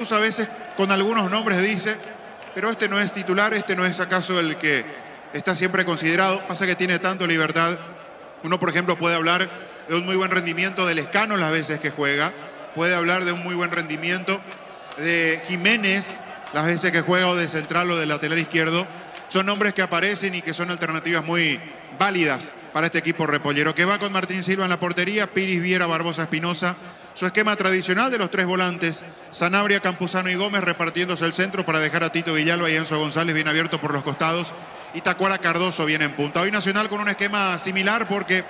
A veces con algunos nombres dice, pero este no es titular, este no es acaso el que está siempre considerado. Pasa que tiene tanto libertad. Uno, por ejemplo, puede hablar de un muy buen rendimiento de Lescano las veces que juega. Puede hablar de un muy buen rendimiento de Jiménez las veces que juega, o de central o de lateral izquierdo. Son nombres que aparecen y que son alternativas muy válidas para este equipo repollero, que va con Martín Silva en la portería, Piris, Viera, Barbosa, Espinosa. Su esquema tradicional de los tres volantes, Sanabria, Campuzano y Gómez, repartiéndose el centro para dejar a Tito Villalba y Enzo González bien abierto por los costados, y Tacuara Cardoso bien en punta. Hoy Nacional con un esquema similar, porque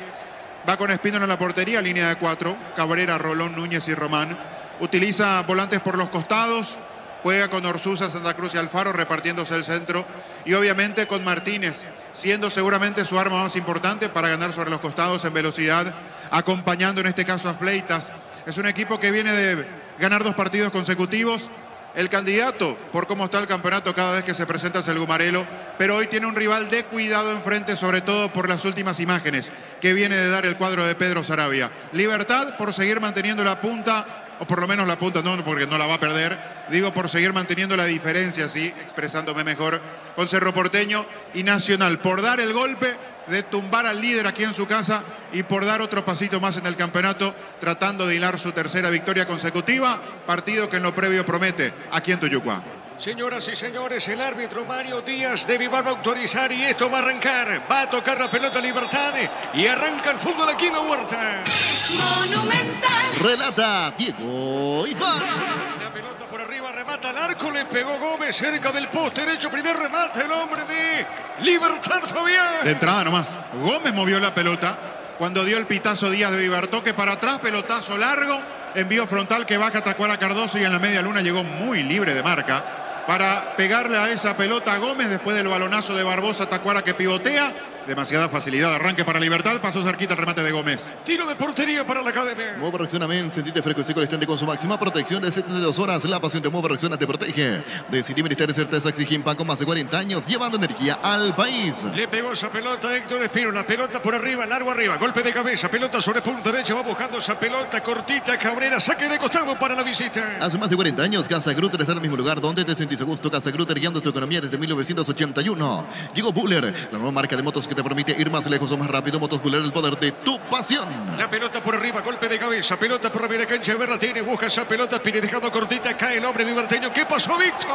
va con Espíndola en la portería, línea de 4, Cabrera, Rolón, Núñez y Román. Utiliza volantes por los costados, juega con Orsuza, Santa Cruz y Alfaro repartiéndose el centro, y obviamente con Martínez, siendo seguramente su arma más importante para ganar sobre los costados en velocidad, acompañando en este caso a Fleitas. Es un equipo que viene de ganar 2 partidos consecutivos. El candidato por cómo está el campeonato cada vez que se presenta es el Gumarelo, pero hoy tiene un rival de cuidado enfrente, sobre todo por las últimas imágenes que viene de dar el cuadro de Pedro Saravia. Libertad por seguir manteniendo la punta, o por lo menos la punta no, porque no la va a perder. Digo, por seguir manteniendo la diferencia, sí, expresándome mejor, con Cerro Porteño y Nacional, por dar el golpe de tumbar al líder aquí en su casa y por dar otro pasito más en el campeonato, tratando de hilar su tercera victoria consecutiva, partido que en lo previo promete aquí en Tuyucuá. Señoras y señores, el árbitro Mario Díaz de Vivar va a autorizar y esto va a arrancar. Va a tocar la pelota Libertad y arranca el fútbol aquí en la Huerta. Monumental. Relata Diego Iván. La pelota por arriba, remata al arco, le pegó Gómez cerca del poste derecho. Primer remate, el hombre de Libertad, Fabián. De entrada nomás, Gómez movió la pelota cuando dio el pitazo Díaz de Vivar. Toque para atrás, pelotazo largo, envío frontal que baja Tacuara Cardoso, y en la media luna llegó muy libre de marca para pegarle a esa pelota a Gómez después del balonazo de Barbosa. Tacuara que pivotea, demasiada facilidad, arranque para Libertad, pasó cerquita el remate de Gómez. Tiro de portería para la academia. Modo Reaccionament, sentite fresco y seco el estante con su máxima protección de 72 horas. La pasión de Modo Reacciona te protege. Decidí Ministerio de Certeza Exigimpa con más de 40 años, llevando energía al país. Le pegó esa pelota Héctor Espino, la pelota por arriba, largo arriba, golpe de cabeza, pelota sobre punta derecha, va buscando esa pelota cortita, Cabrera, saque de costado para la visita. Hace más de 40 años, Casa Grutter está en el mismo lugar donde te sentís a gusto. Casa Grutter, guiando tu economía desde 1981. Llegó Buller, la nueva marca de motos que te permite ir más lejos o más rápido. Motos Buller, el poder de tu pasión. La pelota por arriba, golpe de cabeza, pelota por la media cancha, Berra tiene, busca esa pelota, Piri dejando cortita, cae el hombre liberteño. ¿Qué pasó, Víctor?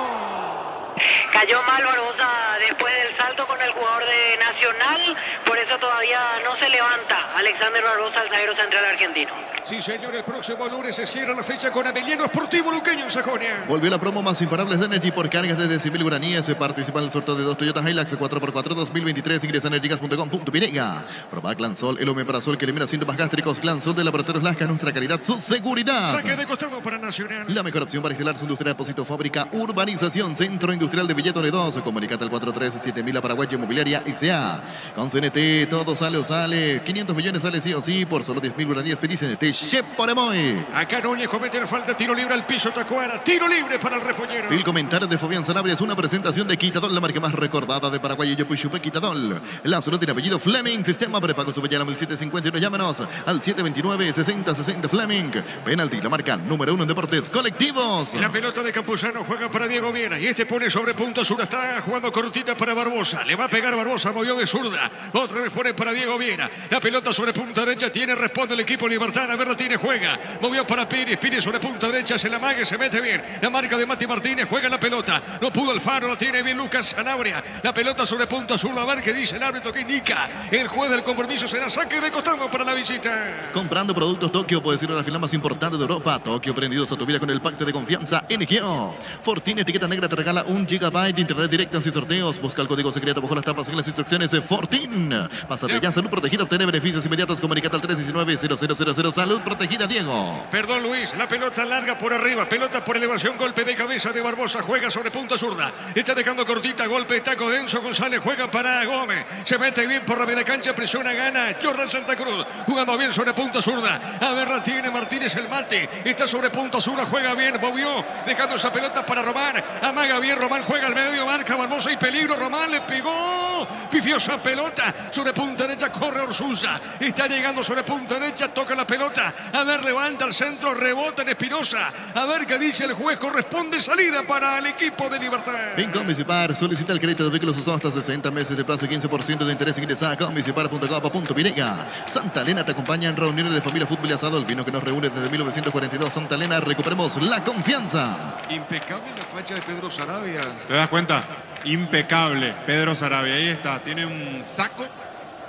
Cayó mal Barbosa después del salto con el jugador de Nacional, por eso todavía no se levanta Alexander Barbosa, el zaguero central argentino. Sí, señor, el próximo lunes se cierra la fecha con Avellano Sportivo Luqueño en Sajonia. Volvió la promo más imparables de Energy por cargas desde 100.000 guaraníes. Se participa en el sorteo de 2 Toyota Hilux 4x4 2023. Ingresa a energigas.com.pinega. Proba Clansol, el omeprazol que elimina síntomas gástricos. Clansol de Laboratorios Lasca, nuestra calidad, su seguridad. Saque de costado para Nacional. La mejor opción para instalar su industria, depósito, fábrica, urbanización, centro industrial de Villeton 2. Comunicate al 437.000 a Paraguay Inmobiliaria S.A. Con CNT, todo sale o sale. 500 millones sale sí o sí. Por solo 10.000 guaraníes pedí CNT. Cheporemoy. Acá Núñez comete la falta, tiro libre al piso, Tacuara. Tiro libre para el repollero. El comentario de Fabián Sanabria es una presentación de Quitadol, la marca más recordada de Paraguay. Y Yopuchupe Quitadol. La solo tiene apellido Fleming. Sistema prepago Subellana 1751. Llámanos al 729-6060 Fleming. Penalti, la marca número 1 en deportes colectivos. La pelota de Campuzano juega para Diego Viera. Y este pone sobre punto sur. Está jugando cortita para Barbosa. Le va a pegar Barbosa. Movió de zurda. Otra vez pone para Diego Viera. La pelota sobre punta derecha. Responde el equipo Libertad. A ver, la tiene, juega. Movió para Pires. Pires sobre punta derecha. Se la mague, se mete bien. La marca de Mati Martínez. Juega la pelota. No pudo Alfaro. La tiene bien Lucas Sanabria. La pelota sobre punta sur. A ver qué dice el árbitro, que indica. El juez del compromiso será saque de costado para la visita. Comprando productos Tokio puedes ir a la final más importante de Europa. Tokio, prendidos a tu vida con el pacto de confianza NGO. Fortini etiqueta negra te regala 1 GB de internet directo sin sorteos. Busca el código secreto bajo las tapas en las instrucciones de Fortin. Pásate ya, salud protegida, obtener beneficios inmediatos. Comunicate al 319-0000. Salud protegida, Diego. Perdón, Luis. La pelota larga por arriba. Pelota por elevación. Golpe de cabeza de Barbosa. Juega sobre punta zurda. Está dejando cortita. Golpe de taco de Enzo González. Juega para Gómez. Se mete bien por la media cancha. Presiona, gana Jordan Santa Cruz. Jugando bien sobre punta zurda. A ver, la tiene Martínez el mate. Está sobre punta zurda. Juega bien. Movió. Dejando esa pelota para Román. Amaga bien. Román juega al medio, marca Barbosa y peligro. Román le pegó. Pifió esa pelota. Sobre punta derecha corre Orsuza. Está llegando sobre punta derecha, toca la pelota. A ver, levanta al centro, rebota en Espinosa. A ver qué dice el juez. Corresponde salida para el equipo de Libertad. En Comisipar, solicita el crédito de vehículos usados hasta 60 meses de plazo y 15% de interés. Ingresa a comisipar.com.pirega. Santa Elena te acompaña en reuniones de familia, fútbol y asado. El vino que nos reúne desde 1942. Santa Elena, recuperemos la confianza. Impecable la facha de Pedro Sarabia. ¿Te das cuenta? Impecable Pedro Sarabia. Ahí está, tiene un saco.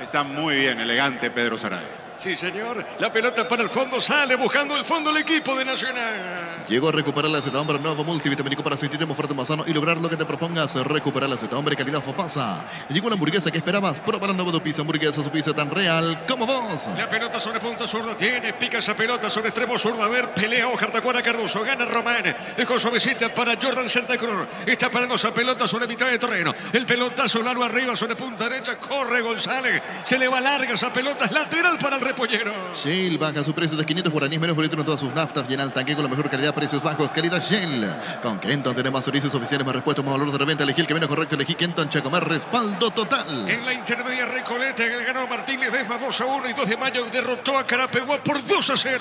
Está muy bien, elegante Pedro Sarabia. Sí, señor. La pelota para el fondo. Sale buscando el fondo el equipo de Nacional. Llegó a recuperar la Z Hombre nuevo multivitamínico para sentirte más fuerte, más sano y lograr lo que te propongas. Recuperar la Z Hombre calidad Fopasa. Llegó la hamburguesa que esperabas. Prueba la nueva pizza hamburguesa, su pizza tan real como vos. La pelota sobre punta zurda tiene. Pica esa pelota sobre extremo zurdo. A ver, pelea Ojar Tacuara Cardoso. Gana Román. Dejó suavecita para Jordan Santa Cruz. Está parando esa pelota sobre mitad de terreno. El pelotazo largo arriba sobre punta derecha. Corre González. Se le va larga esa pelota. Es lateral para el repollero. Shell baja su precio de 500 guaraníes menos por litro en todas sus naftas. Llena el tanque con la mejor calidad, precios bajos, calidad Shell. Con Kenton tenemos más servicios oficiales, más respuestos, más valor de reventa. Elegí el camino correcto, elegí Kenton Chacomar, respaldo total. En la intermedia Recoleta ganó Martín Ledesma 2-1 y 2 de mayo derrotó a Carapeguá por 2-0.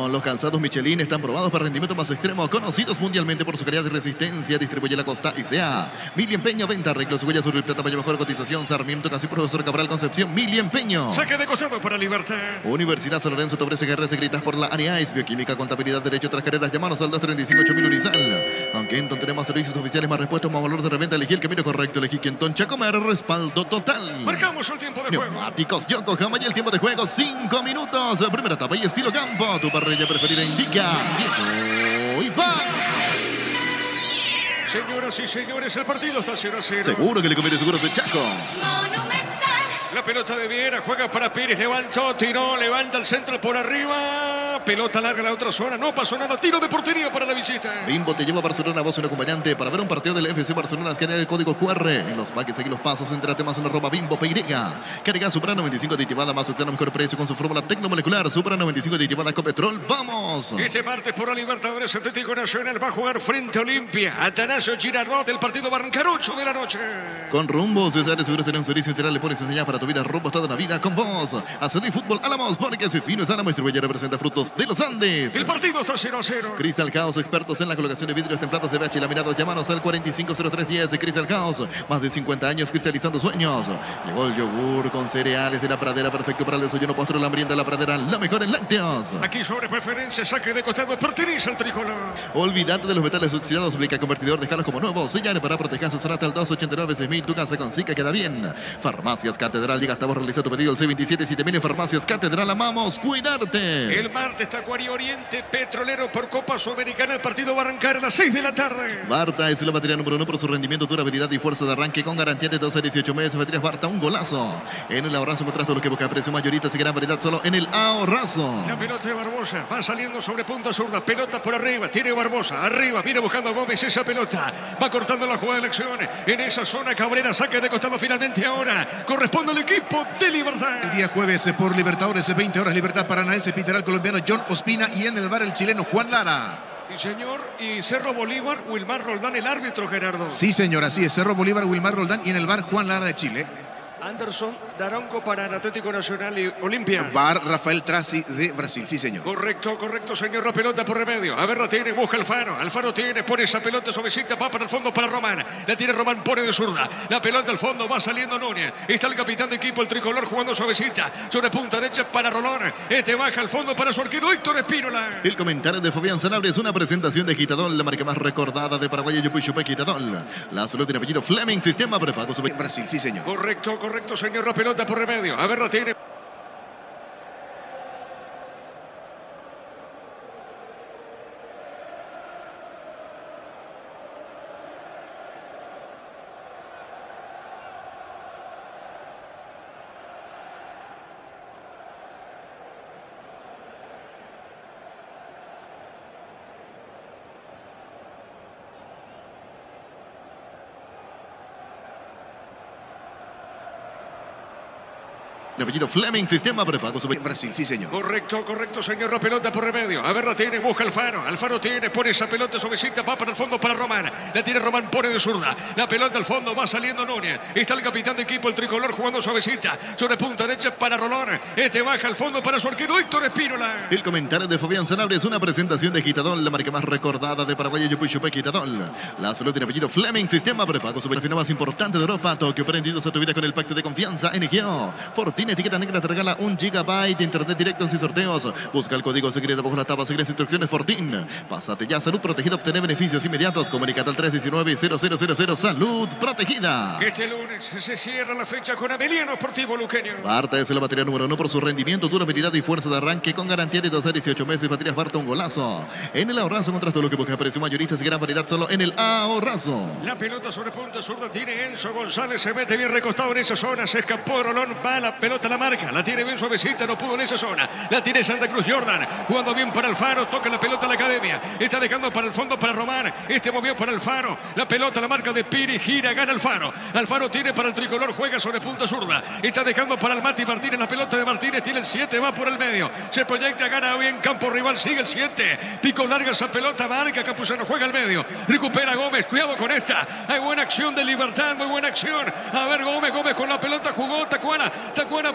Los calzados Michelin están probados para rendimiento más extremo, conocidos mundialmente por su calidad de resistencia. Distribuye la Costa ICA. Mili Empeño, venta, arreglos, huellas, sur y plata, para mejor cotización. Sarmiento, casi Profesor Cabral, Concepción, Mili Empeño. Saque de costado para Libertad. Universidad San Lorenzo te ofrece carreras escritas por la ANIAIS, Bioquímica, Contabilidad, Derecho, tras carreras. Llamanos al 235-8000 Urizal. Con Kenton tenemos servicios oficiales, más repuestos, más valor de reventa. Elegí el camino correcto, elegí Kenton Chacomer, respaldo total. Marcamos el tiempo de juego. Neumáticos Yokohama y el tiempo de juego, 5 minutos. Primera etapa y estilo campo. Tu parrilla preferida indica. Y va. Señoras y señores, el partido está 0-0. Seguro que le conviene seguros de Chaco. Monumental. La pelota de Viera, juega para Pérez, levantó, tiró, levanta el centro por arriba. Pelota larga a la otra zona, no pasó nada. Tiro de portería para la visita. Bimbo te lleva a Barcelona, vos un acompañante para ver un partido del FC Barcelona. Escanea el código QR. En los paques seguí los pasos, entrate más en arroba Bimbo Peirega. Carga Supra 95 aditivada más octano mejor precio con su fórmula tecnomolecular. Supra 95 aditivada con petrol. ¡Vamos! Este martes por la Libertadores Atlético Nacional va a jugar frente a Olimpia. Atanasio Girardot del partido Barrancar 8 de la noche. Con Rumbo, César Seguros tenés un servicio integral. Le pones enseñar para tu vida. Rumbo toda la vida con vos. Acedí Fútbol Álamos, porque es fino es Álamo. Distribuye representa frutos de los Andes. El partido está 0-0. Crystal House, expertos en la colocación de vidrios templados de BH y laminados. Llámanos al 450310 de Crystal House. Más de 50 años cristalizando sueños. Llegó el yogur con cereales de la pradera, perfecto para el desayuno, postre, la hambrienta de la pradera, la mejor en lácteos. Aquí sobre preferencia, saque de costado, pertenece al tricolor. Olvídate de los metales oxidados, aplica convertidor, déjalos como nuevos. Sellar para proteger, asesorate al 289-6000. Tu casa con Zika queda bien. Farmacias Catedral, llega hasta vos, realiza tu pedido al C27-7000 en Farmacias Catedral. Amamos cuidarte. El martes Tacuarí Oriente Petrolero por Copa Sudamericana. El partido va a arrancar a las 6 de la tarde. Barta es la batería número 1 por su rendimiento, durabilidad y fuerza de arranque con garantía de 12 a 18 meses. Baterías Barta, un golazo. En el ahorrazo encontrás todo lo que busca, precio mayorita, y gran variedad solo en el ahorrazo. La pelota de Barbosa va saliendo sobre punta zurda. Pelota por arriba, tiene Barbosa. Arriba, viene buscando a Gómez esa pelota. Va cortando la jugada de elección. En esa zona Cabrera saque de costado finalmente ahora. Corresponde al equipo de Libertad. El día jueves por Libertadores, 20 horas, Libertad Paranaense, pitará el colombiano John Ospina y en el bar el chileno Juan Lara. Sí, señor. Y Cerro Bolívar, Wilmar Roldán, el árbitro, Gerardo. Sí, señor, así es. Cerro Bolívar, Wilmar Roldán y en el bar Juan Lara de Chile. Anderson Daronco para el Atlético Nacional y Olimpia. Bar Rafael Tracy de Brasil, sí, señor. Correcto, señor. La pelota por remedio. A ver, la tiene, busca Alfaro. Alfaro tiene, pone esa pelota suavecita, va para el fondo para Román. La tiene Román, pone de zurda. La pelota al fondo, va saliendo Núñez. Está el capitán de equipo, el tricolor, jugando suavecita. Sobre punta derecha para Rolón. Este baja al fondo para su arquero Héctor Espínola. El comentario de Fabián Sanabria es una presentación de Quitadol, la marca más recordada de Paraguay, Yupuy Quitadol. La salud tiene apellido Fleming, sistema prepago. Brasil, sí, señor. Correcto, señor. La pelota por remedio. A ver, la tiene. de apellido Fleming, sistema prepago En Brasil, sí, señor. Correcto, señor. La pelota por remedio. A ver, la tiene, busca Alfaro. Alfaro tiene, pone esa pelota suavecita, va para el fondo para Román. La tiene Román, pone de zurda. La pelota al fondo, va saliendo Núñez. Está el capitán de equipo, el tricolor, jugando suavecita. Sobre punta derecha para Rolón. Este baja al fondo para su arquero, Héctor Espínola. El comentario de Fabián Sanabria es una presentación de Quitadol, la marca más recordada de Paraguay, Yupuchupe Quitadol. La salud tiene apellido Fleming, sistema prepago sobre la final más importante de Europa. Tokio, prendidos a tu vida con el pacto de confianza NGO. Fortuna etiqueta negra te regala 1 GB de internet directo sin sorteos. Busca el código secreto bajo la tapa, sigue las instrucciones Fortin. Pásate ya, salud protegida, obtener beneficios inmediatos. Comunicate al 319-0000, salud protegida. Este lunes se cierra la fecha con Abeliano Sportivo Luqueño. Barta es la batería número 1 por su rendimiento, durabilidad y fuerza de arranque con garantía de 12 a 18 meses. Baterías Barta, un golazo. En el ahorrazo encontrás todo lo que buscas, precio mayoristas y gran variedad solo en el ahorrazo. La pelota sobre punta zurda tiene Enzo González, se mete bien recostado en esa zona, se escapó Rolón, va la pelota a la marca, la tiene bien suavecita, no pudo en esa zona, la tiene Santa Cruz Jordan, jugando bien para Alfaro, toca la pelota a la academia, está dejando para el fondo para Román, este movió para Alfaro, la pelota a la marca de Piri, gira, gana Alfaro, Alfaro tiene para el tricolor, juega sobre punta zurda, está dejando para el Mati Martínez, la pelota de Martínez, tiene el 7, va por el medio, se proyecta, gana bien, campo rival, sigue el 7, pico larga esa pelota, marca, Campuzano juega al medio, recupera Gómez, cuidado con esta, hay buena acción de Libertad, muy buena acción, a ver Gómez con la pelota jugó, Tacuana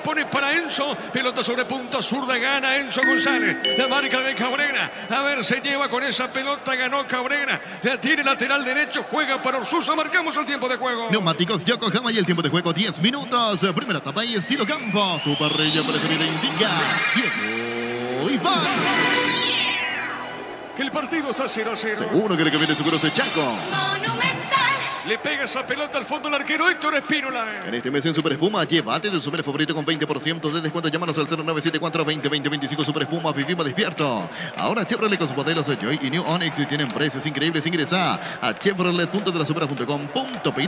pone para Enzo, pelota sobre punta zurda, gana Enzo González, la marca de Cabrera, a ver, se lleva con esa pelota, ganó Cabrera, la tiene lateral derecho, juega para Ursusa, marcamos el tiempo de juego. Neumáticos Yokohama y el tiempo de juego 10 minutos. Primera etapa y estilo campo. Tu parrilla preferida indica Diego Iván. Que el partido está 0-0. Seguro que el que viene seguro es Chaco. Monumental. Le pega esa pelota al fondo el arquero Héctor Espínola. En este mes en Super Espuma, llévate tu super favorito con 20% de descuento. Llámanos al 0974-2020-25 Super Espuma. Vivimos despierto. Ahora Chevrolet con sus modelos Joy y New Onix tienen precios increíbles. Ingresa a chevrolet.delasupera.com.py.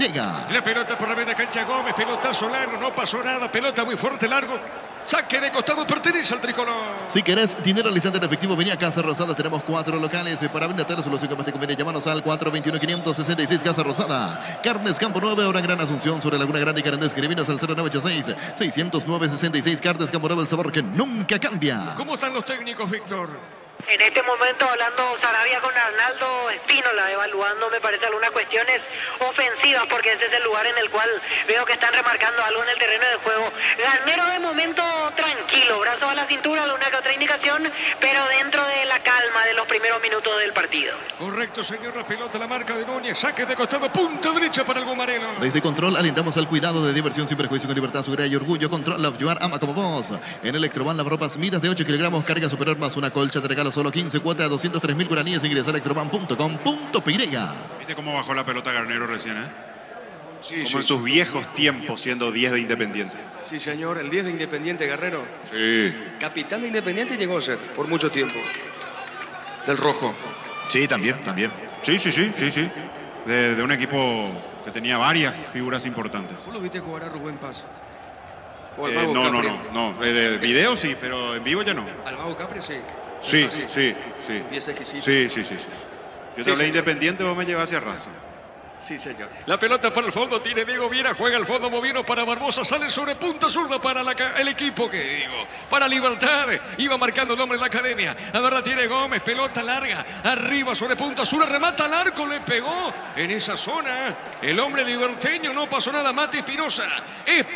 La pelota por la media cancha Gómez, pelota Solano, no pasó nada, pelota muy fuerte, largo. Saque de costado, pertenece al tricolor. Si querés dinero al instante en efectivo, vení a Casa Rosada. Tenemos 4 locales para vender la solución que más te conviene. Llámanos al 421-566 Casa Rosada. Carnes Campo 9, ahora en Gran Asunción sobre Laguna Grande y Carnes. Escribinos al 0986-609-66. Carnes Campo 9, el sabor que nunca cambia. ¿Cómo están los técnicos, Víctor? En este momento hablando Sarabia con Arnaldo Espínola, evaluando me parece algunas cuestiones ofensivas, porque ese es el lugar en el cual veo que están remarcando algo en el terreno de juego. Garnero de momento tranquilo, brazo a la cintura, alguna que otra indicación, pero dentro de la calma de los primeros minutos del partido. Correcto, señor, la pelota, la marca de Núñez, saque de costado, punta derecha para el Gumarelo. Desde Control alentamos al cuidado de diversión sin perjuicio, con libertad, seguridad y orgullo. Control Love You Are, ama como vos. En Electroban, lavarropas midas de 8 kilogramos, carga superior más una colcha de regalo, solo 15 cuotas, 203.000 guaraníes. Ingresa a electroban.com.py. ¿Viste cómo bajó la pelota Garnero recién, Como en sus viejos tiempos siendo 10 de Independiente. Sí, señor, el 10 de Independiente, Guerrero. Sí. Capitán de Independiente llegó a ser por mucho tiempo. Del rojo. Sí, también. Sí. De un equipo que tenía varias figuras importantes. ¿Vos lo viste jugar a Rubén Paz? ¿O al Mago Capri? No. De video sí, pero en vivo ya no. Al Mago Capri sí. Sí. Pieza exquisita. Sí. Yo te hablé sí. Independiente, vos me llevas hacia raza. Sí, señor. La pelota para el fondo, tiene Diego Viera, juega al fondo, moviendo para Barbosa, sale sobre punta zurda para el equipo, para Libertad. Iba marcando el hombre de la academia. A ver, la tiene Gómez, pelota larga, arriba sobre punta zurda, remata al arco, le pegó en esa zona. El hombre liberteño, no pasó nada, Mati Espinosa en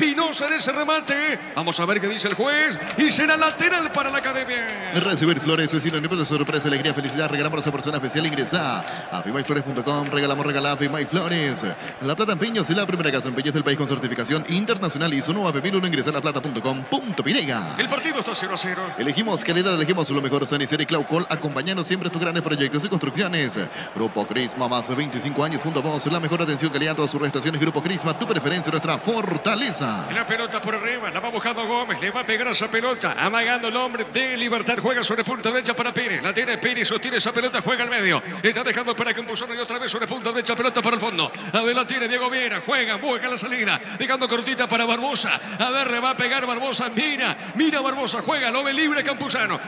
ese remate. Vamos a ver qué dice el juez, y será lateral para la academia. Recibir flores es sinónimo de sorpresa, alegría, felicidad. Regalamos a esa persona especial. Ingresa a FIMAYFlores.com. Regalamos FIMAY Flores. La Plata en Piños y la primera casa en Piños del país con certificación internacional y su nueva 2001. Ingresa a laplata.com.py. El partido está 0-0. Elegimos calidad, elegimos lo mejor. Sanicera y Claucol, acompañando siempre tus grandes proyectos y construcciones. Grupo Crisma, más de 25 años junto a vos. La mejor atención, calidad, todas sus prestaciones. Grupo Crisma, tu preferencia, nuestra fortaleza. La pelota por arriba, la va buscando Gómez, le va a pegar a esa pelota, amagando el hombre de Libertad, juega sobre punta derecha para Pérez, la tiene Pérez, sostiene esa pelota, juega al medio, está dejando para Campuzano y otra vez sobre punta derecha, pelota para el fondo, a ver, la tiene Diego Viera, juega, busca la salida, dejando cortita para Barbosa, a ver, le va a pegar Barbosa, mira Barbosa, juega, lo ve libre Campuzano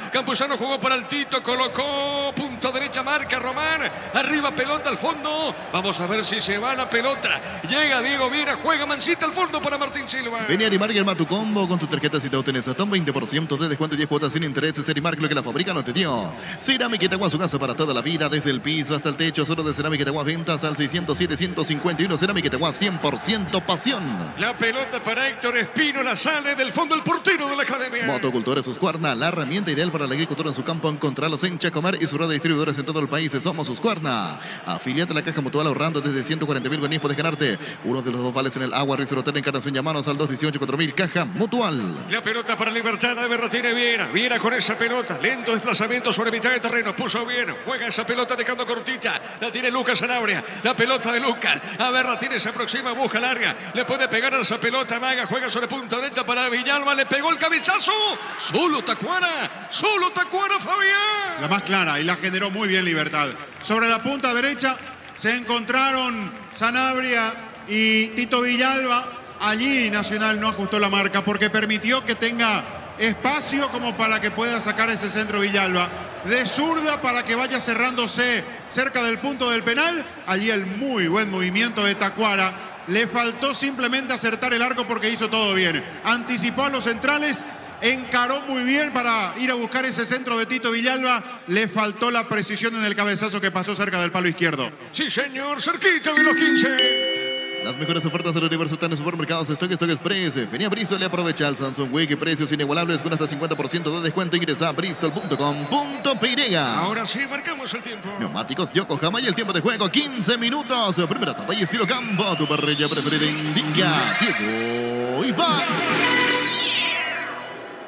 jugó para el Tito, colocó punta punta derecha, marca Román. Arriba, pelota al fondo. Vamos a ver si se va la pelota. Llega Diego Viera, juega Mancita al fondo para Martín Silva. Vení a Arimark y arma tu combo con tu tarjeta si te obtenés hasta un 20% de descuento y 10 cuotas sin intereses. Arimark, lo que la fábrica no te dio. Cerámica Itagua, su casa para toda la vida, desde el piso hasta el techo. Solo de Cerámica Itagua, ventas al 607-151. Cerámica Itagua, 100% pasión. La pelota para Héctor Espínola, sale del fondo el portero de la academia. Motocultores Husqvarna, la herramienta ideal para la agricultura en su campo. Encontrarlos en Chacomar y su red de distribuidores en todo el país. Somos Husqvarna. Afiliate a la Caja Mutual ahorrando desde 140.000 guaraníes. Puedes ganarte uno de los 2 vales en el Agua Resort Hotel Encarnación. Llamanos al 218-4000. Caja Mutual. La pelota para Libertad, a ver, la tiene Viera. Viera con esa pelota, lento desplazamiento sobre mitad de terreno, puso bien, juega esa pelota dejando cortita, la tiene Lucas Sanabria, la pelota de Lucas, a ver, la tiene, se aproxima, busca larga, le puede pegar a esa pelota, Maga, juega sobre punta derecha para Villalba, le pegó el cabezazo, solo Tacuara, Fabián. La más clara y la generó muy bien Libertad. Sobre la punta derecha se encontraron Sanabria y Tito Villalba. Allí Nacional no ajustó la marca porque permitió que tenga espacio como para que pueda sacar ese centro Villalba. De zurda para que vaya cerrándose cerca del punto del penal. Allí el muy buen movimiento de Tacuara. Le faltó simplemente acertar el arco porque hizo todo bien. Anticipó a los centrales. Encaró muy bien para ir a buscar ese centro de Tito Villalba. Le faltó la precisión en el cabezazo que pasó cerca del palo izquierdo. Sí, señor, cerquita de los 15. Las mejores ofertas del universo están en supermercados Stock Express. Vení a Bristol y aprovecha el Samsung Wiki. Precios inigualables con hasta 50% de descuento. Ingresa a bristol.com.py. Ahora sí, marcamos el tiempo. Neumáticos Yokohama y el tiempo de juego 15 minutos. Primera etapa y estilo campo. Tu parrilla preferida indica tiempo y va.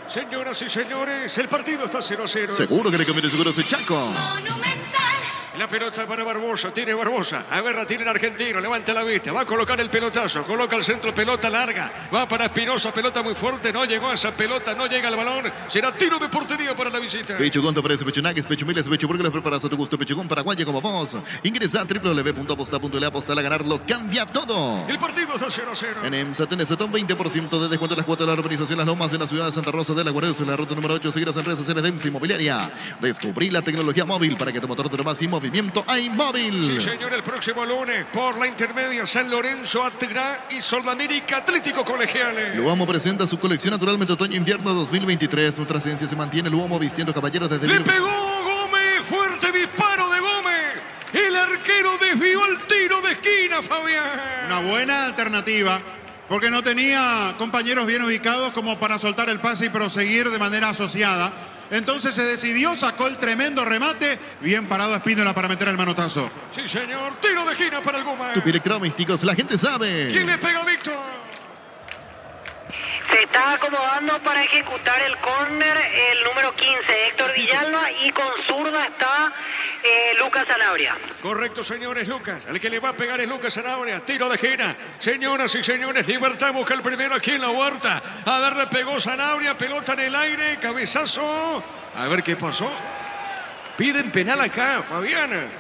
Señoras y señores, el partido está 0-0. Seguro que le conviene seguros el Chaco. Monumental. La pelota para Barbosa, tiene Barbosa. A ver, la tiene el argentino, levanta la vista, va a colocar el pelotazo, coloca el centro, pelota larga. Va para Espinosa, pelota muy fuerte, no llegó a esa pelota, no llega al balón. Será tiro de portería para la visita. Pechugón te ofrece pechunagues, pechumiles, pechuburgues, preparas a tu gusto. Pechugón paraguayo como vos. Ingresa a www.aposta.le, apostar a ganarlo, cambia todo. El partido está 0-0. En EMSA tenés hasta un 20% de descuento en las cuotas de la urbanización Las Lomas en la ciudad de Santa Rosa de la Guardia, en la ruta número 8. Seguirás en redes sociales de EMSA Inmobiliaria. Descubrí la tecnología móvil para que tu motor tenga más y movimiento hay móvil. Sí, señor, el próximo lunes por la intermedia San Lorenzo, Atigrá y Soldamérica Atlético Colegiales. Luomo presenta su colección naturalmente otoño-invierno 2023. Nuestra esencia se mantiene. Luomo vistiendo caballeros desde... Le pegó Gómez, fuerte disparo de Gómez. El arquero desvió el tiro de esquina, Fabián. Una buena alternativa porque no tenía compañeros bien ubicados como para soltar el pase y proseguir de manera asociada. Entonces se decidió, sacó el tremendo remate. Bien parado Espínola para meter el manotazo. Sí, señor. Tiro de esquina para el Gómez. Tupi Electrodomésticos, la gente sabe. ¿Quién le pega a Víctor? Se está acomodando para ejecutar el córner el número 15, Héctor Villalba, y con zurda está Lucas Sanabria. Correcto, señores, Lucas. El que le va a pegar es Lucas Sanabria. Tiro de esquina. Señoras y señores, Libertad busca el primero aquí en la huerta. A ver, le pegó Sanabria, pelota en el aire, cabezazo. A ver qué pasó. Piden penal acá, Fabiana.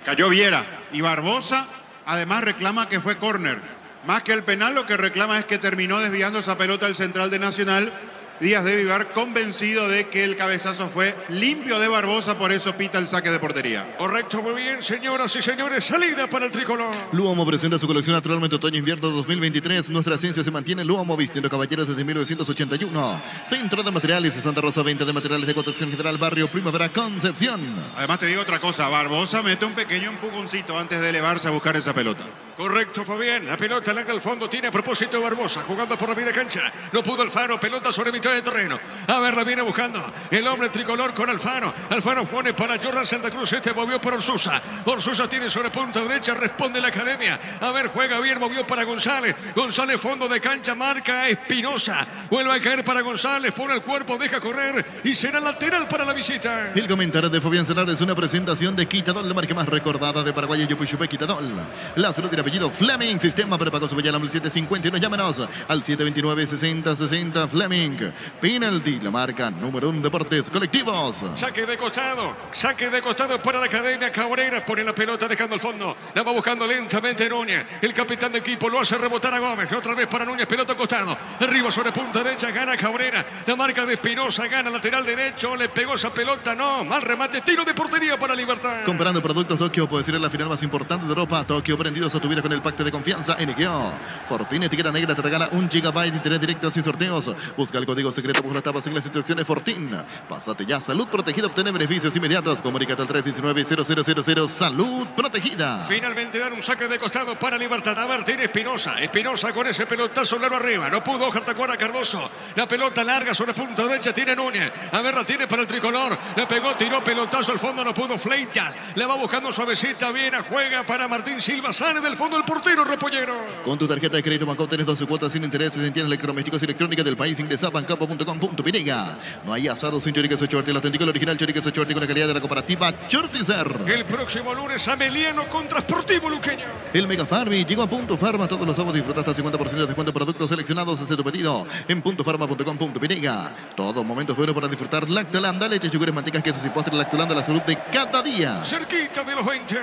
Cayó Viera y Barbosa además reclama que fue córner. Más que el penal, lo que reclama es que terminó desviando esa pelota el central de Nacional. Díaz de Vivar convencido de que el cabezazo fue limpio de Barbosa, por eso pita el saque de portería. Correcto, muy bien, señoras y señores, salida para el tricolor. Luomo presenta su colección naturalmente otoño-invierno 2023. Nuestra esencia se mantiene. Luomo vistiendo caballeros desde 1981. Centro de Materiales de Santa Rosa, 20 de materiales de construcción general, barrio Primavera, Concepción. Además te digo otra cosa, Barbosa mete un pequeño empujoncito antes de elevarse a buscar esa pelota. Correcto, Fabián. La pelota larga al fondo. Tiene a propósito Barbosa. Jugando por la media cancha. No pudo Alfaro. Pelota sobre mitad de terreno. A ver, la viene buscando. El hombre tricolor con Alfaro. Alfaro pone para Jordan Santa Cruz. Este movió para Orsusa. Orsusa tiene sobre punta derecha. Responde la academia. A ver, juega bien. Movió para González. González, fondo de cancha. Marca Espinosa. Vuelve a caer para González. Pone el cuerpo. Deja correr. Y será lateral para la visita. El comentario de Fabián Celar es una presentación de Quitadol, la marca más recordada de Paraguay. Yopuyupé Quitadol. La salud y apellido Fleming, sistema prepago Subellala 751. Llámenos al 729-6060 Fleming. Penalti, la marca número 1 Deportes Colectivos. Saque de costado para la Academia Cabrera. Pone la pelota dejando el fondo. La va buscando lentamente Núñez. El capitán de equipo lo hace rebotar a Gómez. Otra vez para Núñez, pelota costado. Arriba sobre punta derecha, gana Cabrera. La marca de Espinosa, gana lateral derecho. Le pegó esa pelota, no. Mal remate, tiro de portería para Libertad. Comparando productos, Tokio puede ser la final más importante de Europa. Tokio prendidos a tu vida con el pacto de confianza NGO. Fortini etiqueta negra te regala 1 GB de internet directo sin sorteos. Busca el código secreto bajo las tapas en las instrucciones Fortin. Pásate ya, salud protegida, obtener beneficios inmediatos. Comunícate al 319-0000 Salud Protegida. Finalmente dan un saque de costado para Libertad. A ver, tiene Espinosa. Espinosa con ese pelotazo largo arriba. No pudo Jartacuara Cardoso. La pelota larga sobre punta derecha tiene Núñez. A ver, la tiene para el tricolor. Le pegó, tiró pelotazo al fondo, no pudo Fleitas. Le va buscando suavecita, bien, juega para Martín Silva. Sale del fondo el portero Repollero. Con tu tarjeta de crédito Banco tenés 12 cuotas sin intereses en tiendas electrodomésticos y electrónicas del país. Ingresa a bancapo.com.pinega. No hay asado sin choriqueso Chorti. El auténtico, el original choriqueso Chorti con la calidad de la cooperativa Chortizer. El próximo lunes Ameliano contra Sportivo Luqueño. El Mega Farmi llegó a Punto Farma. Todos los sábados disfruta hasta 50% de descuento en productos seleccionados. Hace tu pedido en puntofarma.com.pinega. Todo momento bueno para disfrutar Lactalanda, leches, yogures, mantecas, quesos y postres. Lactalanda, la salud de cada día. Cerquita de los 20.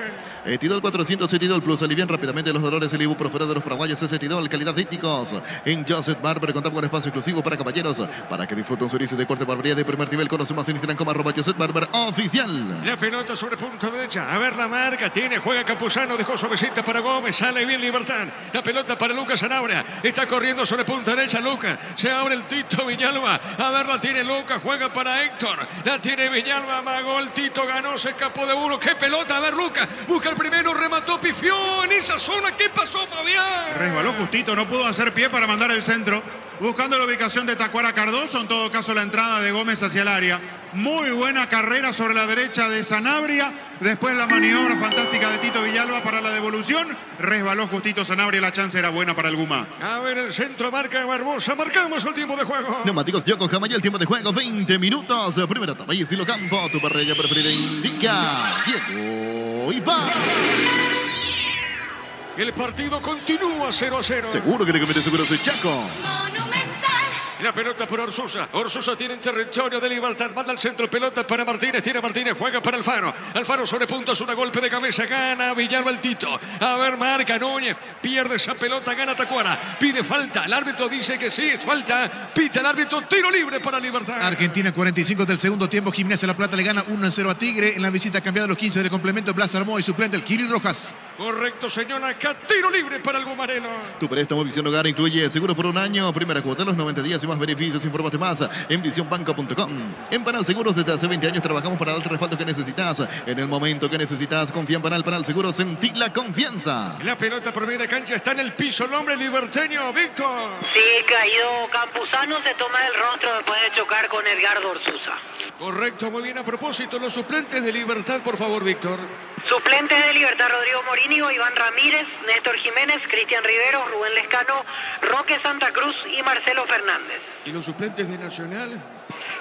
Etidol 400, Etidol Plus, alivian rápidamente los dolores. El ibuprofeno de los paraguayos es Etidol, calidad étnicos. En Joseph Barber contamos con espacio exclusivo para caballeros, para que disfruten un servicio de corte barbería de primer nivel. Conoce más en Instagram como @Joseph Barber oficial. La pelota sobre punta derecha. A ver la marca. Tiene, juega Campuzano. Dejó suavecita para Gómez. Sale bien Libertad. La pelota para Lucas Sanabria. Está corriendo sobre punta derecha Lucas. Se abre el Tito Villalba. A ver, la tiene Lucas. Juega para Héctor. La tiene Villalba. Magó el Tito. Ganó. Se escapó de uno. ¡Qué pelota! A ver, Lucas. Busca el primero. Remató. Pifió en esa zona. ¿Qué pasó, Fabián? Resbaló justito. No pudo hacer pie para mandar el centro. Buscando la ubicación de Tacuara Cardoso. En todo caso, la entrada de Gómez hacia el área. Muy buena carrera sobre la derecha de Sanabria. Después la maniobra fantástica de Tito Villalba para la devolución. Resbaló justito Sanabria. La chance era buena para el Guma. A ver, el centro marca Barbosa. Marcamos el tiempo de juego. Neumáticos Yokohama, ya el tiempo de juego, 20 minutos. Primera etapa y estilo campo. Tu parrilla preferida indica Diego Iván. El partido continúa 0-0. Seguro que le conviene seguro soy Chaco. Monumental. La pelota para Orsusa. Orsusa tiene territorio de Libertad. Manda al centro. Pelota para Martínez. Tiene Martínez. Juega para Alfaro. Alfaro sobre puntos. Una golpe de cabeza. Gana Villalba el Tito. A ver, marca Núñez. Pierde esa pelota. Gana Tacuara. Pide falta. El árbitro dice que sí. Es falta. Pita el árbitro. Tiro libre para Libertad. Argentina, 45 del segundo tiempo. Gimnasia La Plata le gana 1-0 a Tigre. En la visita cambiada los 15 del complemento. Blas Armó y suplente el Kiri Rojas. Correcto, señor. Acá tiro libre para el Gumarelo. Tu préstamo Visión Hogar incluye seguro por un año. Primera cuota los 90 días y más beneficios. Infórmate más en visionbanco.com. En Panal Seguros desde hace 20 años trabajamos para darte el respaldo que necesitas. En el momento que necesitas, confía en Panal Seguros. Sentí la confianza. La pelota por media cancha está en el piso. El hombre liberteño, Víctor. Sí, caído Campuzano se toma el rostro después de chocar con Edgardo Orsusa. Correcto, muy bien. A propósito, los suplentes de Libertad, por favor, Víctor. Suplentes de Libertad: Rodrigo Morínigo, Iván Ramírez, Néstor Jiménez, Cristian Rivero, Rubén Lescano, Roque Santa Cruz y Marcelo Fernández. ¿Y los suplentes de Nacional?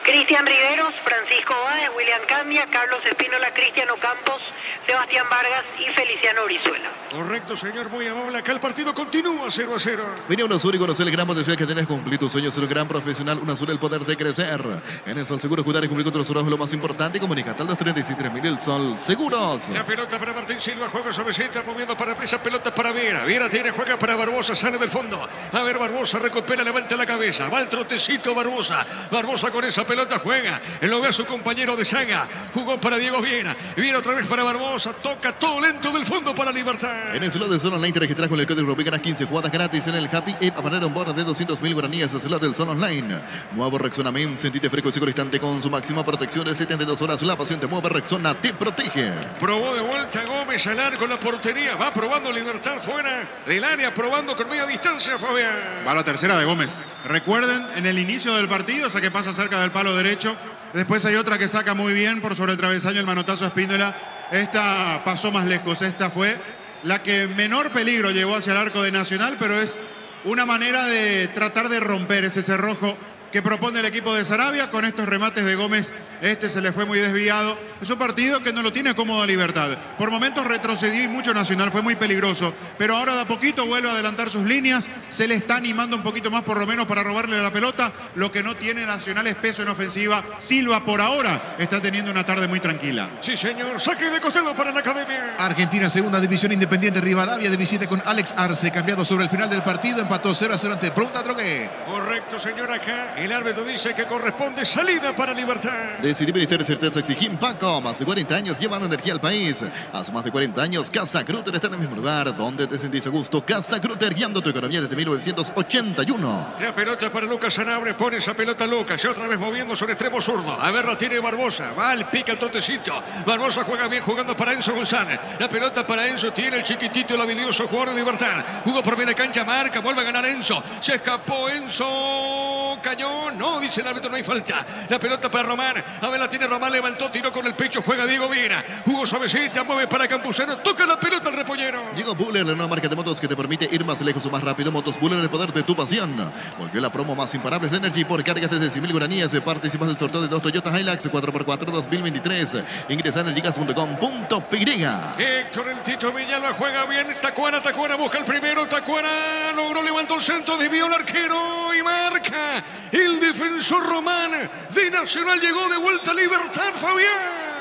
Cristian Riveros, Francisco Báez, William Candia, Carlos Espínola, Cristiano Campos, Sebastián Vargas y Feliciano Brizuela. Correcto, señor, muy amable. Acá el partido continúa 0-0. Vení a UNASUR y conocer el gran potencial que tenés. Cumplir tus sueños, ser un gran profesional. UNASUR, el poder de crecer. En el Sol Seguro, cuidar y cumplir con tus trabajos es lo más importante. Comunicate al 236-3000. El Sol Seguros. La pelota para Martín Silva, juega suavecita, moviendo para esa pelota para Viera. Viera tiene, juega para Barbosa, sale del fondo. A ver, Barbosa recupera, levanta la cabeza. Va el trotecito Barbosa. Barbosa con esa pelota juega. Lo ve a su compañero de saga. Jugó para Diego Viera. Viera otra vez para Barbosa. Toca todo lento del fondo para Libertad. En el slot del Sol Online te registras con el código Rubí, ganas 15 jugadas gratis en el Happy App a poner un bono de 200.000 guaraníes. El slot del Sol Online. Nuevo Rexona Men. Sentite fresco y seguro instante con su máxima protección de 72 horas. La pasión te mueve. Rexona te protege. Probó de vuelta Gómez al arco, la portería. Va probando Libertad fuera del área. Probando con media distancia, Fabián. Va la tercera de Gómez. Recuerden, en el inicio del partido, esa que pasa cerca del palo derecho. Después hay otra que saca muy bien por sobre el travesaño el manotazo a Espíndola. Esta pasó más lejos. Esta fue la que menor peligro llevó hacia el arco de Nacional, pero es una manera de tratar de romper ese cerrojo que propone el equipo de Sarabia. Con estos remates de Gómez, este se le fue muy desviado. Es un partido que no lo tiene cómodo Libertad. Por momentos retrocedió y mucho Nacional, fue muy peligroso. Pero ahora de a poquito vuelve a adelantar sus líneas. Se le está animando un poquito más, por lo menos, para robarle la pelota. Lo que no tiene Nacional es peso en ofensiva. Silva, por ahora, está teniendo una tarde muy tranquila. Sí, señor. Saque de costado para la Academia. Argentina, segunda división, Independiente Rivadavia de visita con Alex Arce. Cambiado sobre el final del partido, empató 0-0 ante Pronta Drogué. Correcto, señor. Acá el árbitro dice que corresponde salida para Libertad. Decidir Ministerio de Certeza exigim Paco. Más de 40 años llevando energía al país. Hace más de 40 años, Casa Grutter está en el mismo lugar donde te sentís a gusto. Casa Grutter, guiando tu economía desde 1981. La pelota para Lucas Sanabria. Pone esa pelota Lucas. Y otra vez moviendo sobre extremo zurdo. A ver, la tiene Barbosa. Va al pica el totecito. Barbosa juega bien jugando para Enzo González. La pelota para Enzo. Tiene el chiquitito, el habilidoso jugador de Libertad. Jugó por media cancha, marca. Vuelve a ganar Enzo. Se escapó Enzo. Cañón. No, dice el árbitro, no hay falta. La pelota para Román. A ver, la tiene Román. Levantó, tiró con el pecho. Juega Diego Viera. Jugó suavecita. Mueve para Campuzano. Toca la pelota al repollero. Llegó Buller, la nueva marca de motos que te permite ir más lejos o más rápido. Motos Buller, el poder de tu pasión. Volvió la promo más imparables de Energy por cargas desde 100.000 guaraníes. Participas del sorteo de 2 Toyota Hilux 4x4 2023. Ingresa en energygas.com.py. Héctor el Tito Villalba juega bien. Tacuara busca el primero. Tacuara logró, levantó el centro, desvió el arquero y marca. El defensor Román de Nacional llegó de vuelta a Libertad, Fabián.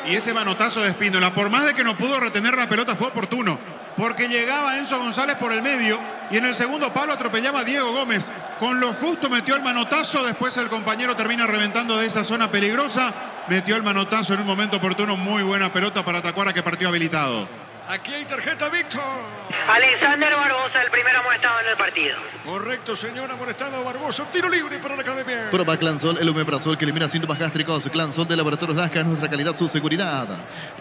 Y ese manotazo de Espínola, por más de que no pudo retener la pelota, fue oportuno. Porque llegaba Enzo González por el medio y en el segundo palo atropellaba a Diego Gómez. Con lo justo metió el manotazo, después el compañero termina reventando de esa zona peligrosa. Metió el manotazo en un momento oportuno, muy buena pelota para Tacuara que partió habilitado. Aquí hay tarjeta, Víctor. Alexander Barbosa, el primer amonestado en el partido. Correcto, señor, amonestado Barbosa. Tiro libre para la Academia. Proba Clansol, el omeprazol que elimina síntomas gástricos. Clansol de Laboratorios Lasca, nuestra calidad, su seguridad.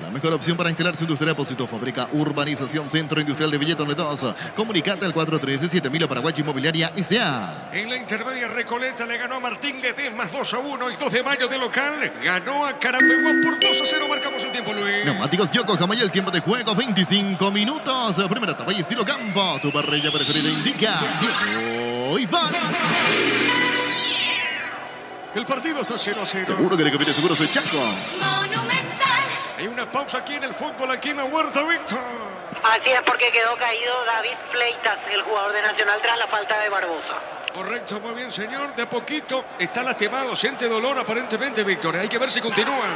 La mejor opción para instalar su industria depósito. Fábrica Urbanización Centro Industrial de Villetón 2. Comunicate al 413-7000 Paraguay Inmobiliaria S.A. En la intermedia Recoleta le ganó a Martín Ledesma 2-1 y 2 de mayo de local. Ganó a Carapeguá por 2-0. Marcamos el tiempo, Luis. Neumáticos Yokohama y el tiempo de juego 25 minutos. Primera etapa y estilo campo. Tu parrilla preferida indica Diego Iván. El partido está 0-0. Seguro que le conviene seguro soy Chaco. Monumental. Hay una pausa aquí en el fútbol, aquí en la Huerta, Víctor. Así es, porque quedó caído David Fleitas, el jugador de Nacional, tras la falta de Barbosa. Correcto, muy bien, señor. De a poquito está lastimado, siente dolor aparentemente, Víctor. Hay que ver si continúa.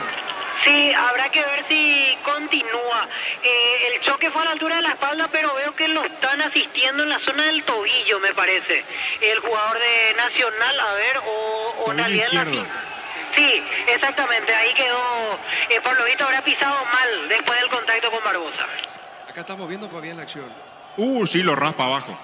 Sí, habrá que ver si continúa. El choque fue a la altura de la espalda, pero veo que lo están asistiendo en la zona del tobillo, me parece. El jugador de Nacional, a ver, o en realidad izquierdo. Sí, exactamente, ahí quedó. Por lo visto habrá pisado mal después del contacto con Barbosa. Acá estamos viendo, Fabián, la acción. Sí, lo raspa abajo.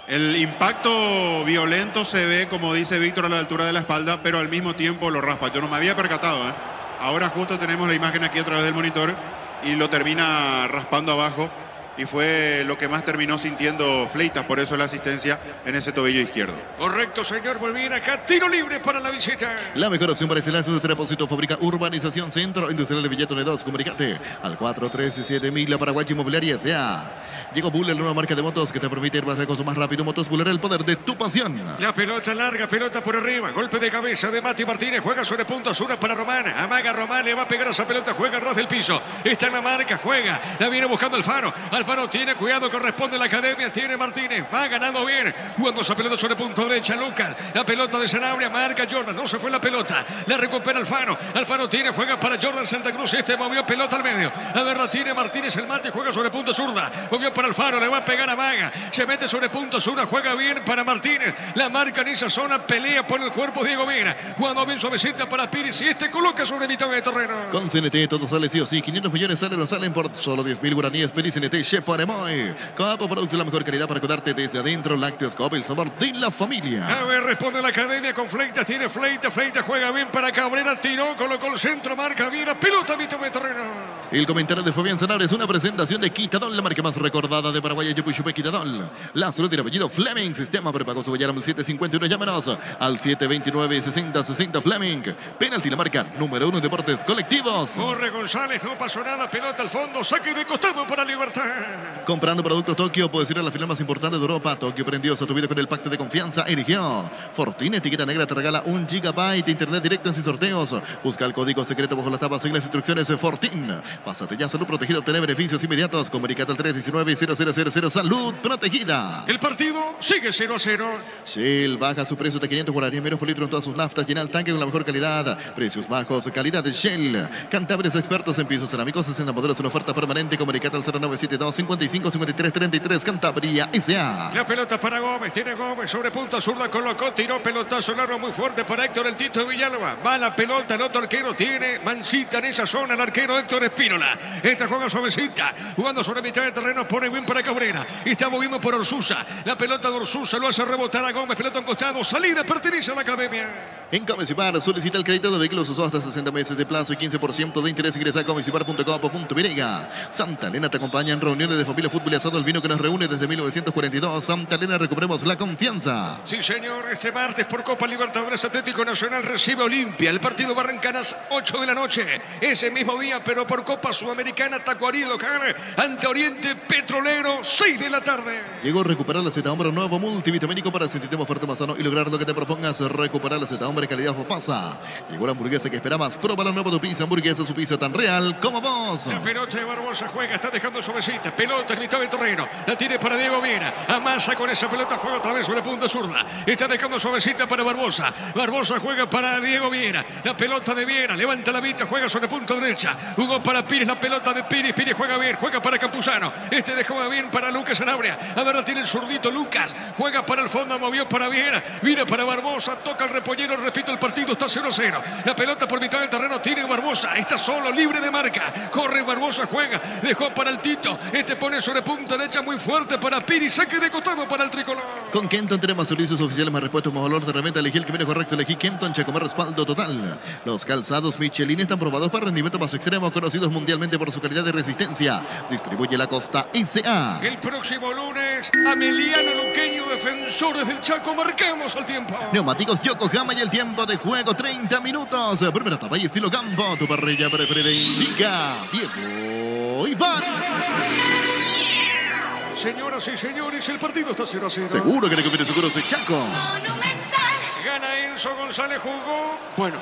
El impacto violento se ve, como dice Víctor, a la altura de la espalda, pero al mismo tiempo lo raspa. Yo no me había percatado, ¿eh? Ahora justo tenemos la imagen aquí a través del monitor y lo termina raspando abajo. Y fue lo que más terminó sintiendo Fleitas, por eso la asistencia en ese tobillo izquierdo. Correcto, señor. Muy bien, acá tiro libre para la visita. La mejor opción para instalar su industria depósito. Fábrica Urbanización Centro Industrial de Villetón 2. Comunicate al 413-7000 Paraguay Inmobiliaria S.A. Llegó Buller, la nueva marca de motos que te permite ir más lejos o más rápido. Motos Buller, el poder de tu pasión. La pelota larga, pelota por arriba. Golpe de cabeza de Mati Martínez. Juega sobre punto, Zura para Román. Amaga Román, le va a pegar a esa pelota. Juega al ras del piso. Está en la marca, juega. La viene buscando Alfaro. Alfaro tiene cuidado, corresponde a la Academia. Tiene Martínez. Va ganando bien. Jugando esa pelota sobre punto derecha. Lucas. La pelota de Sanabria. Marca Jordan. No se fue la pelota. La recupera Alfaro. Alfaro tiene, juega para Jordan Santa Cruz. Este movió pelota al medio. A ver, la tiene Martínez. El mate juega sobre punto zurda. Movió para Alfaro. Le va a pegar a Maga. Se mete sobre punto zurda. Juega bien para Martínez. La marca en esa zona. Pelea por el cuerpo Diego Viera. Jugando bien suavecita para Piris. Y este coloca sobre mitad de terreno. Con CNT todo sale sí o sí. 500 millones salen por solo 10.000 guaraníes. Pedí CNT Cheparemoy. Copo Producto de la mejor calidad para cuidarte desde adentro. Lácteos Copo, el sabor de la familia. A ver, responde la Academia con Fleitas. Tiene Fleitas. Fleitas juega bien para Cabrera. Tiró, colocó el centro. Marca bien. Pelota mitad de terreno. El comentario de Fabián Sanabria es una presentación de Quitadol, la marca más recordada de Paraguay, Yupuchupe Quitadol. La salud de apellido Fleming, sistema prepago Cebollar al 751, llámanos al 729-6060 Fleming. Penalti, la marca número 1 en deportes colectivos. Corre González, no pasó nada, pelota al fondo, saque de costado para Libertad. Comprando productos Tokio, puedes ir a la final más importante de Europa. Tokio prendidos a tu vida con el pacto de confianza. Erigió. Fortuna etiqueta negra te regala 1 GB de internet directo en sus sorteos. Busca el código secreto bajo la tapa, sigue las instrucciones de Fortin. Pásate ya, salud protegida, obtener beneficios inmediatos. Comunicate al 319-0000, salud protegida. El partido sigue 0-0. Shell baja su precio de 540 euros por litro en todas sus naftas. Llena el tanque con la mejor calidad. Precios bajos, calidad de Shell. Cantabrios expertos en pisos cerámicos, 60 modelos en oferta permanente. Comunicate al 0972-55-53-33. Cantabria S.A. La pelota para Gómez, tiene Gómez sobre punta zurda, colocó, tiró pelotazo largo muy fuerte para Héctor el Tito Villalba. Va la pelota, el otro arquero tiene mancita en esa zona, el arquero Héctor Espínola. Esta juega suavecita, jugando sobre mitad de terreno, pone bien para Cabrera. Y está moviendo por Orsusa. La pelota de Orsusa lo hace rebotar a Gómez, pelota en costado, salida, pertenece a la academia. En Comecipar, solicita el crédito de vehículos usados hasta 60 meses de plazo y 15% de interés. Ingresa a comecipar.com.y. Santa Elena te acompaña en reuniones de familia, fútbol y asado, el vino que nos reúne desde 1942. Santa Elena, recuperemos la confianza. Sí, señor, este martes por Copa Libertadores Atlético Nacional recibe Olimpia. El partido va a arrancar a las 8 de la noche. Ese mismo día, pero por Copa Sudamericana, Tacuarí local ante Oriente Petrolero, 6 de la tarde. Llegó a recuperar la Z-Hombre, nuevo multivitamínico para sentirte más fuerte, más sano y lograr lo que te propongas. Recuperar la Z-Hombre, calidad pasa. Llegó la hamburguesa que esperabas. Prueba la nueva tu pizza, hamburguesa, su pizza tan real como vos. La pelota de Barbosa juega, está dejando suavecita. Pelota en mitad del terreno. La tiene para Diego Viera. Amasa con esa pelota, juega otra vez sobre punta zurda. Está dejando suavecita para Barbosa. Barbosa juega para Diego Viera. La pelota de Viera, levanta la vista, juega sobre punta derecha. Jugó para Pires, la pelota de Pires. Pires juega bien, juega para Campuzano. Este dejó bien para Lucas Sanabria. A ver, la tiene el zurdito Lucas. Juega para el fondo, movió para Viera. Viera para Barbosa, toca el repollero, repito, el partido está 0-0. La pelota por mitad del terreno tiene Barbosa. Está solo, libre de marca. Corre Barbosa, juega. Dejó para el Tito. Este pone sobre punta derecha muy fuerte para Pires. Saque de costado para el tricolor. Con Kenton tenemos servicios oficiales, más repuestos, más valor de reventa. Elegí el camino correcto, elegí Kenton, Chacomar, respaldo total. Los calzados Michelin están probados para rendimiento más extremo, conocidos mundialmente por su calidad de resistencia. Distribuye la Costa S.A. El próximo lunes, Ameliano Luqueño, Defensores del Chaco, marcamos el tiempo. Neumáticos Yokohama y el tiempo de juego, 30 minutos. Primera etapa y estilo campo, tu parrilla preferida indica Diego Iván. Señoras y señores, el partido está 0-0. Seguro que recupere seguros de Chaco. Monumental. Gana Enzo González, jugó. Bueno,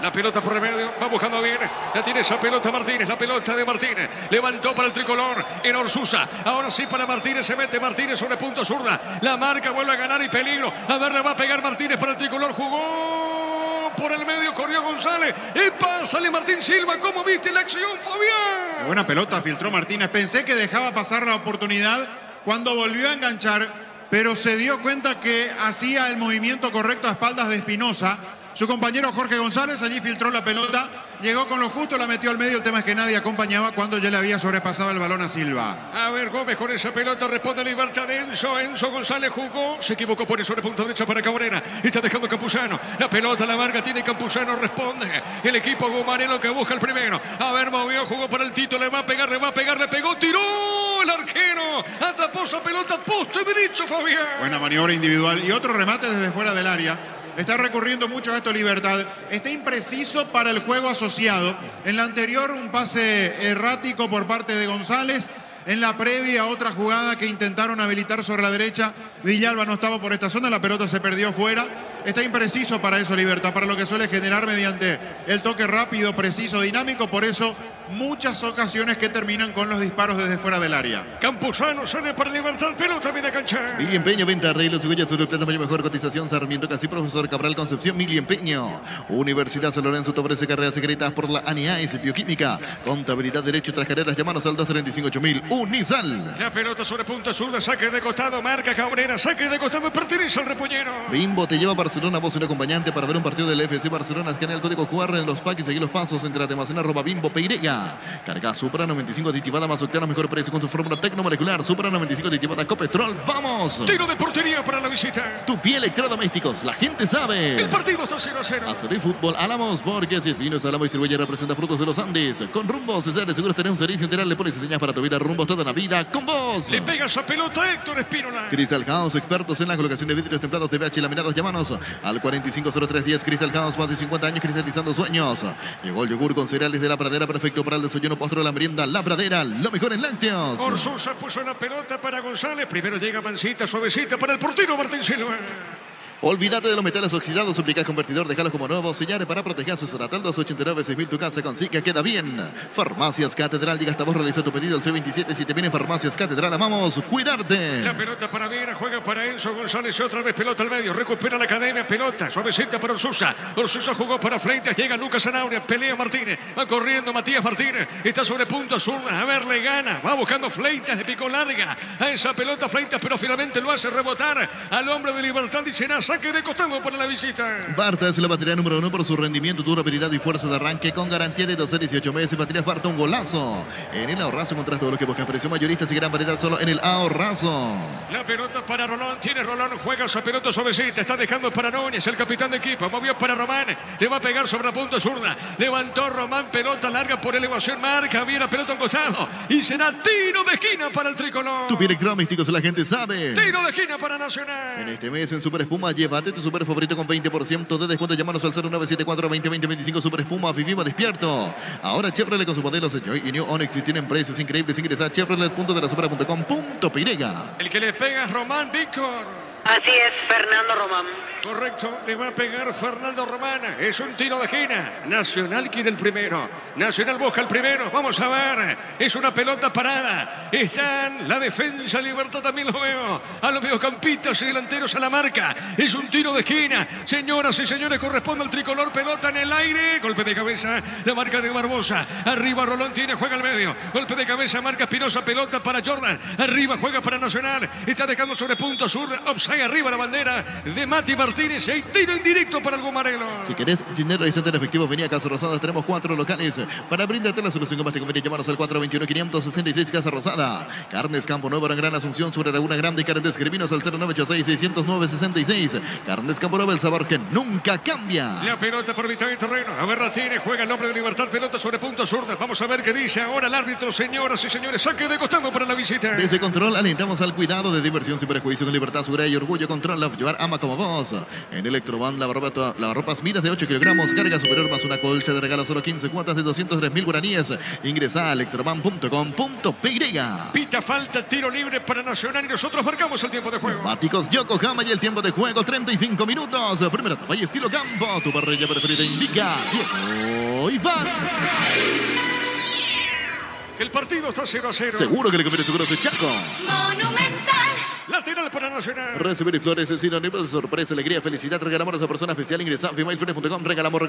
la pelota por remedio, va buscando bien. La tiene esa pelota Martínez, la pelota de Martínez. Levantó para el tricolor en Orsusa. Ahora sí para Martínez, se mete Martínez sobre punto zurda. La marca vuelve a ganar y peligro. A ver, le va a pegar Martínez para el tricolor, jugó. Por el medio corrió González. Y pásale Martín Silva. ¿Cómo viste la acción, Fabián? Buena pelota, filtró Martínez. Pensé que dejaba pasar la oportunidad cuando volvió a enganchar, pero se dio cuenta que hacía el movimiento correcto a espaldas de Espinosa. Su compañero Jorge González allí filtró la pelota, llegó con lo justo, la metió al medio. El tema es que nadie acompañaba cuando ya le había sobrepasado el balón a Silva. A ver, Gómez con esa pelota responde Libertad de Enzo. Enzo González jugó, se equivocó, pone sobre punta derecha para Cabrera. Está dejando Campuzano. La pelota la marca, tiene Campuzano, responde. El equipo Gumarelo que busca el primero. A ver, movió, jugó para el Tito, le va a pegar, le pegó, tiró el arquero. Atrapó esa pelota, poste derecho, Fabián. Buena maniobra individual y otro remate desde fuera del área. Está recurriendo mucho a esto Libertad. Está impreciso para el juego asociado. En la anterior un pase errático por parte de González. En la previa otra jugada que intentaron habilitar sobre la derecha. Villalba no estaba por esta zona, la pelota se perdió fuera. Está impreciso para eso Libertad, para lo que suele generar mediante el toque rápido, preciso, dinámico. Por eso muchas ocasiones que terminan con los disparos desde fuera del área. Campuzano sale para Libertad, pelota media cancha. Mili Empeño, venta, arreglos, cigüeñas, plata, mayor mejor cotización, Sarmiento, casi profesor Cabral, Concepción, Mili Empeño. Universidad San Lorenzo te ofrece carreras secretas por la ANIAES, Bioquímica, Contabilidad, Derecho y tras carreras, llamanos al 235-8000, Unisal. La pelota sobre punta zurda, saque de costado, marca Cabrera, saque de costado, pertenece al repollero. Bimbo te lleva a Barcelona, vos y un acompañante para ver un partido del FC Barcelona. Escanea el código QR en los packs y seguir los pasos entre la @Bimbo Peirega. Supra. Carga Supra 95 aditivada más octano, mejor precio con su fórmula tecnomolecular. Supra 95 aditivada Copetrol. ¡Vamos! Tiro de portería para la visita. Tupi Electrodomésticos, la gente sabe. El partido está 0-0. Acerrí Fútbol Álamos, porque si es Vinos Álamo distribuye y representa Frutos de los Andes. Con Rumbo César, seguro tener un servicio integral. Le pones señas para tu vida, rumbo toda la vida. Con vos. Le pega esa pelota Héctor Espínola. Crystal House, expertos en la colocación de vidrios templados de VH y laminados. Llámanos al 450310. Crystal House, más de 50 años cristalizando sueños. Llegó el yogur con cereales de La Pradera, perfecto para el desayuno, postre de la merienda. La Pradera, lo mejor en lácteos. Orsusa puso la pelota para González. Primero llega mansita, suavecita para el portero Martín Silva. Olvídate de los metales oxidados, suplica convertidor, déjalos como nuevos, señales para proteger su Sonatal 289-6000, tu casa consigue, queda bien. Farmacias Catedral, diga hasta vos, realiza tu pedido al C27, si te viene Farmacias Catedral, amamos cuidarte. La pelota para Viera, juega para Enzo González, otra vez pelota al medio, recupera la academia, pelota, suavecita para Orsusa. Orsusa jugó para Fleitas, llega Lucas Zanabria, pelea Martínez, va corriendo Matías Martínez, está sobre punto zurda, a ver, le gana, va buscando Fleitas, de pico larga, a esa pelota Fleitas, pero finalmente lo hace rebotar al hombre de Libertad y será saque de costado para la visita. Barta es la batería número 1 por su rendimiento, durabilidad y fuerza de arranque con garantía de 12 a 18 meses. Baterías Barta, un golazo. En el ahorrazo contra todo lo que busca precio mayorista y gran variedad solo en el ahorrazo. La pelota para Rolón, tiene Rolón, juega esa pelota suavecita, está dejando para Núñez, el capitán de equipo, movió para Román, le va a pegar sobre la punta zurda, levantó Román, pelota larga por elevación, marca, viene pelota a un costado y será tiro de esquina para el tricolor. Tu electrodomésticos, la gente sabe. Tiro de esquina para Nacional. En este mes en Super Espuma, llévate tu super favorito con 20% de descuento. Llámanos al 0974-2020-25 Super Espuma, viviva despierto. Ahora Chevrolet con sus modelos Joy y New Onix y tienen precios increíbles. Ingresa a chevrolet.delasupra.com.py. El que le pega es Román Víctor. Así es, Fernando Román. Correcto, le va a pegar Fernando Román. Es un tiro de esquina. Nacional quiere el primero. Nacional busca el primero. Vamos a ver. Es una pelota parada. Están la defensa, Libertad también lo veo. A los mediocampistas y delanteros a la marca. Es un tiro de esquina. Señoras y señores, corresponde al tricolor. Pelota en el aire. Golpe de cabeza. La marca de Barbosa. Arriba Rolón tiene, juega al medio. Golpe de cabeza, marca Espinosa. Pelota para Jordan. Arriba juega para Nacional. Está dejando sobre punto sur. Offside arriba la bandera de Mati Martínez. Y tiro indirecto para el Gumarelo. Si querés dinero instante en efectivo, venía a Casa Rosada. Tenemos 4 locales. Para brindarte la solución que más te conviene, llamarnos al 421-566 Casa Rosada. Carnes Campo Nuevo en Gran Asunción sobre Laguna Grande y Carnes Escribinos al 0986-609-66. Carnes Campo Nuevo, el sabor que nunca cambia. La pelota por mitad del terreno. A ver, la tiene, juega el hombre de Libertad. Pelota sobre punto zurda. Vamos a ver qué dice ahora el árbitro, señoras y señores. Saque de costado para la visita. Desde Control alentamos al cuidado de diversión sin prejuicio, con libertad, seguridad y orgullo. Control, la llevar ama como vos. En Electroban, lavarropas midas de 8 kilogramos, carga superior más una colcha de regalo, solo 15 cuotas de 203.000 guaraníes. Ingresa a electroban.com.py. Pita falta, tiro libre para Nacional y nosotros marcamos el tiempo de juego. Máticos Yokohama y el tiempo de juego, 35 minutos. Primera etapa y estilo campo. Tu parrilla preferida indica Diego Iván. El partido está 0-0. Seguro que le conviene seguro de Chaco. Monumental. Lateral para Nacional. Recibir Flores es sinónimo de sorpresa, alegría, felicidad. Regalamos a esa persona especial. Ingresa a FIMAIFlores.com. Regalamos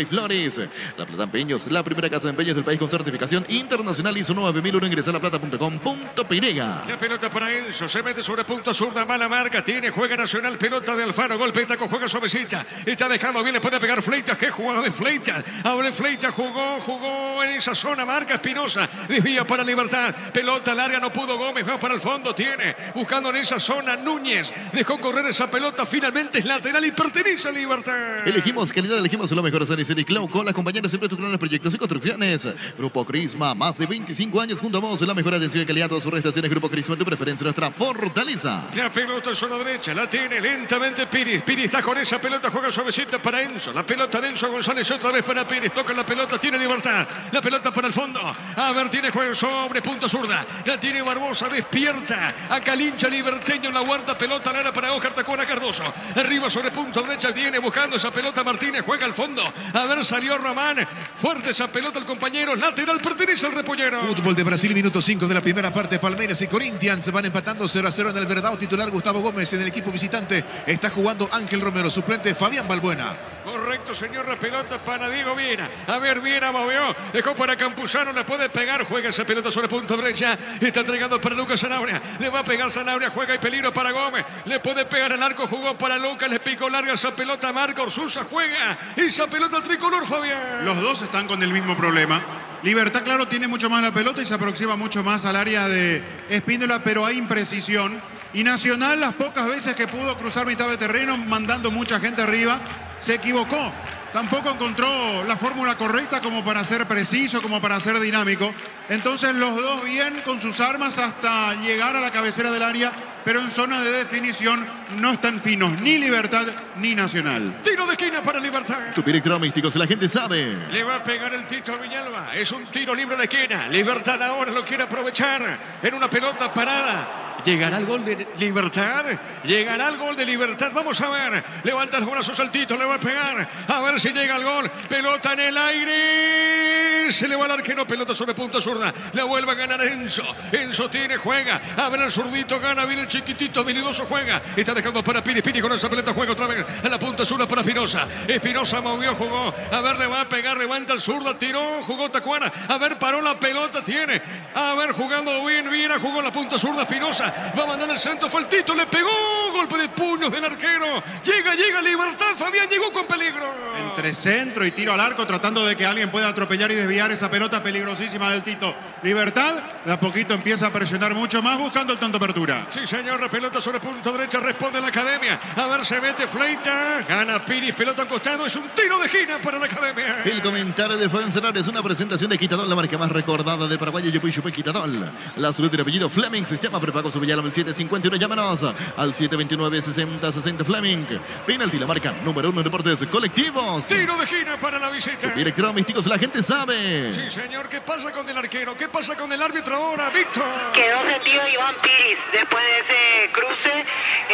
Flores. La Plata Empeños, la primera casa de empeños del país con certificación internacional ISO 9001. Ingresa a laplata.com.py. La pelota para Enzo. Se mete sobre punta zurda. Mala marca. Tiene, juega Nacional. Pelota de Alfaro. Golpe de taco. Juega suavecita. Está dejando bien. Le puede pegar Fleitas. Qué jugada de Fleitas. Ahora Fleitas jugó en esa zona. Marca Espinosa. Desvía para Libertad. Pelota larga. No pudo Gómez. Va para el fondo. Tiene. Buscando en esa zona Núñez. Dejó correr esa pelota. Finalmente es lateral y pertenece a Libertad. Elegimos calidad, elegimos lo mejor. San y Clau con las compañeras siempre tus grandes proyectos y construcciones. Grupo Crisma, más de 25 años junto a vos. La mejor atención y calidad. Todas sus prestaciones. Grupo Crisma, tu preferencia, nuestra fortaleza. La pelota en zona derecha. La tiene lentamente Piri. Piri está con esa pelota. Juega suavecita para Enzo. La pelota de Enzo González otra vez para Piri. Toca la pelota. Tiene Libertad. La pelota para el fondo. A ver, tiene juego sobre punto zurda. La tiene Barbosa. Despierta. A Calincha Liberteño en la huerta. Pelota larga para Oscar Tacona Cardoso. Arriba sobre punto derecha. Viene buscando esa pelota Martínez. Juega al fondo. A ver, salió Román. Fuerte esa pelota el compañero. Lateral pertenece al repollero. Fútbol de Brasil, minuto 5 de la primera parte. Palmeiras y Corinthians van empatando 0-0 en el Verdão. Titular Gustavo Gómez. En el equipo visitante está jugando Ángel Romero. Suplente Fabián Balbuena. Correcto, señor. La pelota para Diego Viera. A ver, Viera movió. Dejó para Campuzano. Le puede pegar. Juega esa pelota sobre punto derecha. Está entregando para Lucas Zanabria. Le va a pegar Zanabria. Juega y peligro para Gómez. Le puede pegar al arco. Jugó para Lucas. Le picó larga esa pelota. Marca Orsusa. Juega esa pelota al tricolor, Fabián. Los dos están con el mismo problema. Libertad, claro, tiene mucho más la pelota y se aproxima mucho más al área de Espíndola, pero hay imprecisión. Y Nacional, las pocas veces que pudo cruzar mitad de terreno, mandando mucha gente arriba, se equivocó. Tampoco encontró la fórmula correcta como para ser preciso, como para ser dinámico. Entonces los dos bien con sus armas hasta llegar a la cabecera del área, pero en zona de definición no están finos ni Libertad ni Nacional. Tiro de esquina para Libertad. Tu electromísticos, la gente sabe. Le va a pegar el Tito Villalba. Es un tiro libre de esquina. Libertad ahora lo quiere aprovechar en una pelota parada. ¿Llegará el gol de Libertad? ¿Llegará el gol de Libertad? Vamos a ver. Levanta los brazos al Tito, le va a pegar. A ver si llega el gol. Pelota en el aire. Se le va al arquero. Pelota sobre punta zurda. La vuelve a ganar Enzo. Enzo tiene, juega. A ver el zurdito gana. Viene el chiquitito, habilidoso juega. Está dejando para Piri. Piri con esa pelota juega otra vez. A la punta zurda para Espinosa. Espinosa movió, jugó. A ver, le va a pegar. Levanta el zurda. Tiró, jugó Tacuara. A ver, paró la pelota. Tiene. A ver, jugando bien. Viera, jugó la punta zurda. Espinosa. Va a mandar el centro, fue el Tito, le pegó, golpe de puños del arquero. Llega Libertad, Fabián llegó con peligro. Entre centro y tiro al arco, tratando de que alguien pueda atropellar y desviar esa pelota peligrosísima del Tito. Libertad, de a poquito empieza a presionar mucho más, buscando el tanto apertura. Sí, señor, la pelota sobre punta derecha, responde la Academia. A ver, se mete Fleita, gana Piris, pelota al costado, es un tiro de esquina para la Academia. El comentario de Fabián Celar es una presentación de Quitadol, la marca más recordada de Paraguay, Yupuy Quitadol. La salud del apellido Fleming, sistema prepago su Villalba, el 751, llámanos al 729-6060 Fleming. Penalti, la marca número 1 en deportes colectivos. Tiro de esquina para la visita. Electromísticos, la gente sabe. Sí, señor, ¿qué pasa con el arquero? ¿Qué pasa con el árbitro ahora, Víctor? Quedó sentido Iván Piris después de ese cruce.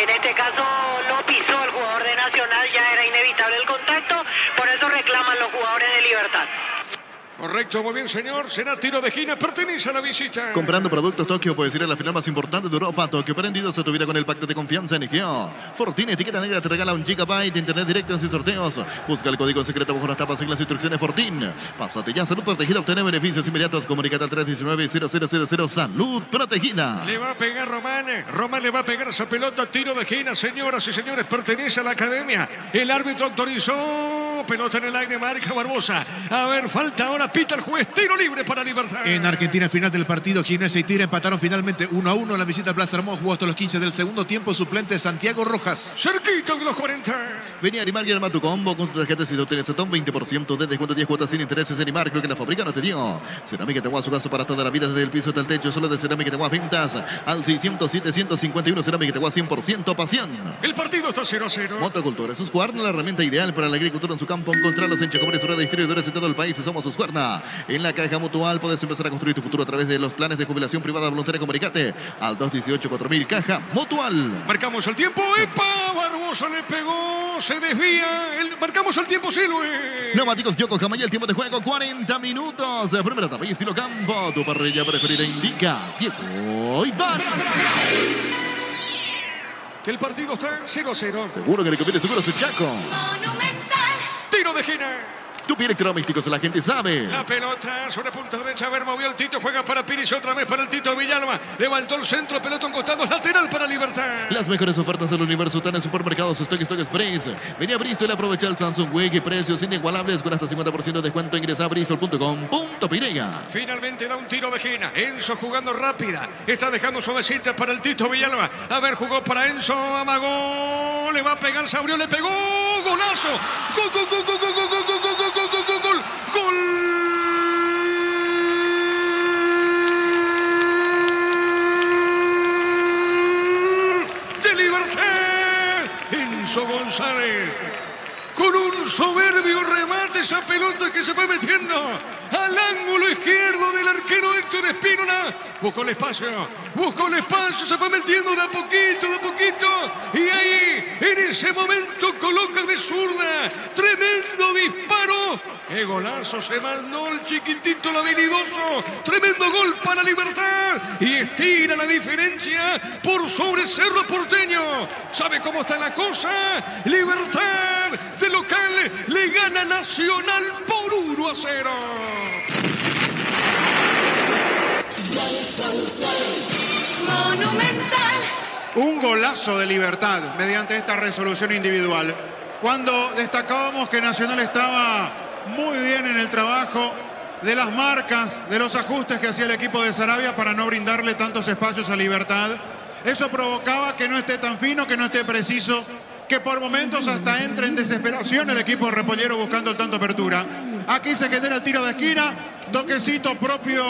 En este caso lo pisó el jugador de Nacional, ya era inevitable el contacto, por eso reclaman los jugadores de Libertad. Correcto, muy bien, señor. Será tiro de esquina, pertenece a la visita. Comprando productos Tokio puedes ir a la final más importante de Europa. Tokio prendido se tuviera con el pacto de confianza en Egeo. Fortine, etiqueta negra, te regala 1 GB de internet directo en sus sorteos. Busca el código secreto bajo las tapas y las instrucciones Fortin. Pásate ya, salud protegida, obtener beneficios inmediatos. Comunicate al 319-0000, salud protegida. Le va a pegar Román. Román le va a pegar esa pelota, tiro de esquina, señoras y señores, pertenece a la Academia. El árbitro autorizó, pelota en el aire, marca Barbosa. A ver, falta ahora. Pita el juez, tiro libre para Libertad. En Argentina, final del partido, Gimnasia y Tigre empataron finalmente 1-1 en la visita a Plaza Hermosa. Jugó hasta los 15 del segundo tiempo, suplente Santiago Rojas. Cerquita de los 40. Vení a Arimar y arma tu combo con tu tarjeta si no tienes un 20% de descuento, 10 cuotas sin intereses en Arimar. Creo que la fábrica no te dio. Cerámica Teguá, su caso para toda la vida, desde el piso hasta el techo. Solo de Cerámica Teguá, ventas al 607-151. Cerámica Teguá, 100% pasión. El partido está 0-0. Motocultura, Suscuarna, la herramienta ideal para la agricultura en su campo. Encontrarlos en Chacomores, de distribuidores en todo el país. Somos Suscuarna. En la Caja Mutual puedes empezar a construir tu futuro a través de los planes de jubilación privada voluntaria. Comunicate al 218-4000. Caja Mutual. Marcamos el tiempo. ¡Epa! Barbosa le pegó. Se desvía. Marcamos el tiempo, Silve. Neumáticos Yokohama y el tiempo de juego 40 minutos. Primera etapa y estilo campo. Tu parrilla preferida indica Diego Ibar. Que el partido está 0-0. Seguro que le conviene, seguro su Chaco. Monumental. Tiro de esquina. Tu electromísticos, la gente sabe. La pelota sobre punta derecha. A ver, movió el Tito. Juega para Piris. Otra vez para el Tito Villalba. Levantó el centro. Pelota en costado. Lateral para Libertad. Las mejores ofertas del universo están en supermercados Stock Express. Vení a Bristol y aprovecha el Samsung Wig. Precios inigualables con hasta 50% de descuento. Ingresa a bristol.com.pirega. Finalmente da un tiro de esquina. Enzo jugando rápida. Está dejando suavecita para el Tito Villalba. A ver, jugó para Enzo. Amagó. Le va a pegar Sabrió. Le pegó. Golazo. Gol, gol, gol, gol, gol, gol, gol, gol, gol, gol, gol, gol, gol. Gol de Libertad. Enzo González. Con un soberbio remate, esa pelota que se fue metiendo al ángulo izquierdo del arquero Héctor Espínola. Buscó el espacio, se fue metiendo de a poquito. Y ahí, en ese momento, coloca de zurda. Tremendo disparo. ¡Qué golazo se mandó el chiquitito, el habilidoso! ¡Tremendo gol para Libertad! Y estira la diferencia por sobre Cerro Porteño. ¿Sabe cómo está la cosa? Libertad de local le gana Nacional por 1-0. Monumental. Un golazo de Libertad mediante esta resolución individual. Cuando destacábamos que Nacional estaba muy bien en el trabajo, de las marcas, de los ajustes que hacía el equipo de Sarabia para no brindarle tantos espacios a Libertad. Eso provocaba que no esté tan fino, que no esté preciso, que por momentos hasta entre en desesperación el equipo repollero buscando el tanto apertura. Aquí se genera el tiro de esquina, toquecito propio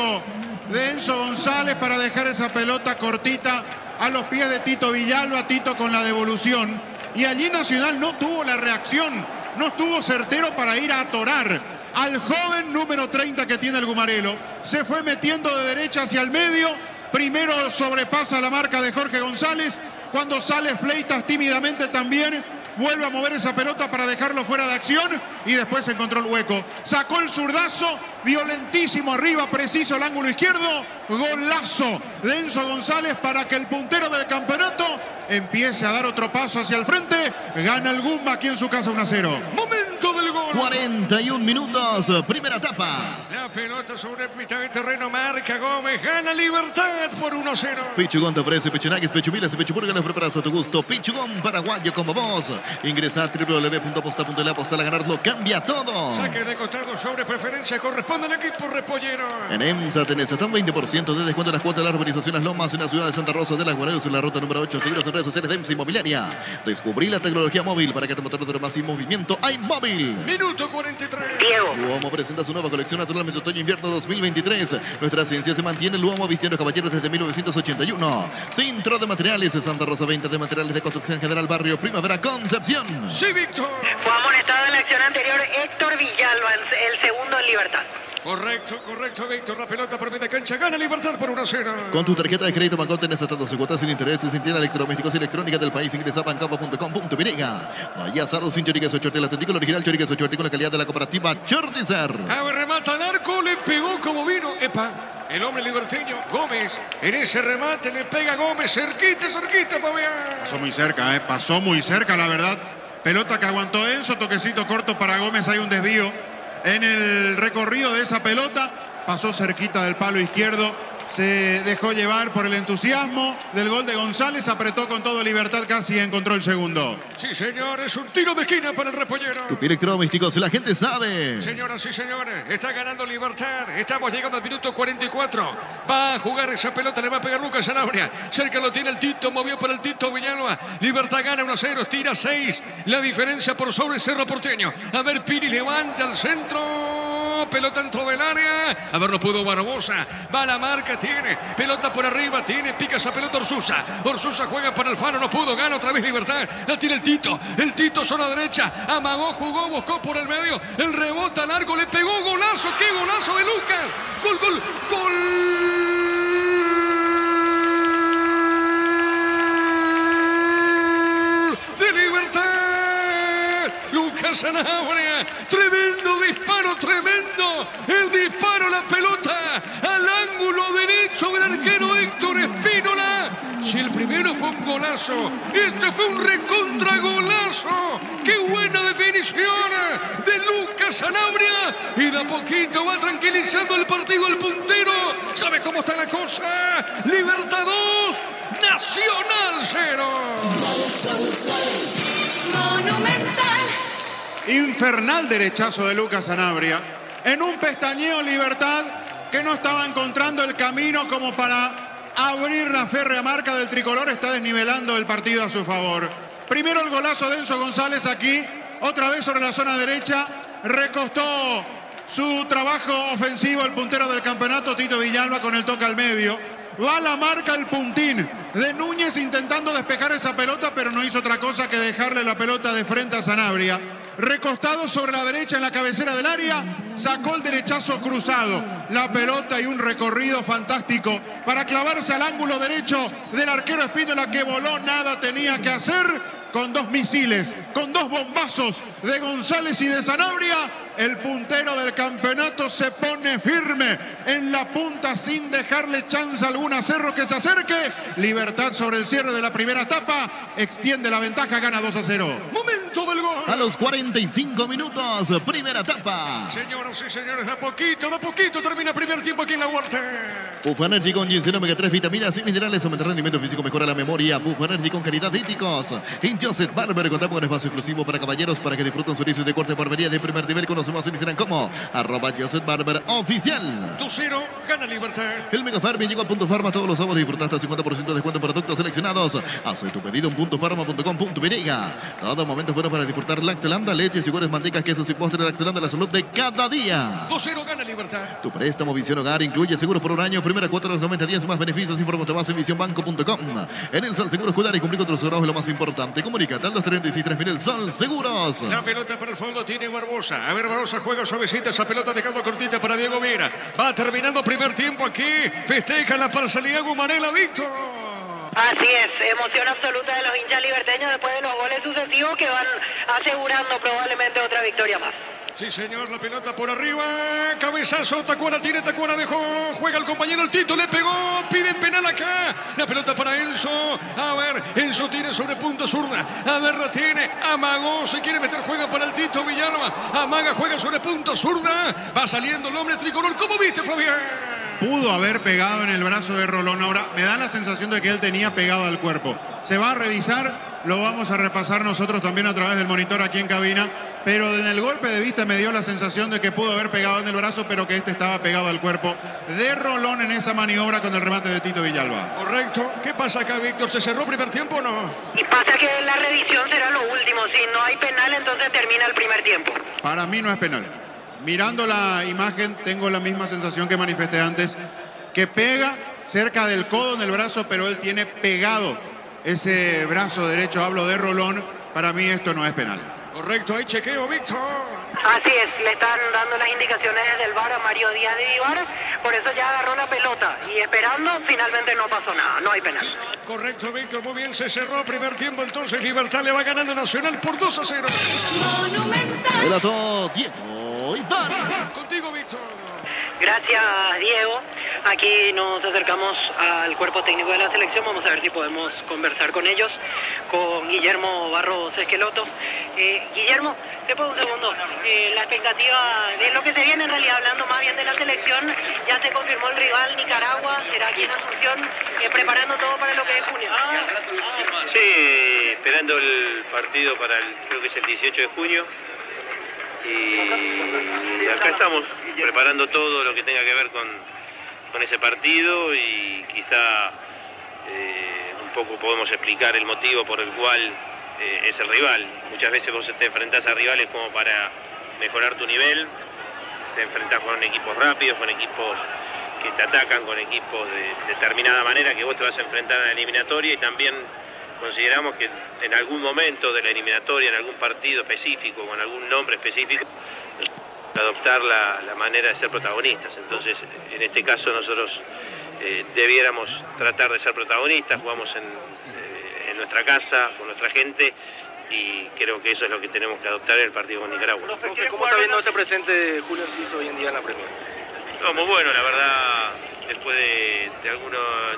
de Enzo González para dejar esa pelota cortita a los pies de Tito Villalba, Tito con la devolución. Y allí Nacional no tuvo la reacción, no estuvo certero para ir a atorar al joven número 30 que tiene el Gumarelo. Se fue metiendo de derecha hacia el medio. Primero sobrepasa la marca de Jorge González. Cuando sale Fleitas tímidamente también vuelve a mover esa pelota para dejarlo fuera de acción y después encontró el hueco. Sacó el zurdazo, violentísimo arriba, preciso el ángulo izquierdo. Golazo de Enzo González para que el puntero del campeonato empiece a dar otro paso hacia el frente. Gana el Gumba aquí en su casa 1-0. Momento del gol. 41 minutos, primera etapa. La pelota sobre mitad de terreno, marca Gómez, gana Libertad por 1-0. Pichugón te ofrece Pechunagues, Pechumilas y Pechupurga, los preparas a tu gusto. Pichugón paraguayo como vos. Ingresa a www.aposta.la, apostar a ganar lo cambia todo. Saque de costado sobre preferencia, corresponde al equipo repollero. En EMSA tenés hasta un 20% de descuento en las cuotas de la urbanización Las Lomas en la ciudad de Santa Rosa de las Guarados en la ruta número 8. Seguidos en redes sociales de EMSA Inmobiliaria. Descubrí la tecnología móvil para que tu motor dure más sin movimiento. ¡Hay móvil! Minuto 43. Diego. Luomo presenta su nueva colección naturalmente otoño-invierno 2023. Nuestra ciencia se mantiene. Luomo vistiendo caballeros desde 1981. Centro de Materiales de Santa Rosa, venta de materiales de construcción general, barrio Primavera, Concepción. Sí, Víctor. Fue amonestado en la acción anterior Héctor Villalba, el segundo en Libertad. Correcto, Víctor. La pelota por media cancha, gana Libertad por 1-0. Con tu tarjeta de crédito Banco tenés hasta 12 cuotas sin intereses en tiendas electrodomésticos y electrónica del país. Ingresa a bancampo.com.py. Vaya Sardo sin choriqueso, el artículo original choriqueso, con la calidad de la cooperativa Chordicer. A ver, remata al arco, le pegó como vino. Epa, el hombre liberteño, Gómez. En ese remate le pega Gómez, cerquita, Fabián. Pasó muy cerca, la verdad. Pelota que aguantó Enzo, toquecito corto para Gómez, hay un desvío en el recorrido de esa pelota. Pasó cerquita del palo izquierdo, se dejó llevar por el entusiasmo del gol de González, apretó con todo Libertad, casi encontró el segundo. Sí, señor, es un tiro de esquina para el repollero. Tu electrodomésticos, la gente sabe. Señoras y señores, está ganando Libertad. Estamos llegando al minuto 44. Va a jugar esa pelota, le va a pegar Lucas Sanabria. Cerca lo tiene el Tito, movió para el Tito Villalba. Libertad gana 1-0, tira 6. La diferencia por sobre Cerro Porteño. A ver, Piri levanta al centro. Pelota dentro del área. A ver, no pudo Barbosa. Va a la marca, tiene. Pelota por arriba, tiene. Pica esa pelota Orsusa. Orsusa juega para el Faro, no pudo. Gana otra vez Libertad. La tiene el Tito. El Tito, zona derecha. Amagó, jugó, buscó por el medio. El rebota largo, le pegó. Golazo. ¡Qué golazo de Lucas! ¡Gol! ¡De Libertad! Lucas Sanabria. Tremendo disparo, tremendo. El disparo, la pelota al ángulo derecho del arquero Héctor Espínola. Si el primero fue un golazo, este fue un recontragolazo. ¡Qué buena definición de Lucas Sanabria! Y de a poquito va tranquilizando el partido el puntero. ¿Sabes cómo está la cosa? Libertad 2, Nacional 0. Monumental. Infernal derechazo de Lucas Sanabria. En un pestañeo Libertad que no estaba encontrando el camino como para abrir la férrea marca del tricolor. Está desnivelando el partido a su favor. Primero el golazo de Enzo González aquí. Otra vez sobre la zona derecha. Recostó su trabajo ofensivo el puntero del campeonato, Tito Villalba, con el toque al medio. Va a la marca el puntín de Núñez intentando despejar esa pelota, pero no hizo otra cosa que dejarle la pelota de frente a Sanabria. Recostado sobre la derecha en la cabecera del área, sacó el derechazo cruzado. La pelota y un recorrido fantástico para clavarse al ángulo derecho del arquero Espínola, que voló, nada tenía que hacer. Con dos misiles, con dos bombazos de González y de Sanabria, el puntero del campeonato se pone firme en la punta sin dejarle chance alguna a Cerro que se acerque. Libertad sobre el cierre de la primera etapa, extiende la ventaja, gana 2-0. Momento del gol. A los 45 minutos, primera etapa. Señoras y señores, de a poquito termina el primer tiempo aquí en la huerta. Bufanergy con ginseng, omega 3, vitaminas y minerales, aumenta el rendimiento físico, mejora la memoria. Bufanergy con calidad de híticos. En Joseph Barber contamos con un espacio exclusivo para caballeros para que disfruten servicios de corte barbería de primer nivel con los más en Instagram como @JosephBarberOficial. 2-0, gana Libertad. El Mega Farming llegó al Punto Farma todos los sábados y disfruta hasta 50% de descuento en productos seleccionados. Hace tu pedido en puntofarma.com.py. Todo momento bueno para disfrutar Lactolanda, leches, yogures, mantecas, quesos y postres. Lactolanda, la salud de cada día. 2-0, gana Libertad. Tu préstamo Visión Hogar incluye seguro por un año, primera cuota de los 90 días más beneficios. Infórmate más en visionbanco.com. En el Sol Seguros, cuidar y cumplir con tus seguros es lo más importante. Comunícate al 236-3000. El Sol Seguros. La pelota para el fondo tiene Barbosa. A ver, Barbosa juega suavecita esa pelota, dejando cortita para Diego Viera. Va terminando primer tiempo aquí. Festeja la parcialidad Gumarela, Víctor. Así es, emoción absoluta de los hinchas liberteños después de los goles sucesivos que van asegurando probablemente otra victoria más. Sí, señor, la pelota por arriba, cabezazo, Tacuara tiene, Tacuara dejó, juega el compañero, el Tito le pegó, piden penal acá, la pelota para Enzo, a ver, Enzo tiene sobre punta zurda, a ver, la tiene, amagó, se quiere meter, juega para el Tito Villalba, amaga, juega sobre punta zurda, va saliendo el hombre tricolor, ¿cómo viste, Fabián? Pudo haber pegado en el brazo de Rolón. Ahora me da la sensación de que él tenía pegado al cuerpo. Se va a revisar, lo vamos a repasar nosotros también a través del monitor aquí en cabina. Pero en el golpe de vista me dio la sensación de que pudo haber pegado en el brazo, pero que este estaba pegado al cuerpo de Rolón en esa maniobra con el remate de Tito Villalba. Correcto. ¿Qué pasa acá, Víctor? ¿Se cerró primer tiempo o no? Y pasa que la revisión será lo último. Si no hay penal, entonces termina el primer tiempo. Para mí no es penal. Mirando la imagen, tengo la misma sensación que manifesté antes, que pega cerca del codo en el brazo, pero él tiene pegado ese brazo derecho, hablo de Rolón. Para mí esto no es penal. Correcto, hay chequeo, Víctor. Así es, le están dando las indicaciones desde el VAR a Mario Díaz de Vivar, por eso ya agarró la pelota y esperando, finalmente no pasó nada, no hay penal. Correcto, Víctor, muy bien, se cerró primer tiempo, entonces Libertad le va ganando Nacional por 2-0. Monumental. Relato Diego Iván. Contigo, Víctor. Gracias, Diego. Aquí nos acercamos al cuerpo técnico de la selección. Vamos a ver si podemos conversar con ellos, con Guillermo Barros Esqueloto. Guillermo, te puedo un segundo. La expectativa de lo que se viene en realidad, hablando más bien de la selección, ya se confirmó el rival Nicaragua, será aquí en Asunción, preparando todo para lo que es junio. Sí, esperando el partido para creo que es el 18 de junio. Y acá estamos preparando todo lo que tenga que ver con ese partido y quizá un poco podemos explicar el motivo por el cual es el rival. Muchas veces vos te enfrentás a rivales como para mejorar tu nivel, te enfrentás con equipos rápidos, con equipos que te atacan, con equipos de determinada manera que vos te vas a enfrentar en la eliminatoria, y también consideramos que en algún momento de la eliminatoria, en algún partido específico, con algún nombre específico, adoptar la manera de ser protagonistas. Entonces, en este caso nosotros debiéramos tratar de ser protagonistas, jugamos en nuestra casa, con nuestra gente, y creo que eso es lo que tenemos que adoptar en el partido con Nicaragua. ¿Cómo está viendo este presente de Julio Enciso hoy en día en la Premier? No, muy bueno, la verdad, después de algún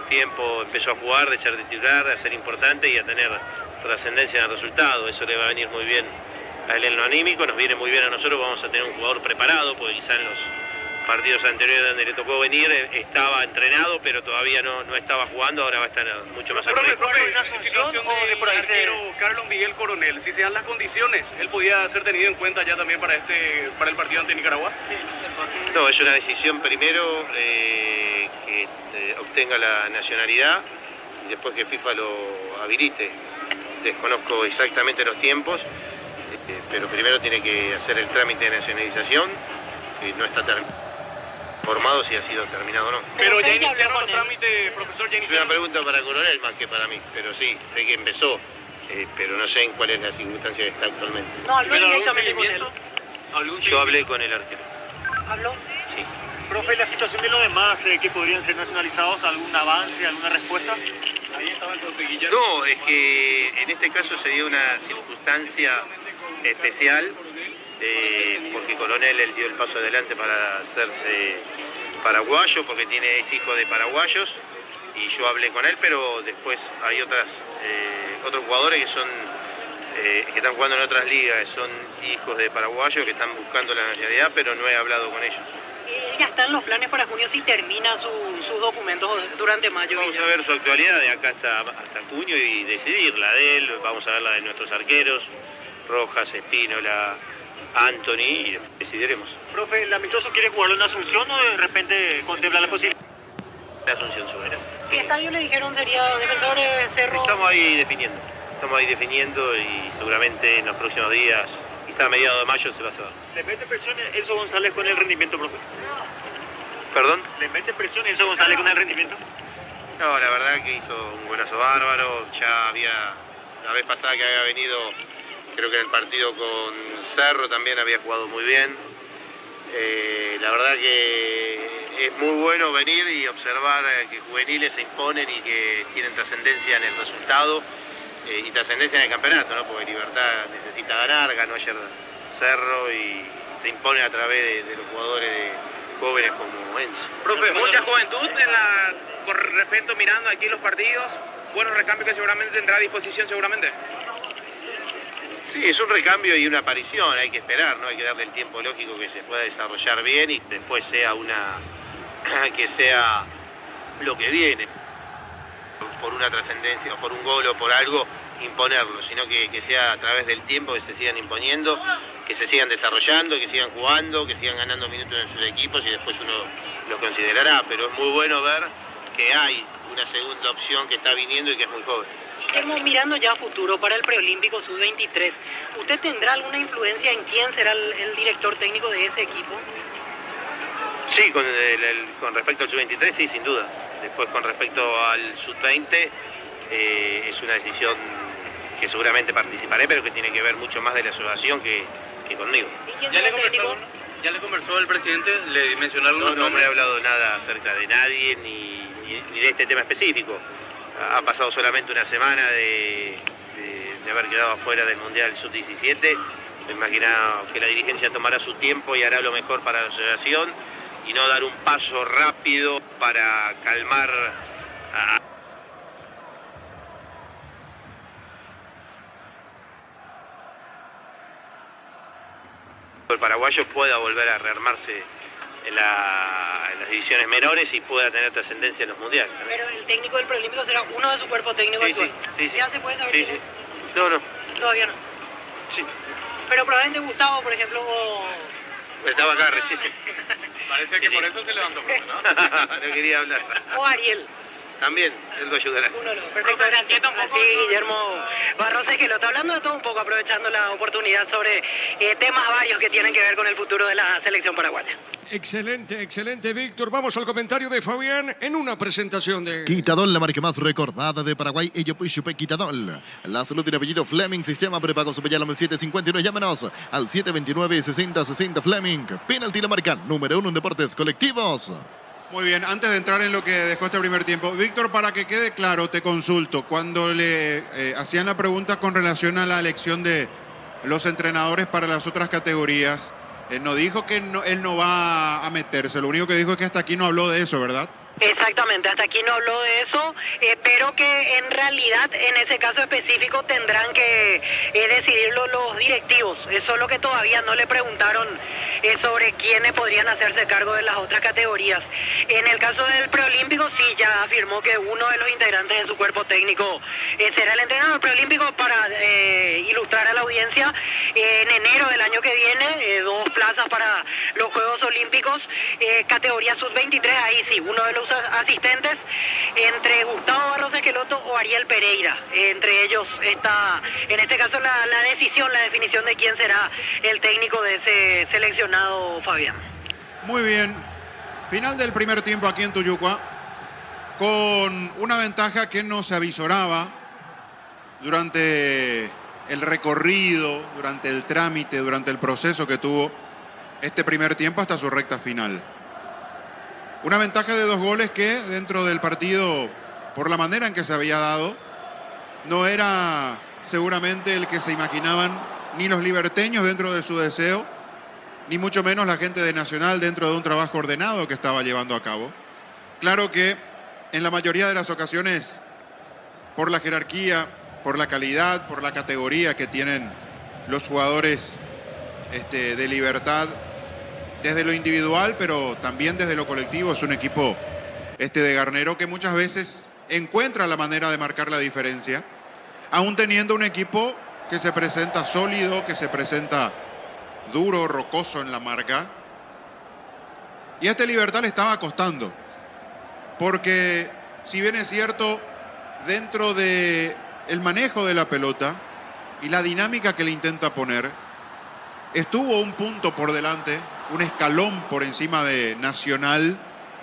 tiempo empezó a jugar, de ser titular, de ser importante y a tener trascendencia en el resultado. Eso le va a venir muy bien a él en lo anímico, nos viene muy bien a nosotros, vamos a tener un jugador preparado, porque quizá en los partidos anteriores donde le tocó venir estaba entrenado, pero todavía no estaba jugando, ahora va a estar mucho más Profe, ¿una situación de por ahí arquero Carlos Miguel Coronel? Si se dan las condiciones, ¿él podía ser tenido en cuenta ya también para el partido ante Nicaragua? No, es una decisión primero que obtenga la nacionalidad y después que FIFA lo habilite. Desconozco exactamente los tiempos, pero primero tiene que hacer el trámite de nacionalización, que no está formado si ha sido terminado o no. Pero ya iniciaron los trámites, profesor, ya Es una iniciaron. pregunta para Coronel más que para mí, pero sí, sé que empezó, pero no sé en cuál es la circunstancia que está actualmente. No, habló directamente con él. Yo hablé con el arquero. ¿Habló? Sí. Profe, la situación de los demás que podrían ser nacionalizados, ¿algún avance, alguna respuesta? Ahí estaba el profe Guillermo. No, es que en este caso se dio una circunstancia especial, porque Coronel él dio el paso adelante para hacerse paraguayo, porque es hijo de paraguayos, y yo hablé con él, pero después hay otros jugadores que están jugando en otras ligas, son hijos de paraguayos que están buscando la nacionalidad, pero no he hablado con ellos. Ya están los planes para junio si termina sus documentos durante mayo. Vamos a ver su actualidad de acá hasta junio y decidir la de él, vamos a ver la de nuestros arqueros, Rojas, Espínola, Anthony y decidiremos. Profe, ¿el amistoso quiere jugarlo en Asunción o de repente contempla la posibilidad? La Asunción Soberana. ¿Qué estadio le dijeron sería Defensores Cerro? Estamos ahí definiendo y seguramente en los próximos días, quizá a mediados de mayo se va a saber. ¿Le mete presión Enzo González con el rendimiento, profe? ¿Perdón? ¿Le mete presión Enzo González con el rendimiento? No, la verdad que hizo un buenazo bárbaro. Ya había, la vez pasada que había venido, creo que en el partido con Cerro también había jugado muy bien. La verdad que es muy bueno venir y observar que juveniles se imponen y que tienen trascendencia en el resultado y trascendencia en el campeonato, ¿no? Porque Libertad necesita ganar, ganó ayer Cerro y se impone a través de los jugadores jóvenes como Enzo. Profe, mucha juventud con respecto mirando aquí los partidos, buenos recambios que seguramente tendrá a disposición seguramente. Sí, es un recambio y una aparición, hay que esperar, ¿no? Hay que darle el tiempo lógico que se pueda desarrollar bien y después sea que sea lo que viene, por una trascendencia o por un gol o por algo, imponerlo, sino que sea a través del tiempo que se sigan imponiendo, que se sigan desarrollando, que sigan jugando, que sigan ganando minutos en sus equipos y después uno lo considerará, pero es muy bueno ver que hay una segunda opción que está viniendo y que es muy joven. Estamos mirando ya a futuro para el preolímpico sub-23. ¿Usted tendrá alguna influencia en quién será el director técnico de ese equipo? Sí, con respecto al sub-23, sí, sin duda. Después, con respecto al sub-20, es una decisión que seguramente participaré, pero que tiene que ver mucho más de la asociación que conmigo. ¿Ya le conversó el presidente? ¿Le mencionó algunos No me he hablado nada acerca de nadie ni de este tema específico. Ha pasado solamente una semana de haber quedado afuera del Mundial Sub-17. Me imagino que la dirigencia tomará su tiempo y hará lo mejor para la asociación y no dar un paso rápido para calmar el paraguayo pueda volver a rearmarse en las divisiones menores y pueda tener trascendencia en los mundiales. Pero el técnico del preolímpico será uno de su cuerpo técnico actual. Sí. ¿Ya se puede saber Sí, quién sí. es? No. Todavía no. Sí. Pero probablemente Gustavo, por ejemplo, Estaba acá recién. Parece que por eso se levantó, ¿no? No quería hablar. o Ariel. También, él lo ayudará. Uno no. Perfecto, gracias. Así, Guillermo Barroso, que lo está hablando de todo un poco, aprovechando la oportunidad sobre temas varios que tienen que ver con el futuro de la selección paraguaya. Excelente, Víctor. Vamos al comentario de Fabián en una presentación de... Quitadol, la marca más recordada de Paraguay. Ello pues Chupe Quitadol. La salud tiene apellido Fleming. Sistema prepago Supeyalamo el 759. Llámenos al 729-6060 Fleming. Penalti la marca número 1 en deportes colectivos. Muy bien, antes de entrar en lo que dejó este primer tiempo, Víctor, para que quede claro, te consulto. Cuando le hacían la pregunta con relación a la elección de los entrenadores para las otras categorías, no dijo que él no va a meterse, lo único que dijo es que hasta aquí no habló de eso, ¿verdad? Exactamente, hasta aquí no habló de eso, pero que en realidad en ese caso específico tendrán que decidirlo los directivos. Eso es lo que todavía no le preguntaron sobre quiénes podrían hacerse cargo de las otras categorías. En el caso del preolímpico sí ya afirmó que uno de los integrantes de su cuerpo técnico será el entrenador preolímpico. Para ilustrar a la audiencia, en enero del año que viene, 2 plazas para los Juegos Olímpicos, categoría sub-23, ahí sí, uno de los asistentes entre Gustavo Barros Esqueloto o Ariel Pereira. Entre ellos está, en este caso, la definición de quién será el técnico de ese seleccionado, Fabián. Muy bien, final del primer tiempo aquí en Tuyucua, con una ventaja que no se avisoraba durante el recorrido, durante el trámite, durante el proceso que tuvo este primer tiempo hasta su recta final. Una ventaja de 2 goles que dentro del partido, por la manera en que se había dado, no era seguramente el que se imaginaban ni los liberteños dentro de su deseo, ni mucho menos la gente de Nacional dentro de un trabajo ordenado que estaba llevando a cabo. Claro que en la mayoría de las ocasiones, por la jerarquía, por la calidad, por la categoría que tienen los jugadores de Libertad, desde lo individual, pero también desde lo colectivo, es un equipo de Garnero que muchas veces encuentra la manera de marcar la diferencia, aún teniendo un equipo que se presenta sólido, que se presenta duro, rocoso en la marca. Y a este Libertad le estaba costando. Porque si bien es cierto, dentro de el manejo de la pelota y la dinámica que le intenta poner, estuvo un punto por delante, un escalón por encima de Nacional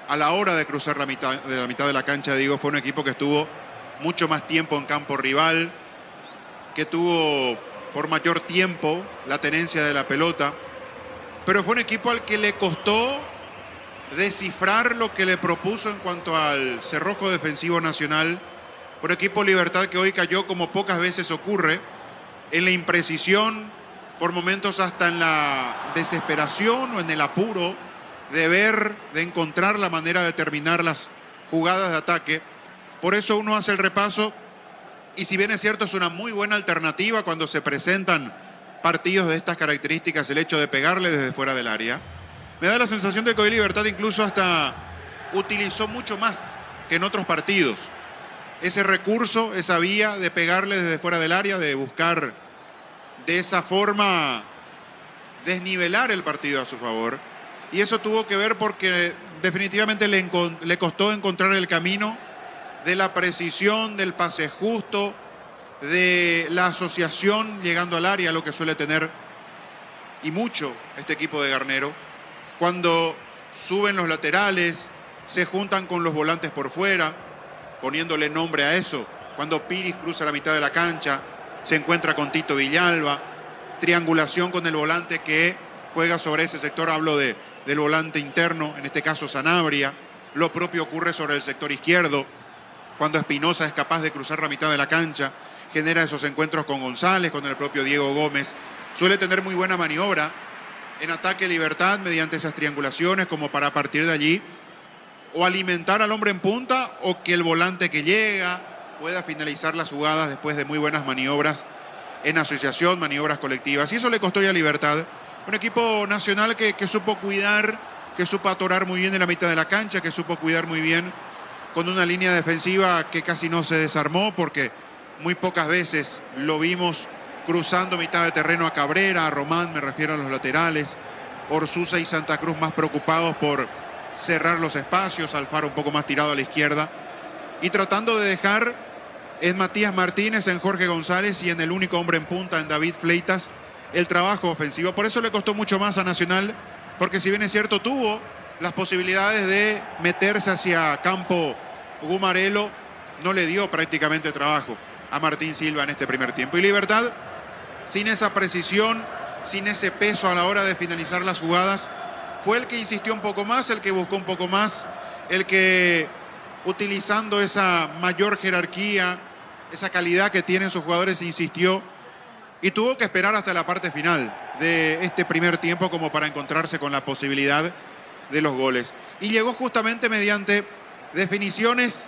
a la hora de cruzar la mitad de la cancha. Digo, fue un equipo que estuvo mucho más tiempo en campo rival, que tuvo por mayor tiempo la tenencia de la pelota, pero fue un equipo al que le costó descifrar lo que le propuso en cuanto al cerrojo defensivo Nacional. Un equipo Libertad que hoy cayó, como pocas veces ocurre, en la imprecisión, por momentos hasta en la desesperación o en el apuro de encontrar la manera de terminar las jugadas de ataque. Por eso uno hace el repaso, y si bien es cierto, es una muy buena alternativa cuando se presentan partidos de estas características, el hecho de pegarle desde fuera del área. Me da la sensación de que hoy Libertad incluso hasta utilizó mucho más que en otros partidos ese recurso, esa vía de pegarle desde fuera del área, de buscar de esa forma desnivelar el partido a su favor. Y eso tuvo que ver porque definitivamente le costó encontrar el camino de la precisión, del pase justo, de la asociación llegando al área, lo que suele tener y mucho este equipo de Garnero. Cuando suben los laterales, se juntan con los volantes por fuera, poniéndole nombre a eso. Cuando Piris cruza la mitad de la cancha, se encuentra con Tito Villalba, triangulación con el volante que juega sobre ese sector. Hablo del volante interno, en este caso Sanabria. Lo propio ocurre sobre el sector izquierdo, cuando Espinosa es capaz de cruzar la mitad de la cancha, genera esos encuentros con González, con el propio Diego Gómez. Suele tener muy buena maniobra en ataque Libertad mediante esas triangulaciones, como para partir de allí o alimentar al hombre en punta, o que el volante que llega pueda finalizar las jugadas después de muy buenas maniobras en asociación, maniobras colectivas. Y eso le costó ya a Libertad. Un equipo Nacional que supo cuidar, que supo atorar muy bien en la mitad de la cancha, que supo cuidar muy bien con una línea defensiva que casi no se desarmó, porque muy pocas veces lo vimos cruzando mitad de terreno a Cabrera, a Román, me refiero a los laterales. Orsuza y Santa Cruz más preocupados por cerrar los espacios, Alfaro un poco más tirado a la izquierda, y tratando de dejar en Matías Martínez, en Jorge González y en el único hombre en punta, en David Fleitas, el trabajo ofensivo. Por eso le costó mucho más a Nacional, porque si bien es cierto, tuvo las posibilidades de meterse hacia campo Gumarelo, no le dio prácticamente trabajo a Martín Silva en este primer tiempo. Y Libertad, sin esa precisión, sin ese peso a la hora de finalizar las jugadas, fue el que insistió un poco más, el que buscó un poco más, el que, utilizando esa mayor jerarquía, esa calidad que tienen sus jugadores, insistió y tuvo que esperar hasta la parte final de este primer tiempo como para encontrarse con la posibilidad de los goles. Y llegó justamente mediante definiciones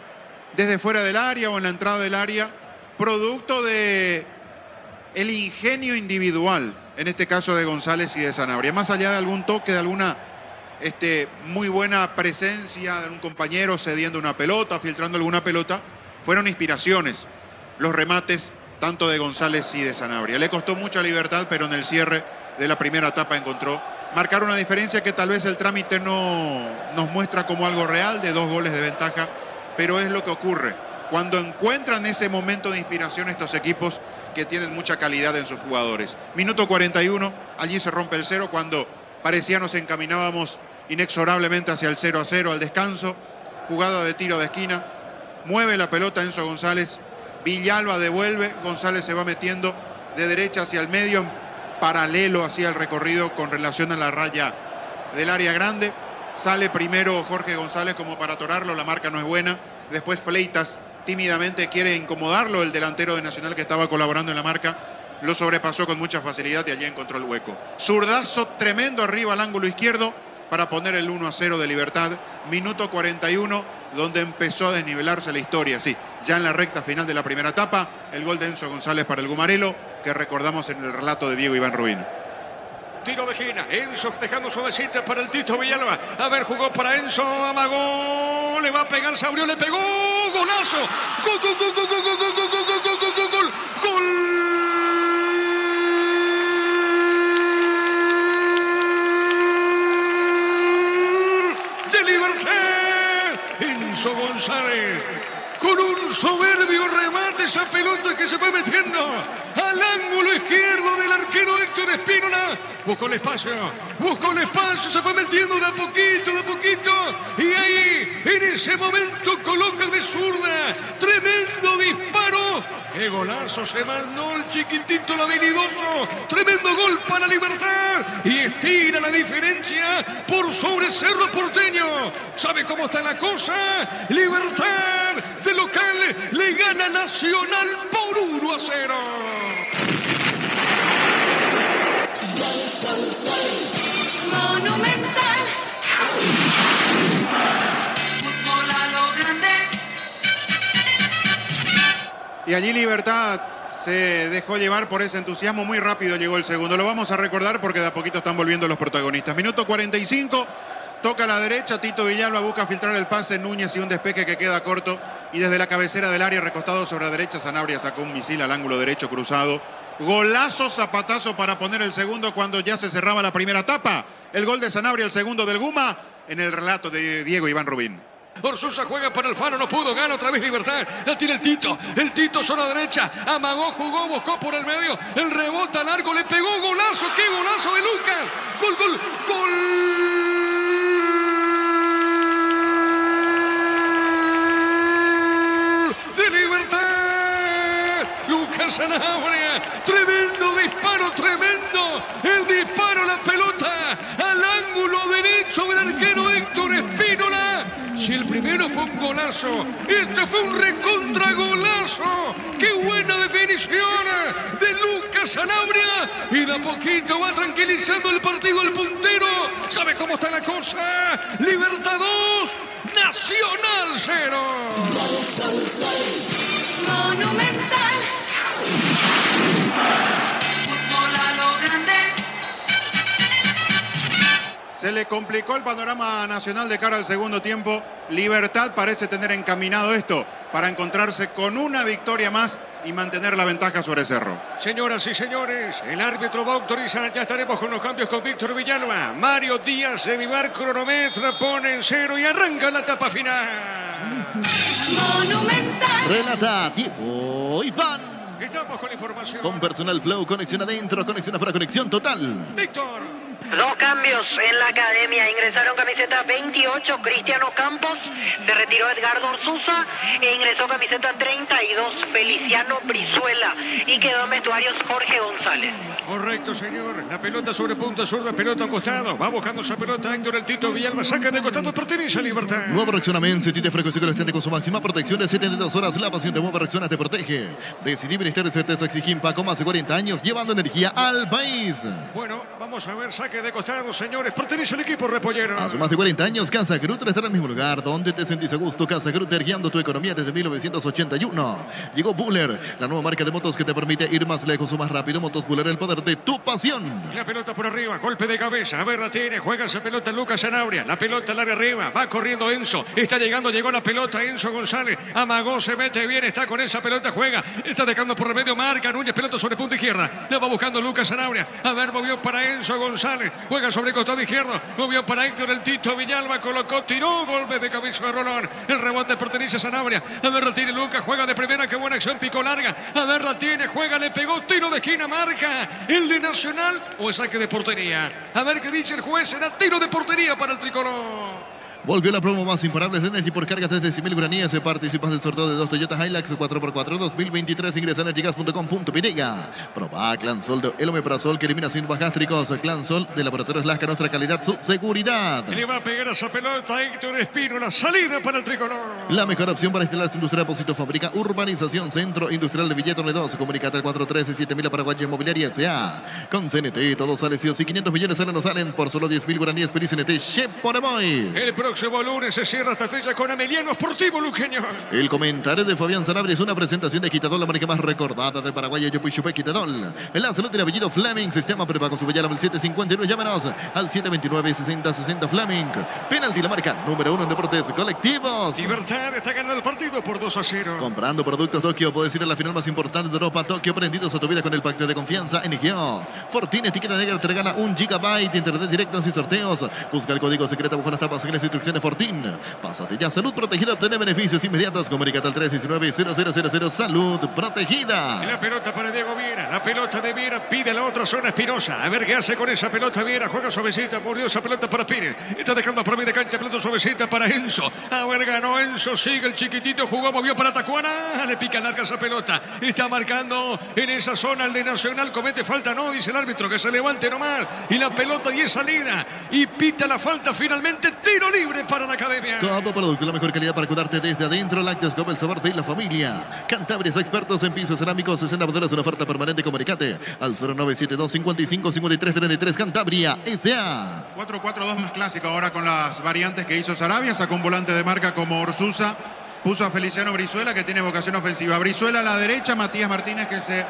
desde fuera del área o en la entrada del área, producto de el ingenio individual, en este caso de González y de Sanabria. Más allá de algún toque, de alguna muy buena presencia de un compañero cediendo una pelota, filtrando alguna pelota, fueron inspiraciones los remates tanto de González y de Sanabria. Le costó mucha Libertad, pero en el cierre de la primera etapa encontró marcar una diferencia que tal vez el trámite no nos muestra como algo real, de 2 goles de ventaja, pero es lo que ocurre cuando encuentran ese momento de inspiración estos equipos que tienen mucha calidad en sus jugadores. Minuto 41, allí se rompe el 0 cuando parecía nos encaminábamos inexorablemente hacia el 0-0 al descanso. Jugada de tiro de esquina, mueve la pelota Enzo González, Villalba devuelve, González se va metiendo de derecha hacia el medio, en paralelo hacia el recorrido con relación a la raya del área grande. Sale primero Jorge González como para atorarlo, la marca no es buena. Después Fleitas tímidamente quiere incomodarlo, el delantero de Nacional que estaba colaborando en la marca lo sobrepasó con mucha facilidad y allí encontró el hueco. Zurdazo tremendo arriba al ángulo izquierdo para poner el 1-0 de Libertad. Minuto 41, donde empezó a desnivelarse la historia. Sí, ya en la recta final de la primera etapa, el gol de Enzo González para el Gumarelo, que recordamos en el relato de Diego Iván Rubín. Tiro de esquina, Enzo dejando suavecita para el Tito Villalba. A ver, jugó para Enzo, amagó, le va a pegar, se abrió, le pegó, golazo. Gol, gol, gol, gol, gol, gol, gol, gol, gol, gol, gol, gol, gol. Enzo González. Con un soberbio remate, esa pelota que se va metiendo al ángulo izquierdo del arquero Héctor Espínola. Buscó el espacio, se fue metiendo de a poquito. Y ahí, en ese momento, coloca de zurda. Tremendo disparo. ¡Qué golazo! Se mandó el chiquitito, el habilidoso. Tremendo gol para Libertad. Y estira la diferencia por sobre Cerro Porteño. ¿Sabe cómo está la cosa? Libertad de local le gana Nacional por 1-0. Monumental. Fútbol a lo grande. Y allí Libertad se dejó llevar por ese entusiasmo. Muy rápido llegó el segundo. Lo vamos a recordar porque de a poquito están volviendo los protagonistas. Minuto 45. Toca a la derecha, Tito Villalba busca filtrar el pase, Núñez y un despeje que queda corto. Y desde la cabecera del área, recostado sobre la derecha, Sanabria sacó un misil al ángulo derecho cruzado. Golazo, zapatazo para poner el segundo cuando ya se cerraba la primera etapa. El gol de Sanabria, el segundo del Guma, en el relato de Diego Iván Rubín. Orsusa juega para Alfaro, no pudo, gana otra vez Libertad. La tiene el Tito zona derecha. Amagó, jugó, buscó por el medio. El rebote largo, le pegó, golazo, qué golazo de Lucas. Gol. De Libertad. Lucas Sanabria. Tremendo disparo, tremendo. El disparo, la pelota al ángulo derecho del arquero Héctor Espínola. Si el primero fue un golazo, este fue un recontragolazo. ¡Qué buena definición de Lucas Sanabria! Y de a poquito va tranquilizando el partido el puntero. ¿Sabe cómo está la cosa? Libertad 2, Nacional 0. Monumental. Fútbol a lo grande. Se le complicó el panorama nacional de cara al segundo tiempo. Libertad parece tener encaminado esto para encontrarse con una victoria más y mantener la ventaja sobre Cerro. Señoras y señores, el árbitro va a autorizar. Ya estaremos con los cambios con Víctor Villalba. Mario Díaz de Vivar cronometra, pone en 0 y arranca la etapa final. Monumental. Relata Diego Iván. Estamos con información. Con Personal Flow, conexión adentro, conexión afuera, conexión total. Víctor. Dos cambios en la academia. Ingresaron camiseta 28, Cristiano Campos. Se retiró Edgardo Orsusa. E ingresó camiseta 32, Feliciano Brizuela. Y quedó en vestuarios Jorge González. Correcto, señor. La pelota sobre punta zurda, pelota a un costado. Va buscando esa pelota Héctor el Tito Villalba. Saca de costado, pertenece a Libertad. Nuevo reaccionamiento, Tite frecuencia colestante con su máxima protección de 72 horas. La pasión de Nueva Reacciones te protege. Decidí Ministerio de Certeza Exigimpa con más de 40 años llevando energía al país. Bueno, vamos a ver, saque de costado, señores. Pertenece al equipo repollero. Hace más de 40 años, Casa Grutter estará en el mismo lugar donde te sentís a gusto. Casa Grutter guiando tu economía desde 1981. Llegó Buller, la nueva marca de motos que te permite ir más lejos o más rápido. Motos Buller, el poder de tu pasión. La pelota por arriba, golpe de cabeza. A ver, la tiene, juega esa pelota Lucas Sanabria. La pelota al área arriba, va corriendo Enzo. Está llegando, llegó la pelota Enzo González. Amagó, se mete bien, está con esa pelota, juega. Está dejando por el medio, marca Núñez, pelota sobre punta izquierda. La va buscando Lucas Sanabria. A ver, movió para Enzo González. Juega sobre costado izquierdo. Movió para Héctor el Tito Villalba. Colocó, tiró. Golpe de cabeza de Rolón. El rebote pertenece a Sanabria. A ver, la tiene Lucas. Juega de primera. Qué buena acción. Picó larga. A ver, la tiene. Juega, le pegó. Tiro de esquina. Marca el de Nacional o el saque de portería. A ver qué dice el juez. Será tiro de portería para el tricolor. Volvió la promo más imparable de Energy por cargas desde 100.000 guaraníes. Participas del sorteo de 2 Toyota Hilux 4x4 2023. Ingresa en energygas.com.py. Proba Clansol, el omeprazol que elimina síntomas gástricos. Clansol de Laboratorios Lasca, nuestra calidad, su seguridad. Le va a pegar a esa pelota Héctor Espino. La salida para el tricolor. La mejor opción para instalar su industria Depósito Fábrica Urbanización Centro Industrial de Villetorre 2. Comunicate al 413-7000 Paraguay Inmobiliaria S.A. Con CNT todo sale sí o sí. 500 millones salen o salen por solo 10.000 guaraníes. Pedí CNT Cheporemoy. El próximo lunes se cierra esta fecha con Ameliano Sportivo Luqueño. El comentario de Fabián Sanabria es una presentación de Quitadol, la marca más recordada de Paraguay. Yopuy Quitadol. El Lancelot de apellido Fleming. Sistema prepago su Villalba al 759. Llámanos al 729-6060 Fleming. Penalti la marca número 1 en deportes colectivos. Libertad está ganando el partido por 2-0. Comprando productos Tokio puedes ir a la final más importante de Europa. Tokio, prendidos a tu vida con el pacto de confianza en Igeo. Fortine etiqueta negra te regala 1 GB de internet directo sin sorteos. Busca el código secreto bajo las tapas en las instrucciones. instrucciones Fortín. Pásate ya, salud protegida, obtener beneficios inmediatos. Comunícate al 319-0000, salud protegida. La pelota para Diego Viera, la pelota de Viera, pide la otra zona Espinosa. A ver qué hace con esa pelota Viera, juega suavecita, murió esa pelota para Pires. Está dejando por medio de cancha, pelota suavecita para Enzo. A ver, ganó Enzo, sigue el chiquitito, jugó, movió para Tacuana. Le pica larga esa pelota. Está marcando en esa zona el de Nacional, comete falta, no, dice el árbitro, que se levante nomás. Y la pelota y es salida. Y pita la falta finalmente, tiro libre para la Academia. Como producto, la mejor calidad para cuidarte desde adentro. Lácteos como el sabor de la familia. Cantabrias, expertos en pisos cerámicos, 60 modelos, una oferta permanente. Comunicate al 0972 55 53 33. Cantabria S.A. 4-4-2 más clásico ahora con las variantes que hizo Sarabia. Sacó un volante de marca como Orsusa. Puso a Feliciano Brizuela, que tiene vocación ofensiva. Brizuela a la derecha, Matías Martínez, que se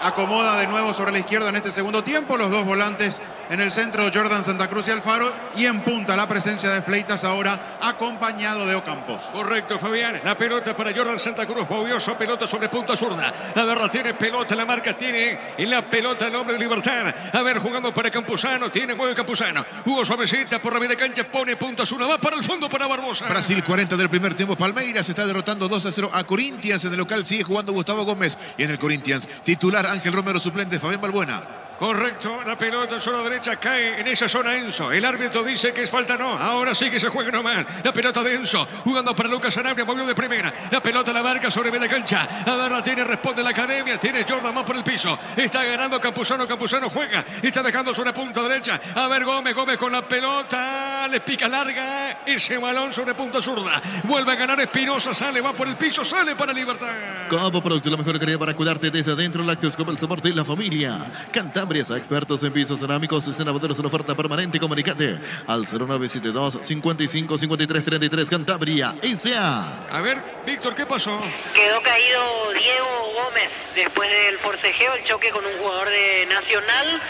acomoda de nuevo sobre la izquierda en este segundo tiempo. Los dos volantes en el centro, Jordan Santa Cruz y Alfaro. Y en punta la presencia de Fleitas ahora acompañado de Ocampos. Correcto, Fabián. La pelota para Jordan Santa Cruz. Movioso, pelota sobre punta zurda. A ver, la tiene pelota, la marca tiene en la pelota el hombre de Libertad. A ver, jugando para Campuzano. Tiene, mueve Campuzano. Jugó suavecita por la media cancha. Pone punta zurda. Va para el fondo para Barbosa. Brasil 40 del primer tiempo. Palmeiras está derrotando 2-0 a Corinthians. En el local sigue jugando Gustavo Gómez. Y en el Corinthians, titular Ángel Romero, suplente Fabián Balbuena. Correcto, la pelota en zona derecha cae en esa zona Enzo. El árbitro dice que es falta, no. Ahora sí que se juega nomás. La pelota de Enzo, jugando para Lucas Sanabria, movió de primera. La pelota la marca sobre media cancha. A ver, la tiene, responde la Academia. Tiene Jordan más por el piso. Está ganando Campuzano, Campuzano juega. Está dejando sobre punta derecha. A ver, Gómez con la pelota. Le pica larga. Ese balón sobre punta zurda. Vuelve a ganar Espinosa, sale, va por el piso, sale para Libertad. Como producto, la mejor calidad para cuidarte desde adentro. Lácteos como el sabor de la familia. Cantabrias, expertos en pisos cerámicos, estén abonados en oferta permanente. Comunicate al 0972 55 53 33. Cantabria S.A. A ver, Víctor, ¿qué pasó? Quedó caído Diego Gómez después del forcejeo, el choque con un jugador de Nacional,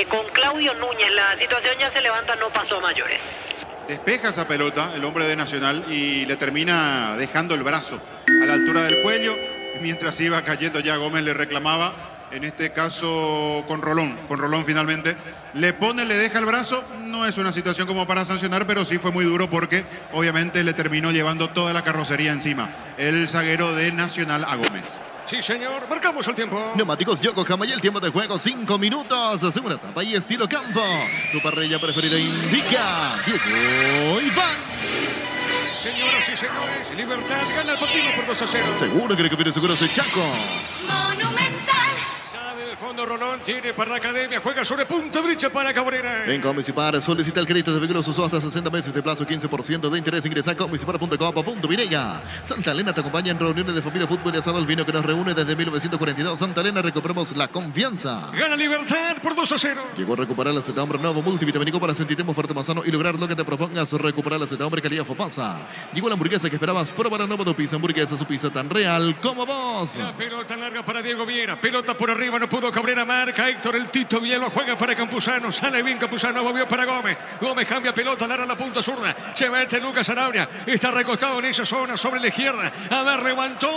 con Claudio Núñez. La situación ya se levanta, no pasó a mayores. Despeja esa pelota el hombre de Nacional y le termina dejando el brazo a la altura del cuello. Mientras iba cayendo ya Gómez le reclamaba, en este caso con Rolón. Con Rolón finalmente le pone, le deja el brazo. No es una situación como para sancionar, pero sí fue muy duro porque obviamente le terminó llevando toda la carrocería encima el zaguero de Nacional a Gómez. Sí, señor. Marcamos el tiempo. Neumáticos Yokohama y el tiempo de juego 5 minutos. Segunda etapa y estilo campo. Tu parrilla preferida indica Diego Iván. Señoras y señores, Libertad gana el partido por 2-0. Seguro que viene seguro ese Chaco. Monumental. Sabe del fondo Rolón, tiene para la Academia, juega sobre punta derecha para Cabrera. En Comisipar solicita el crédito de vehículos usados hasta 60 meses de plazo, 15% de interés. Ingresa a comisipar.com.virega. Santa Elena te acompaña en reuniones de familia, fútbol y asado, el vino que nos reúne desde 1942. Santa Elena, recuperamos la confianza. Gana Libertad por 2-0. Llegó a recuperar el acetambre nuevo multivitamínico para sentirte fuerte, más sano y lograr lo que te propongas. Recuperar el acetambre calidad Fopasa. Llegó la hamburguesa que esperabas. Prueba la nueva Pizza Hamburguesa, su pizza tan real como vos. La pelota larga para Diego Viera. Pelota por arriba, no pudo Cabrera, marca Héctor, el Tito Villalba juega para Campuzano. Sale bien Campuzano, movió para Gómez. Gómez cambia pelota, larga la punta zurda. Se mete Lucas Sanabria. Está recostado en esa zona sobre la izquierda. A ver, levantó.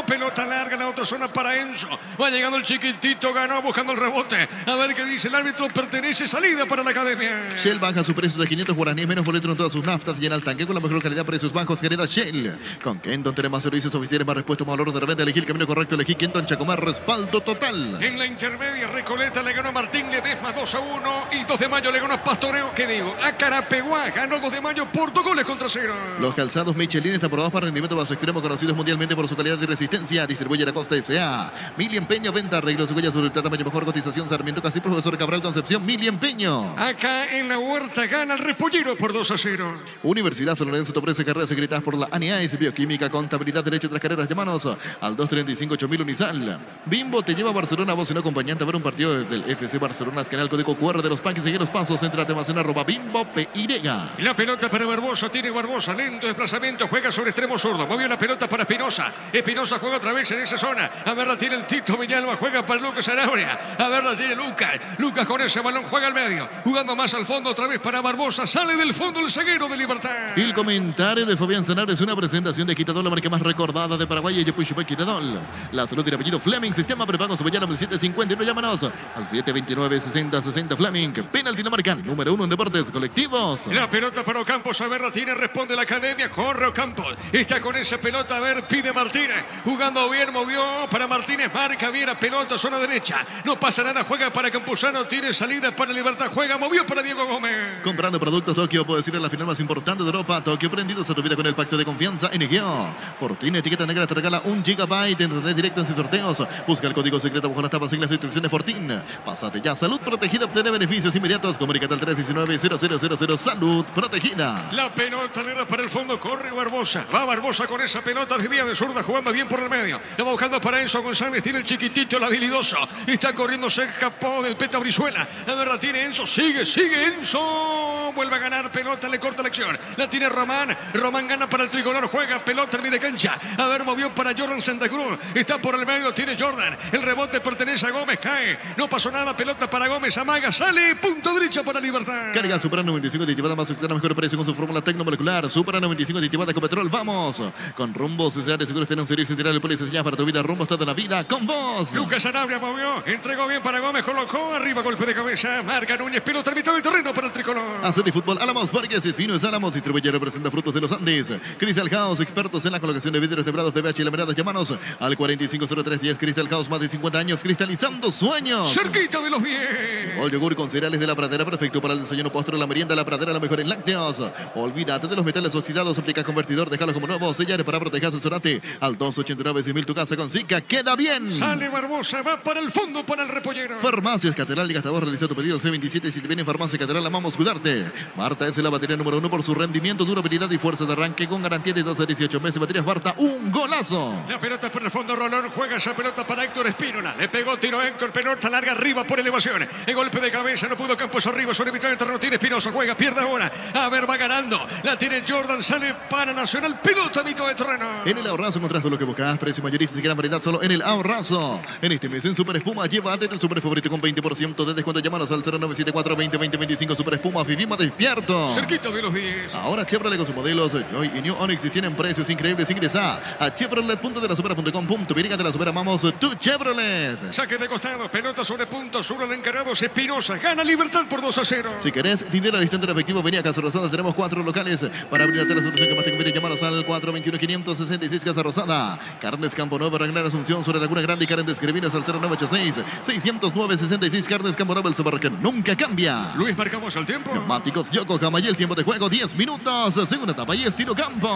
Pelota larga en la otra zona para Enzo. Va llegando el chiquitito, ganó buscando el rebote. A ver qué dice el árbitro. Pertenece salida para la Academia. Shell baja su precio de 500 guaraníes, menos boleto en todas sus naftas. Llena el tanque con la mejor calidad, precios bajos. Querida Shell. Con Kenton tenemos más servicios oficiales, más respuestos, más valor de reventa. Elegí el camino correcto, elegí Kenton Chacomar, respaldo total. En la intermedia, Recoleta le ganó a Martín Ledesma 2-1. Y 2 de mayo le ganó a Pastoreo. ¿Qué digo? A Carapeguá ganó 2 de mayo por 2 goles contra 0. Los calzados Michelin están aprobados para rendimiento bajo extremo, conocidos mundialmente por su calidad y resistencia. Distribuye la Costa S.A. Mili Empeño, venta, arreglos, huellas sobre el tamaño, mejor cotización. Sarmiento Casi, profesor Cabral, Concepción. Mili Empeño. Acá en la Huerta gana el Repollero por 2-0. Universidad San Lorenzo te ofrece carreras secretadas por la ANIAES, bioquímica, contabilidad, derecho y otras carreras. Llámanos al 235-8000 Unisal. Bimbo te lleva a Barcelona, vos y no acompañante a ver un partido del FC Barcelona. Escanea el código QR de los Panques, sigue los pasos, entrate más en @Bimbo Peirega. La pelota para Barbosa, tiene Barbosa, lento desplazamiento, juega sobre extremo zurdo. Movió la pelota para Espinosa. Espinosa juega juega otra vez en esa zona. A ver, la tiene el Tito Villalba, juega para Lucas Sanabria. A ver, la tiene Lucas. Lucas con ese balón juega al medio. Jugando más al fondo otra vez para Barbosa. Sale del fondo el zaguero de Libertad. El comentario de Fabián Sanabria es una presentación de Quitadol, la marca más recordada de Paraguay. Y Pushupé Quitadol. La salud y el apellido Fleming. Sistema prepago Subellano 1751. Llámanos al 729-6060 Fleming. Penalti la marca número 1 en deportes colectivos. La pelota para Ocampos. A ver, la tiene. Responde la academia. Corre Ocampos. Está con esa pelota. A ver, pide Martínez. Jugando bien. Movió para Martínez. Marca bien la pelota. Zona derecha. No pasa nada. Juega para Campuzano. Tiene salida para Libertad. Juega. Movió para Diego Gómez. Comprando productos Tokio, puede decir en la final más importante de Europa. Tokio prendidos a tu vida con el pacto de confianza NGO. Fortuna etiqueta negra te regala 1 GB de internet directo en sus sorteos. Busca el código secreto bajo las tapas y las instrucciones Fortin. Pásate ya. Salud protegida, obtener beneficios inmediatos. Comunícate al 319-0000. Salud protegida. La pelota negra para el fondo. Corre Barbosa. Va Barbosa con esa pelota de vía de zurda, jugando bien por el medio. La va buscando para Enzo González. Tiene el chiquitito, el habilidoso. Está corriendo, se escapó del Peta Brizuela. La verdad tiene Enzo. Sigue Enzo. Vuelve a ganar pelota, le corta la acción. La tiene Román. Román gana para el tricolor. Juega pelota en media cancha. A ver, movió para Jordan Santa Cruz. Está por el medio, tiene Jordan. El rebote pertenece a Gómez. Cae. No pasó nada. Pelota para Gómez. Amaga. Sale. Punto derecha para Libertad. Carga Supra 95 aditivada más oxidada, mejor precio con su fórmula tecnomolecular. Supra 95 aditivada con petrol. Vamos. Con Rumbo CCR Seguros tiene un servicio integral de póliza señal para tu vida. Rumbo toda la vida con vos. Lucas Sanabria movió. Entregó bien para Gómez. Colocó arriba. Golpe de cabeza. Marca Núñez. Pelota mitad del terreno para el tricolor. Hacer y fútbol. Álamos, Vargas, Espino es Álamos. Distribuye y representa frutos de los Andes. Crystal House, expertos en la colocación de vidrios templados de VH y laminados. Llámanos al 450310. Crystal House, más de 50 años cristalizando sueños. Cerquita de los 10. El yogur con cereales de la Pradera, perfecto para el desayuno, postre, la merienda, la Pradera, la mejor en lácteos. Olvídate de los metales oxidados, aplica convertidor, déjalo como nuevo, sellar para proteger, asesorate al 289-6000 tu casa con Zika, queda bien. Sale Barbosa, va para el fondo, para el repollero. Farmacias Catedral, llega hasta vos, realiza tu pedido al C27, si te viene en Farmacia Catedral, amamos cuidarte. Marta es la batería número 1 por su rendimiento, durabilidad y fuerza de arranque con garantía de 12 a 18 meses. Baterías Barta, un golazo. La pelota por el fondo, Rolón juega esa pelota para Héctor Espínola. Le pegó tiro Héctor, pelota larga arriba por elevación. El golpe de cabeza, no pudo Campos arriba, sobre mitad del terreno tiene Espinosa, juega, pierde ahora. A ver, va ganando. La tiene Jordan, sale para Nacional, pelota mitad de terreno. En el ahorrazo encontrás todo lo que buscas, precio mayorista y gran variedad solo en el ahorrazo. En este mes en Super Espuma, llévate el super favorito con 20% de descuento. Llámanos al 0974-2020-25 Super Espuma, vivimos despierto. Cerquito de los 10. Ahora Chevrolet con sus modelos Joy y New Onix tienen precios increíbles. Ingresa a chevrolet.delasupera.com.y de la supera, amamos tu Chevrolet. Saque de costado, pelota sobre punto, sur al encarado, Espinosa, gana Libertad por 2-0. Si querés dinero al instante en efectivo, venía a Casa Rosada. Tenemos 4 locales para brindarte la solución que más te conviene. Llámanos al 421-566 Casa Rosada. Carnes Campo Nuevo, Gran Asunción, sobre Laguna Grande y Carnes Escribinos al 0986-609-66. Carnes Campo Nuevo, el sabor que nunca cambia. Luis, marcamos el tiempo. Neumáticos Yokohama y el tiempo de juego 10 minutos. Segunda etapa y estilo campo.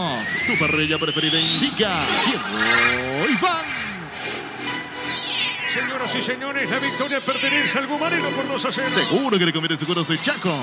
Tu parrilla preferida indica tiempo y van. Señoras y señores, la victoria pertenece al Gumarino por 2-0. Seguro que le conviene su conoce Chaco.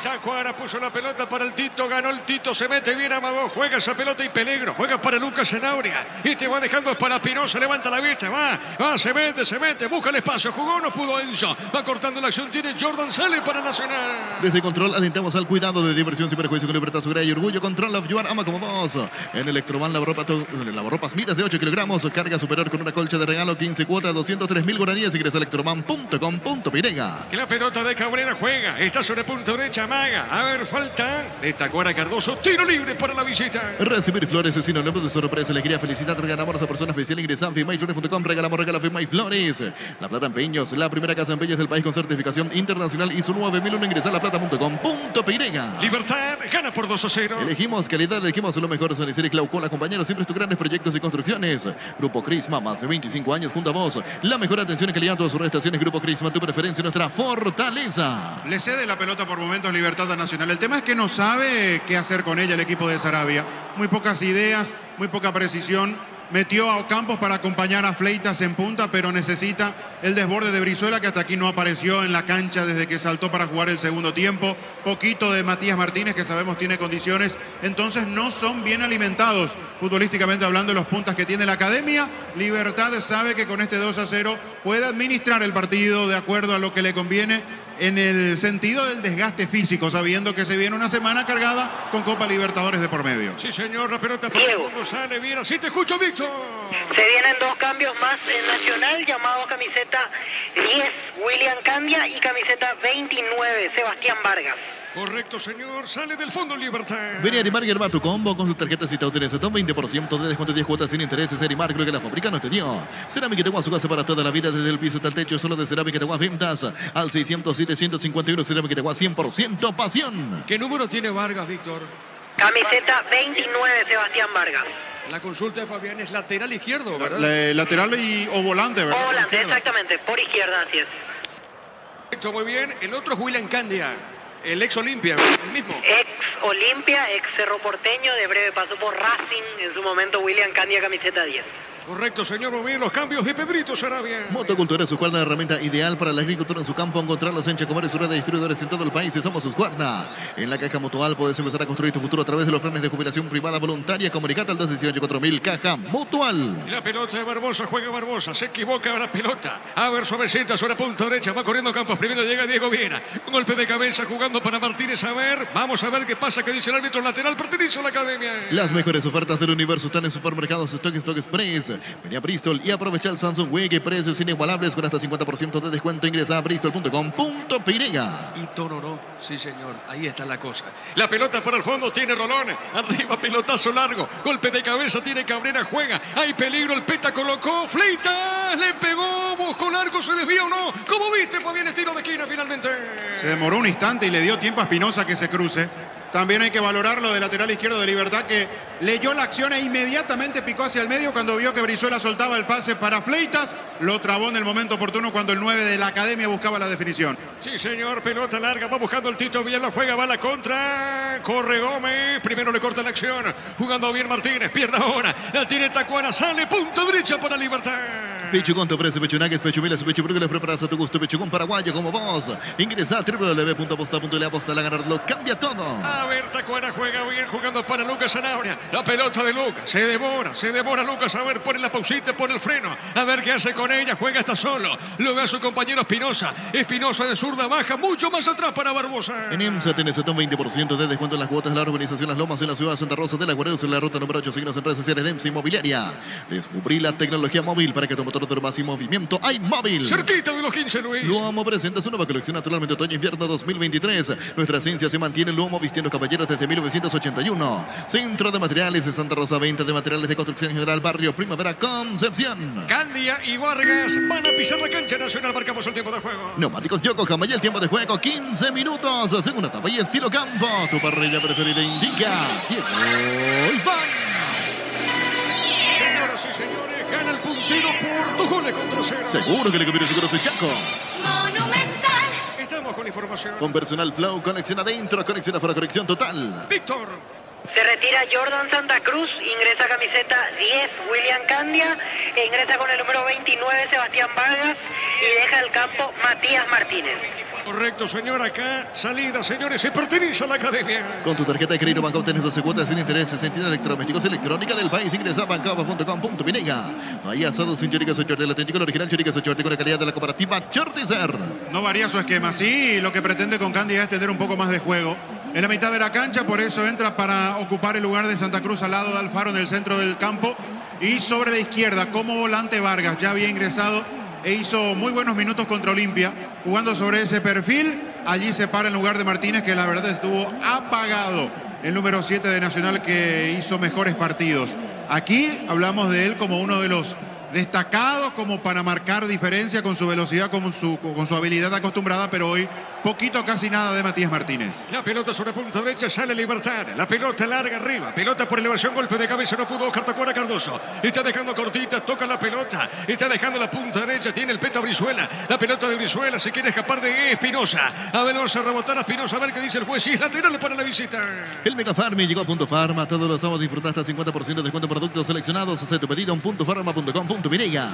Tacuara puso la pelota para el Tito, ganó el Tito, se mete bien Amagó, juega esa pelota y peligro, juega para Lucas Sanabria, y te va dejando para Pinoza, levanta la vista, va, se mete, busca el espacio, jugó, no pudo Enzo, va cortando la acción, tiene Jordan, sale para Nacional. Desde Control alentamos al cuidado de diversión sin perjuicio con libertad, seguridad y orgullo. Control of Yuan, ama como vos. En Electroban, lavarropas midas de 8 kilogramos, carga superior con una colcha de regalo, 15 cuotas, 203.000 guaraníes. Ingresa a electroban.com.pirega. Que la pelota de Cabrera juega, está sobre punta derecha, Maga. A ver, falta de Tacuara Cardoso, tiro libre para la visita. Recibir flores es sinónimo de sorpresa, alegría, felicidad. Regalamos a persona especial. Ingresa a FIMAYFlores.com. Regalamos Fimay Flores. La Plata Empeños, la primera casa de empeños del país con certificación internacional ISO 9001. Ingresa a laplata.com.pirega. Libertad gana por 2-0. Elegimos calidad, elegimos lo mejor. Sonicel y Claucola, compañeros, siempre tus grandes proyectos y construcciones. Grupo Crisma, más de 25 años junto a vos. La mejor atención y calidad en todas sus estaciones. Grupo Crisma, tu preferencia, nuestra fortaleza. Le cede la pelota por momentos Libertad a Nacional. El tema es que no sabe qué hacer con ella el equipo de Sarabia. Muy pocas ideas, muy poca precisión. Metió a Ocampos para acompañar a Fleitas en punta, pero necesita el desborde de Brizuela, que hasta aquí no apareció en la cancha desde que saltó para jugar el segundo tiempo. Poquito de Matías Martínez, que sabemos tiene condiciones. Entonces no son bien alimentados, futbolísticamente hablando, los puntas que tiene la academia. Libertad sabe que con este 2-0 puede administrar el partido de acuerdo a lo que le conviene. en el sentido del desgaste físico, sabiendo que se viene una semana cargada con Copa Libertadores de por medio. Sí, señor, la pelota por el Diego. fondo sale bien. Así te escucho, Víctor. Se vienen dos cambios más en Nacional, llamado camiseta 10, William Candia, y camiseta 29, Sebastián Vargas. Correcto, señor. Sale del fondo Libertad. Ven a Arimark y arma tu combo con sus tarjetas y te obtienes hasta un 20% de descuento, 10 cuotas sin intereses. Arimark, lo que la fábrica no te dio. Cerámica Itagua, su casa para toda la vida, desde el piso hasta el techo, solo de Cerámica Itagua, ventas al 607-151. Cerámica Itagua, 100% pasión. ¿Qué número tiene Vargas, Víctor? Camiseta 29, Sebastián Vargas. La consulta de Fabián es lateral izquierdo, ¿verdad? Lateral o volante, ¿verdad? O volante, Izquierda. exactamente, por izquierda, así es. Correcto, muy bien. El otro es William Candia, el ex Olimpia, el mismo. Ex Olimpia, ex Cerro Porteño, de breve pasó por Racing, en su momento William Candia, camiseta 10. Correcto, señor. Muy bien, los cambios de Pedrito Sarabia. Motocultura, su cuerda de herramienta ideal para la agricultura en su campo. Encontrarlos en Chacomar y su red de distribuidores en todo el país. Y somos sus cuerda. En la Caja Mutual puedes empezar a construir tu futuro a través de los planes de jubilación privada voluntaria. Comunicate al 218-4000. Caja Mutual. Y la pelota de Barbosa, juega Barbosa, se equivoca la pelota. A ver, suavecita sobre punta derecha, va corriendo Campos, primero llega Diego Viera. Un golpe de cabeza jugando para Martínez, a ver, vamos a ver qué pasa, que dice el árbitro lateral, pertenece a la academia. Las mejores ofertas del universo están en supermercados Stock Express. Venía a Bristol y aprovecha el Samsung Week, precios inigualables con hasta 50% de descuento. Ingresa a bristol.com.pirega. Y Tororó, sí señor, ahí está la cosa. La pelota para el fondo, tiene Rolón, arriba pelotazo largo, golpe de cabeza, tiene Cabrera, juega, hay peligro, el Peta colocó, Fleitas, le pegó, buscó largo, se desvía o no. ¿Cómo viste, Fabián, estilo de esquina finalmente? Se demoró un instante y le dio tiempo a Espinosa que se cruce. También hay que valorar lo del lateral izquierdo de Libertad, que leyó la acción e inmediatamente picó hacia el medio cuando vio que Brizuela soltaba el pase para Fleitas. Lo trabó en el momento oportuno cuando el 9 de la academia buscaba la definición. Sí, señor, pelota larga, va buscando el Tito, bien la juega, va a la contra, corre Gómez, primero le corta la acción, jugando bien Martínez, pierde ahora, la tiene Tacuara, sale, punto derecha para Libertad. Pichugón te ofrece pechunagues, pechumilas y pechubrugles preparadas a tu gusto. Pichugón paraguayo como vos. Ingresa a www.aposta.le, aposta a ganarlo, cambia todo. A ver, Tacuara juega bien, jugando para Lucas Zanabria. La pelota de Lucas, se demora Lucas. A ver, pone la pausita, pone el freno. A ver qué hace con ella, juega hasta solo. Lo ve a su compañero Espinosa. Espinosa de zurda baja, mucho más atrás para Barbosa. En EMSA tenés hasta un 20% de descuento en las cuotas de la urbanización Las Lomas en la ciudad de Santa Rosa de la Guareus, en la ruta número 8. Síguenos en redes sociales de EMSA Inmobiliaria. Descubrí la tecnología móvil para que tu motor duerma sin movimiento. ¡Hay móvil! Cerquita de los 15, Luis. Luomo presenta su nueva colección naturalmente otoño-invierno 2023. Nuestra esencia se mantiene en Luomo, vistiendo caballeros desde 1981. Centro de Materiales de Santa Rosa, venta de materiales de construcción en general, barrio Primavera, Concepción. Candia y Vargas van a pisar la cancha nacional. Marcamos el tiempo de juego. Neumáticos Yokohama y el tiempo de juego 15 minutos. Segunda etapa y estilo campo. Tu parrilla preferida indica. Llegó Iván. Señoras y señores, gana el puntero por 2 goles contra 0. Seguro que le conviene seguro soy Chaco. Monumental. Estamos con información. Con personal flow, conexión adentro, conexión afuera, conexión total. Víctor. Se retira Jordan Santa Cruz, ingresa camiseta 10 William Candia, e ingresa con el número 29 Sebastián Vargas y deja el campo Matías Martínez. Correcto, señor. Acá, salida, señores, se pertenece a la academia. Con tu tarjeta de crédito Banco obtienes 12 cuotas sin intereses en tiendas electrodomésticos electrónica del país. Ingresa a bancaba.com.pinega. No hay asados sin choricas o short. El auténtico, el original choricas o short con la calidad de la cooperativa Chortizer. No varía su esquema. Sí, lo que pretende con Candia es tener un poco más de juego en la mitad de la cancha, por eso entra para ocupar el lugar de Santa Cruz al lado de Alfaro en el centro del campo. Y sobre la izquierda, como volante Vargas, ya había ingresado e hizo muy buenos minutos contra Olimpia, jugando sobre ese perfil. Allí se para en lugar de Martínez, que la verdad estuvo apagado. El número 7 de Nacional, que hizo mejores partidos. Aquí hablamos de él como uno de los destacados, como para marcar diferencia con su velocidad, con su habilidad acostumbrada, pero hoy poquito, casi nada de Matías Martínez. La pelota sobre punta derecha, sale Libertad. La pelota larga arriba, pelota por elevación, golpe de cabeza, no pudo Oscar Tacuara Cardoso. Está dejando cortita, toca la pelota, está dejando la punta derecha, tiene el Peta Brizuela. La pelota de Brizuela, se quiere escapar de Espinosa. A ver, vamos a rebotar a Espinosa, a ver qué dice el juez. Y es lateral para la visita. El Mega Farmi llegó a Punto Farma. Todos los sábados disfrutar hasta 50% de descuento en productos seleccionados. Hace tu pedido en puntofarma.com.pinega.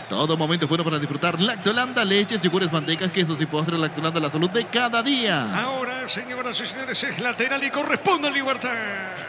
Todo momento bueno para disfrutar Lactolanda, leches, yogures, mantecas, quesos y postres. Lactolanda, la salud de cada día. Ahora señoras y señores, es lateral y corresponde a Libertad.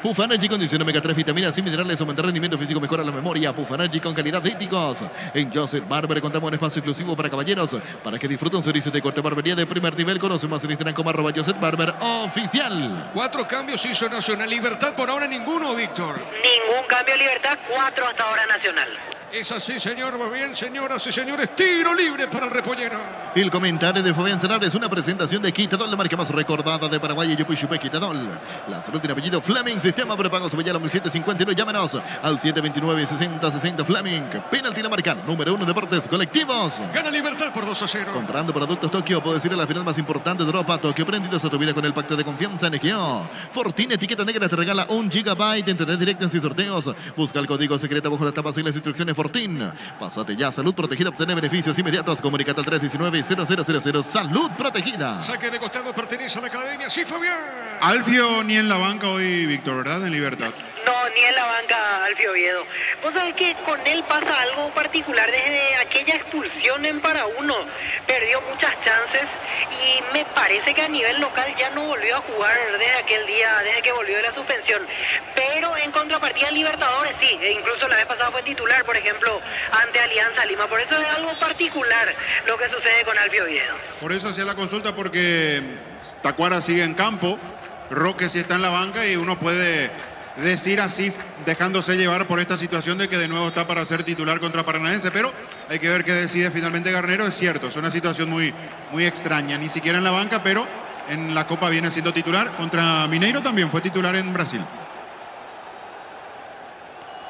Pufanergy condición omega 3, vitaminas y minerales, aumenta el rendimiento físico, mejora la memoria. Pufanergy con calidad de éticos. En Joseph Barber contamos un espacio exclusivo para caballeros, para que disfruten un servicio de corte barbería de primer nivel. Conoce más en Instagram como @Joseph Barber oficial. 4 cambios hizo Nacional. Libertad por ahora ninguno, Víctor. Ningún cambio Libertad, 4 hasta ahora Nacional. Es así, señor. Muy bien, señoras y señores. Tiro libre para el repollero. El comentario de Fabián Zanabria es una presentación de Quitadol, la marca más recordada de Paraguay. Yupi Quitadol. La salud tiene apellido Fleming. Sistema prepago Sevillano 1759. Llámenos al 729-6060 Fleming. Penalti la marca. Número 1 Deportes Colectivos. Gana Libertad por 2-0. Comprando productos Tokio puedes ir a la final más importante de Europa. Tokio, prendidos a tu vida con el pacto de confianza NGO. Fortine etiqueta negra te regala 1 GB de internet directo en sus sorteos. Busca el código secreto bajo las tapas y las instrucciones Fortín. Pásate ya. Salud Protegida. Obtener beneficios inmediatos. Comunicate al 319-0000. Salud Protegida. Saque de costado pertenece a la academia. Sí, Fabián. Alfio ni en la banca hoy, Víctor, ¿verdad? En Libertad. No, ni en la banca Alfio Oviedo. Vos sabés que con él pasa algo particular desde aquella expulsión en Para-1. Perdió muchas chances y me parece que a nivel local ya no volvió a jugar desde aquel día, desde que volvió de la suspensión. Pero en contrapartida en Libertadores sí, e incluso la vez pasada fue titular, por ejemplo, ante Alianza Lima. Por eso es algo particular lo que sucede con Alfio Oviedo. Por eso hacía la consulta, porque Tacuara sigue en campo, Roque sí está en la banca y uno puede decir así, dejándose llevar por esta situación de que de nuevo está para ser titular contra Paranaense, pero hay que ver qué decide finalmente Garnero. Es cierto, es una situación muy extraña, ni siquiera en la banca, pero en la Copa viene siendo titular. Contra Mineiro también fue titular en Brasil.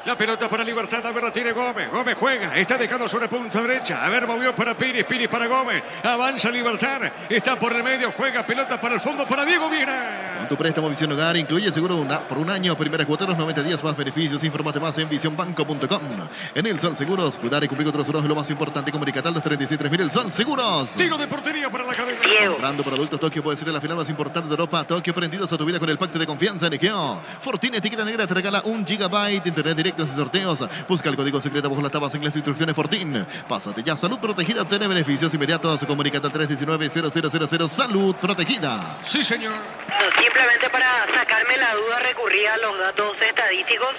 La pelota para Libertad, a ver, la tiene Gómez. Gómez juega, está dejando sobre punta derecha. A ver, movió para Pires, Pires para Gómez. Avanza Libertad, está por el medio, juega pelota para el fondo para Diego Viera. Con tu préstamo Visión Hogar incluye seguro por un año, primeras cuotas, los 90 días más beneficios. Infórmate más en visionbanco.com. En El Sol Seguros, cuidar y cumplir otros euros es lo más importante. Comunicate al 236-3000. El Sol Seguros. Tiro de portería para la academia. Diego. Comprando productos Tokio puede ser la final más importante de Europa. Tokio, prendidos a tu vida con el pacto de confianza NGO. Fortine etiqueta negra te regala 1 GB de internet directo en sus sorteos. Busca el código secreto bajo las tablas en las instrucciones Fortín. Pásate ya. Salud Protegida, obtiene beneficios inmediatos. Comunicate al 319-0000. Salud Protegida. Sí, señor. Simplemente para sacarme la duda recurrí a los datos estadísticos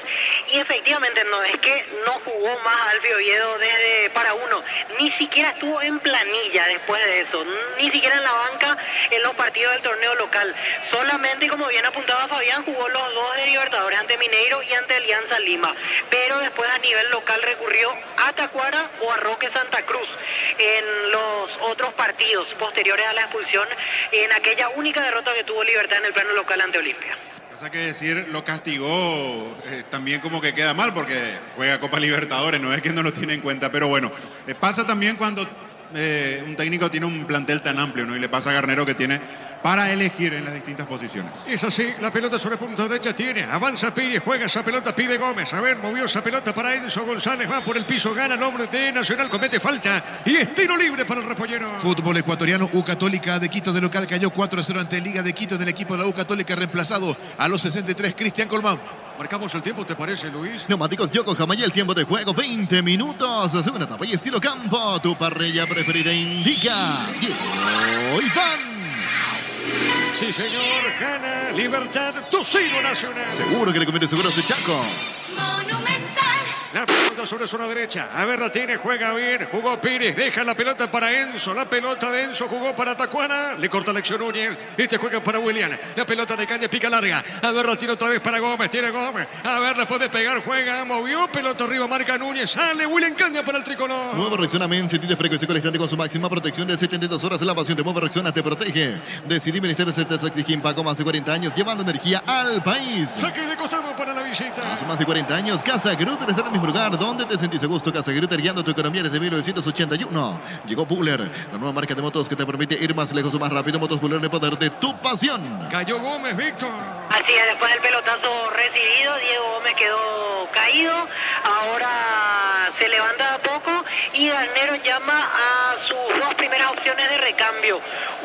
y efectivamente no es que no jugó más Alfio Oviedo desde Para-1, ni siquiera estuvo en planilla después de eso, ni siquiera en la banca en los partidos del torneo local. Solamente, como bien apuntaba Fabián, jugó los 2 de Libertadores ante Mineiro y ante Alianza Lima, pero después a nivel local recurrió a Tacuara o a Roque Santa Cruz en los otros partidos posteriores a la expulsión, en aquella única derrota que tuvo Libertad en el plano local ante Olimpia. Pasa que decir lo castigó también como que queda mal, porque juega Copa Libertadores, no es que no lo tiene en cuenta, pero bueno, pasa también cuando un técnico tiene un plantel tan amplio, ¿no? Y le pasa a Garnero que tiene para elegir en las distintas posiciones. Es así, la pelota sobre punta derecha tiene. Avanza Pires, juega esa pelota, pide Gómez. A ver, movió esa pelota para Enzo González, va por el piso, gana el hombre de Nacional, comete falta y es tiro libre para el repollero. Fútbol ecuatoriano, U Católica de Quito de local cayó 4-0 ante Liga de Quito del equipo de la U Católica, reemplazado a los 63 Cristian Colmán. Marcamos el tiempo, ¿te parece, Luis? Neumáticos Yokohama y el tiempo de juego 20 minutos. Segunda etapa y estilo campo. Tu parrilla preferida indica Diego Iván. Sí, señor, gana Libertad 2-0 Nacional. Seguro que le conviene seguros de Chaco. Monumental. La pelota sobre zona derecha. A ver, la tiene, juega bien. Jugó Pires, deja la pelota para Enzo. La pelota de Enzo jugó para Tacuara. Le corta la acción Núñez. Este juega para William. La pelota de Caña, pica larga. A ver, la tira otra vez para Gómez. Tiene Gómez. A ver, la puede pegar, juega, movió. Pelota arriba, marca Núñez. Sale William Caña para el tricolor. Nuevo Rexona sentido frecuencia con el instante con su máxima protección de 72 horas. La pasión de Nuevo Rexona te protege. Decidí Ministerio de Certeza Exigim Paco, más de 40 años, llevando energía al país. Saque de costado para la visita. Hace más de 40 años, Casa Grutter está en el mismo lugar donde te sentís a gusto. Casa Grutter, guiando tu economía desde 1981. Llegó Puller, la nueva marca de motos que te permite ir más lejos o más rápido. Motos Puller, el poder de tu pasión. Cayó Gómez, Víctor. Así es, después del pelotazo recibido, Diego Gómez quedó caído. Ahora se levanta a poco y Garnero llama a sus 2 primeras opciones de de cambio.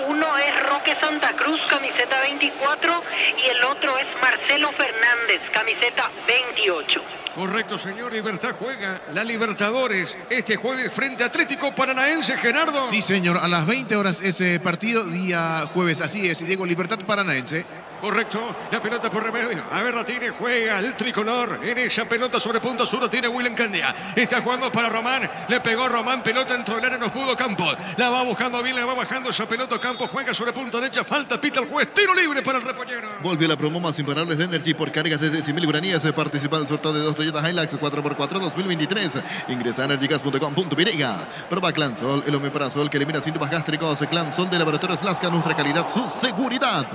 Uno es Roque Santa Cruz, camiseta 24, y el otro es Marcelo Fernández, camiseta 28. Correcto, señor. Libertad juega la Libertadores este jueves frente a Atlético Paranaense, Gerardo. Sí, señor, a las 20 horas ese partido, día jueves, así es, Diego, Libertad Paranaense. Correcto, la pelota por remedio. A ver, la tiene, juega el tricolor. En esa pelota sobre punta sur la tiene William Candia. Está jugando para Román. Le pegó Román, pelota dentro del área, no pudo Campos. La va buscando bien, la va bajando esa pelota. Campos juega sobre punta derecha. Falta, pita el juez. Tiro libre para el repollero. Volvió la promo más imparables de Energy por cargas desde 100.000 guaraníes. Participa en el sorteo de 2 Toyota Hilux 4x4 2023. Ingresa a energygas.com.pirega. Prueba Clansol, el omeprazol que elimina síntomas gástricos. Clansol de Laboratorios Lasca, nuestra calidad, su seguridad.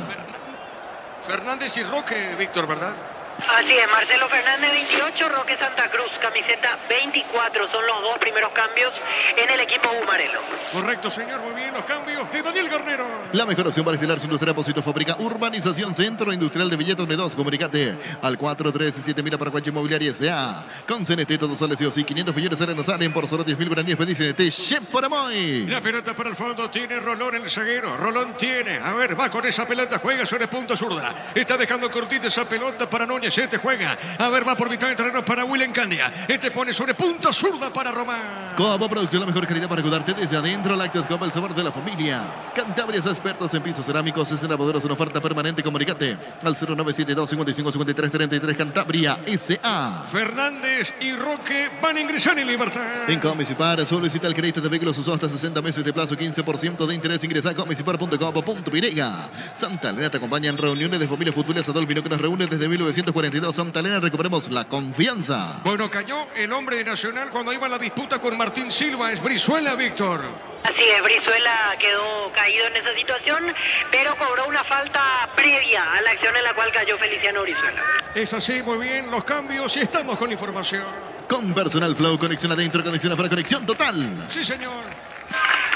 Fernández y Roque, Víctor, ¿verdad? Así es, Marcelo Fernández 28, Roque Santa Cruz, camiseta 24. Son los dos primeros cambios en el equipo Bumarelo. Correcto, señor. Muy bien, los cambios de Daniel Garnero. La mejor opción para instalar su industria, Depósito Fábrica, Urbanización Centro Industrial de Villeta 2. Comunicate al 437.000 para Cuache Inmobiliaria S.A. Con CNT, todos sale sí o sí. 500 millones de nos salen por solo 10.000 guaraníes. Pedí CNT, Chef por Amoy. La pelota para el fondo, tiene Rolón el zaguero. Rolón tiene, a ver, va con esa pelota, juega sobre punta zurda. Está dejando cortita esa pelota para Núñez. Este juega, a ver, va por mitad de terreno para William Candia. Este pone sobre punta zurda para Román. Cobo Producción, la mejor calidad para cuidarte desde adentro. Lácteos Cobo, el sabor de la familia. Cantabrias, expertos en pisos cerámicos. Es en Aboderos, una oferta permanente. Comunicate al 0972 55 53 33. Cantabria S.A. Fernández y Roque van a ingresar en Libertad. En Comisipar, solicita el crédito de vehículos usados hasta 60 meses de plazo, 15% de interés. Ingresa a comisipar.com.pirega. Santa Elena te acompaña en reuniones de familia futbolera Adolfino, que nos reúne desde 1942. Santa Elena, recuperemos la confianza. Bueno, cayó el hombre de Nacional cuando iba a la disputa con Martín Silva. Es Brizuela, Víctor. Así es, Brizuela quedó caído en esa situación, pero cobró una falta previa a la acción en la cual cayó Feliciano Brizuela. Es así, muy bien, los cambios y estamos con información. Con Personal Flow, conexión adentro, conexión afuera, conexión total. Sí, señor.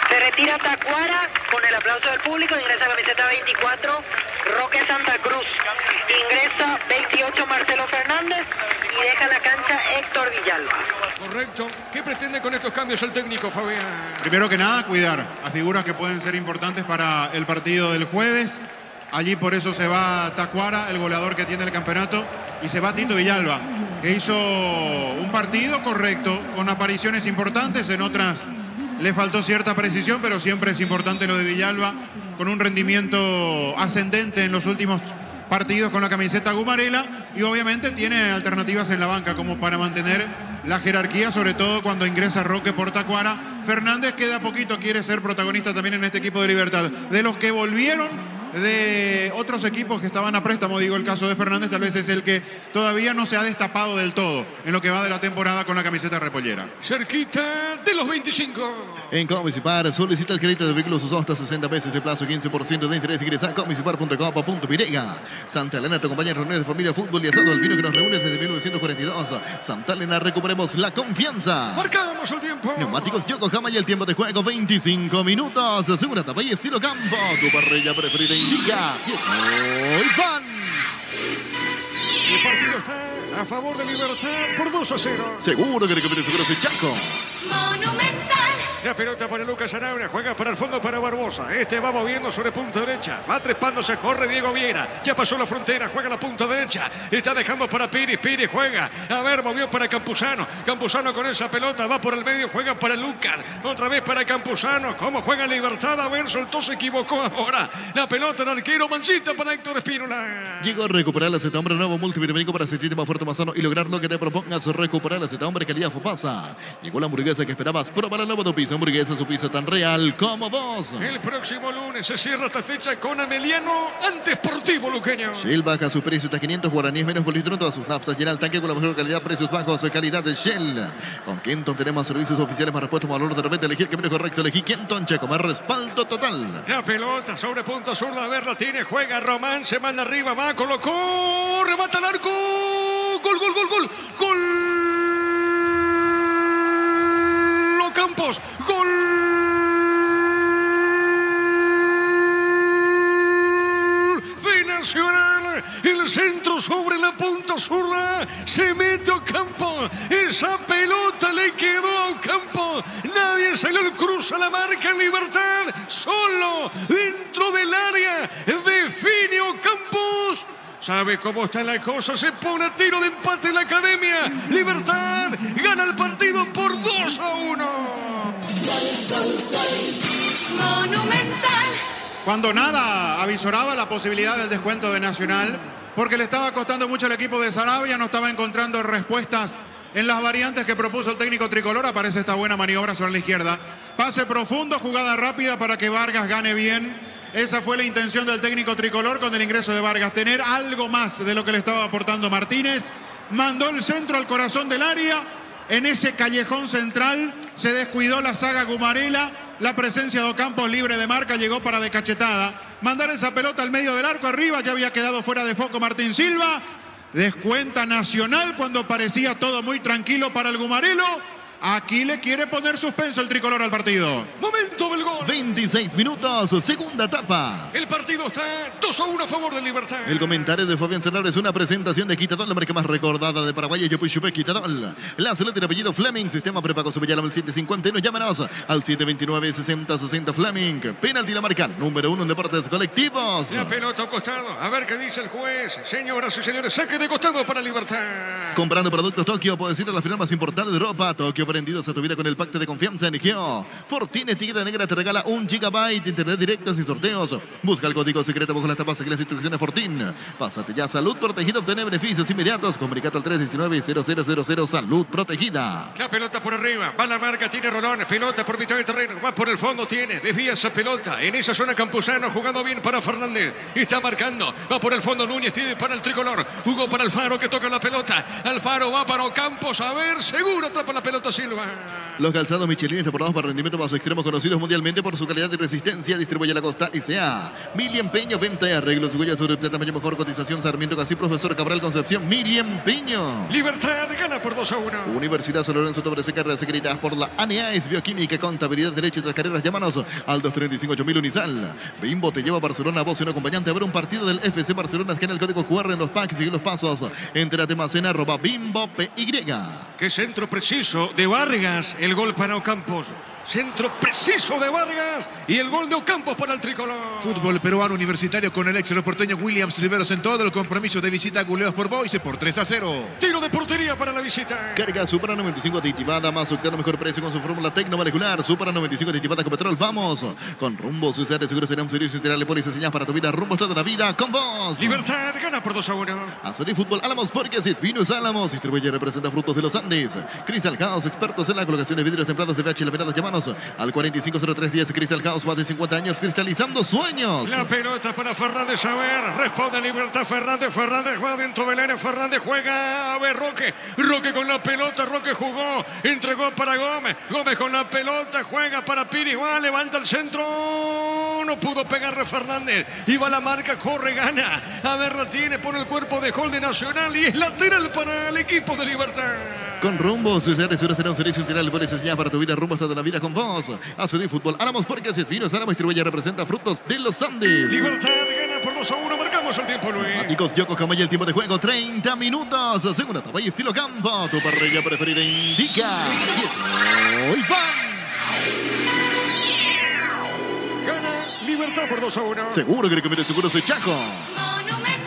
Se retira Tacuara con el aplauso del público, ingresa camiseta 24, Roque Santa Cruz. Ingresa 28 Marcelo Fernández y deja la cancha Héctor Villalba. Correcto. ¿Qué pretende con estos cambios el técnico, Fabián? Primero que nada, cuidar a figuras que pueden ser importantes para el partido del jueves. Allí por eso se va Tacuara, el goleador que tiene el campeonato, y se va Tito Villalba, que hizo un partido correcto, con apariciones importantes, en otras le faltó cierta precisión, pero siempre es importante lo de Villalba, con un rendimiento ascendente en los últimos partidos con la camiseta gumarela, y obviamente tiene alternativas en la banca como para mantener la jerarquía, sobre todo cuando ingresa Roque por Tacuara. Fernández, que de a poquito quiere ser protagonista también en este equipo de Libertad. De los que volvieron de otros equipos que estaban a préstamo, digo, el caso de Fernández tal vez es el que todavía no se ha destapado del todo en lo que va de la temporada con la camiseta repollera. Cerquita de los 25. En Comisipar, solicita el crédito de vehículos usados hasta 60 meses de plazo, 15% de interés. Ingresa a comisipar.com.pirega. Santa Elena te acompaña en reuniones de familia, fútbol y asado alpino que nos reúne desde 1942. Santa Elena, recuperemos la confianza. Marcamos el tiempo. Neumáticos Yokohama y el tiempo de juego 25 minutos. Segura tapa y estilo campo. Tu parrilla preferida indica. Hoy van. El partido está a favor de Libertad por 2-0. Seguro que recupere seguro ese Chaco. Monumental. La pelota para Lucas Arabia, juega para el fondo para Barbosa. Este va moviendo sobre punta derecha. Va trepándose, corre Diego Viera. Ya pasó la frontera, juega la punta derecha. Está dejando para Pires, Pires juega. A ver, movió para Campuzano. Campuzano con esa pelota, va por el medio, juega para Lucas. Otra vez para Campuzano. ¿Cómo juega Libertad? A ver, soltó, se equivocó ahora. La pelota en arquero, mancita para Héctor Espínola. Llegó a recuperar la Z-Hombre, nuevo multivitamínico para sentirte más fuerte, más sano y lograr lo que te propongas. Recuperar la Z-Hombre, calidad Fopasa. Llegó la hamburguesa que esperabas. Prueba la nueva Dopisa. Hamburguesa, su pizza tan real como vos. El próximo lunes se cierra esta fecha con Ameliano Antesportivo Luqueño. Shell baja su precio hasta 500 guaraníes menos por litro en todas sus naftas. Llena el tanque con la mejor calidad, precios bajos, calidad de Shell. Con Kenton tenemos servicios oficiales más repuestos, valor de repente. Elegir el camino correcto. Elegí Kenton, Checo, más respaldo total. La pelota sobre punto zurda. A ver, la tiene, juega Román, se manda arriba, va, colocó, remata al arco. Gol, gol, gol, gol. Gol. Campos, gol de Nacional, el centro sobre la punta zurda, se mete a Ocampo, esa pelota le quedó a Ocampo, nadie salió, cruza la marca en Libertad, solo dentro del área, define Ocampos. ¿Sabe cómo está la cosa? Se pone a tiro de empate en la Academia. Libertad gana el partido por 2-1. Monumental. Cuando nada avisoraba la posibilidad del descuento de Nacional, porque le estaba costando mucho al equipo de Sarabia, no estaba encontrando respuestas en las variantes que propuso el técnico tricolor. Aparece esta buena maniobra sobre la izquierda. Pase profundo, jugada rápida para que Vargas gane bien. Esa fue la intención del técnico tricolor con el ingreso de Vargas, tener algo más de lo que le estaba aportando Martínez. Mandó el centro al corazón del área. En ese callejón central se descuidó la saga Gumarela. La presencia de Ocampos libre de marca llegó para de cachetada. Mandar esa pelota al medio del arco arriba. Ya había quedado fuera de foco Martín Silva. Descuenta Nacional cuando parecía todo muy tranquilo para el Gumarelo. Aquí le quiere poner suspenso el tricolor al partido. Momento del gol. 26 minutos, segunda etapa. El partido está 2-1 a favor de Libertad. El comentario de Fabián Cerrar es una presentación de Quitadol, la marca más recordada de Paraguay. Yo Chupé Quitadol. La salud del apellido Fleming. Sistema prepago Sebellalam el 751. Llámanos al 729-6060 Fleming. Penalti la marca número 1 en deportes colectivos. La pelota a costado. A ver qué dice el juez. Señoras y señores, saque de costado para Libertad. Comprando productos Tokio, puedes ir a la final más importante de Europa. Tokio prendidos a tu vida con el pacto de confianza en Egeo. Fortine etiqueta negra te regala 1 GB de internet directo sin sorteos. Busca el código secreto bajo las tapas y las instrucciones Fortin. Pásate ya Salud Protegida, obtener beneficios inmediatos. Comunicate al 319-0000 Salud Protegida. La pelota por arriba, va la marca, tiene Rolón, pelota por mitad del terreno, va por el fondo, tiene, desvía esa pelota, en esa zona Campuzano, jugando bien para Fernández, está marcando, va por el fondo Núñez, tiene para el tricolor, jugó para Alfaro que toca la pelota, Alfaro va para Ocampos, a ver, seguro atrapa la pelota Silva. Los calzados Michelin temporados para rendimiento más extremos, conocidos mundialmente por su calidad y resistencia. Distribuye la Costa ICA. Mili Empeño, venta y arreglos, huellas sobre plata, mayor mejor cotización. Sarmiento Casí, profesor Cabral Concepción. Mili Empeño. Libertad gana por 2-1. Universidad San Lorenzo Torres, carreras secretadas por la ANEAES, Bioquímica, Contabilidad, Derecho y otras carreras. Llámanos al 235-8000 Unisal. Bimbo te lleva a Barcelona, vos y un acompañante a ver un partido del FC Barcelona. Escanea el código QR en los packs y sigue los pasos. Entérate más en @Bimbo PY. Qué centro preciso de Vargas. El gol para Ocampos. Centro preciso de Vargas y el gol de Ocampos para el tricolor. Fútbol peruano universitario con el ex porteño Williams Riveros en todo el compromiso de visita a Guleos por Boys por 3-0. Tiro de portería para la visita. Carga Supra 95 aditivada más octano mejor precio con su fórmula tecnomolecular. Supra 95 aditivada con petróleo. Vamos con Rumbo Sociedad de Seguros será un servicio integral de póliza señal para tu vida. Rumbo toda la vida con vos. Libertad gana por 2-1. Azul y Fútbol Álamos porque si Vinus Álamos distribuye y representa frutos de los Andes. Crystal House, expertos en la colocación de vidrios templados de VH laminados. Llámanos al 450310. Crystal House, más de 50 años cristalizando sueños. La pelota para Fernández, a ver, responde Libertad Fernández, Fernández va dentro del área, Fernández juega, a ver, Roque con la pelota, Roque jugó, entregó para Gómez, Gómez con la pelota, juega para Pires, va, levanta el centro, no pudo pegarle Fernández, iba la marca, corre, gana, a ver, retiene, pone el cuerpo de gol de Nacional y es lateral para el equipo de Libertad. Con Rumbo Sociedad de Seguros será un servicio integral de póliza señal para tu vida. Rumbo toda la vida con vos. Azul y Fútbol Álamos porque si es Vinus Álamos distribuye y representa frutos de los Andes. Libertad gana por 2-1, marcamos el tiempo, Luis. Amigos, Yoko Camaya, el tiempo de juego, 30 minutos. Segunda etapa y estilo campo. Tu parrilla preferida indica. Hoy van. Gana Libertad por 2-1. Seguro que le conviene seguro soy Chaco. Monumental.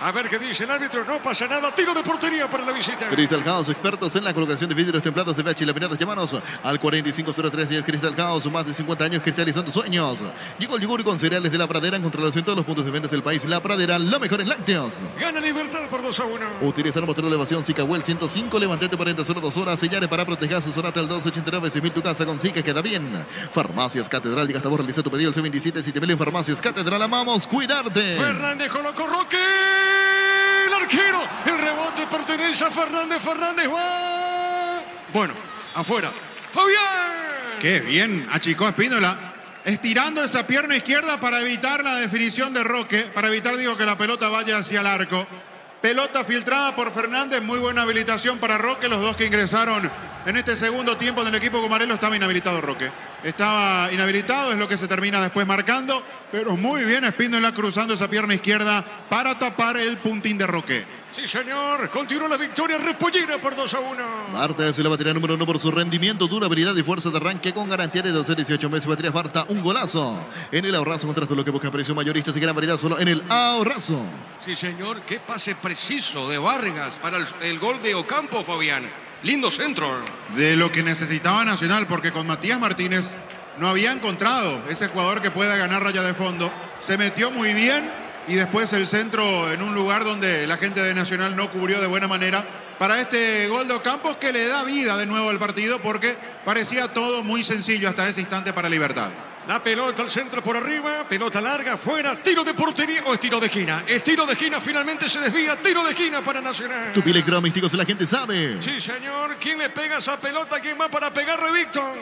A ver qué dice el árbitro, no pasa nada, tiro de portería para la visita. Crystal House, expertos en la colocación de vidrios templados de VH y laminados. Llámanos al 450310. Crystal House, más de 50 años cristalizando sueños. Llegó el yogur con cereales de La Pradera, encontrarlos en todos los puntos de venta del país. La Pradera, lo mejor en lácteos. Gana Libertad por 2-1. Utilizar motor de elevación Cicahuel 105, levantete 40 solo 2 horas. Sellare para proteger su sonata al 289 6000 tu casa con Cica queda bien. Farmacias Catedral, llega hasta vos, realiza tu pedido al C27 7000 en Farmacias Catedral. Amamos cuidarte. Fernández colocó Roque. El arquero, el rebote pertenece a Fernández, Fernández va. Bueno, afuera. Fabián. Qué bien, achicó Espínola. Estirando esa pierna izquierda para evitar la definición de Roque, para evitar, que la pelota vaya hacia el arco. Pelota filtrada por Fernández, muy buena habilitación para Roque, los dos que ingresaron En este segundo tiempo en el equipo Comarelo estaba inhabilitado Roque. Estaba inhabilitado, es lo que se termina después marcando, pero muy bien Espíndola cruzando esa pierna izquierda para tapar el puntín de Roque. Sí, señor. Continúa la victoria repollera por 2-1. Martes se la batería número 1 por su rendimiento, durabilidad y fuerza de arranque con garantía de 12 18 meses. Batería Farta, un golazo. En el ahorrazo, contraste lo que busca precio mayorista y gran variedad solo en el ahorrazo. Sí, señor. Qué pase preciso de Vargas para el gol de Ocampo, Fabián. Lindo centro. De lo que necesitaba Nacional, porque con Matías Martínez no había encontrado ese jugador que pueda ganar raya de fondo. Se metió muy bien y después el centro en un lugar donde la gente de Nacional no cubrió de buena manera para este gol de Ocampos, que le da vida de nuevo al partido, porque parecía todo muy sencillo hasta ese instante para Libertad. La pelota al centro por arriba, pelota larga, fuera, tiro de portería o es tiro de esquina. Es tiro de esquina, finalmente se desvía, tiro de esquina para Nacional. Tu electromísticos, la gente sabe. Sí, señor. ¿Quién le pega esa pelota? ¿Quién va para pegarle, Víctor?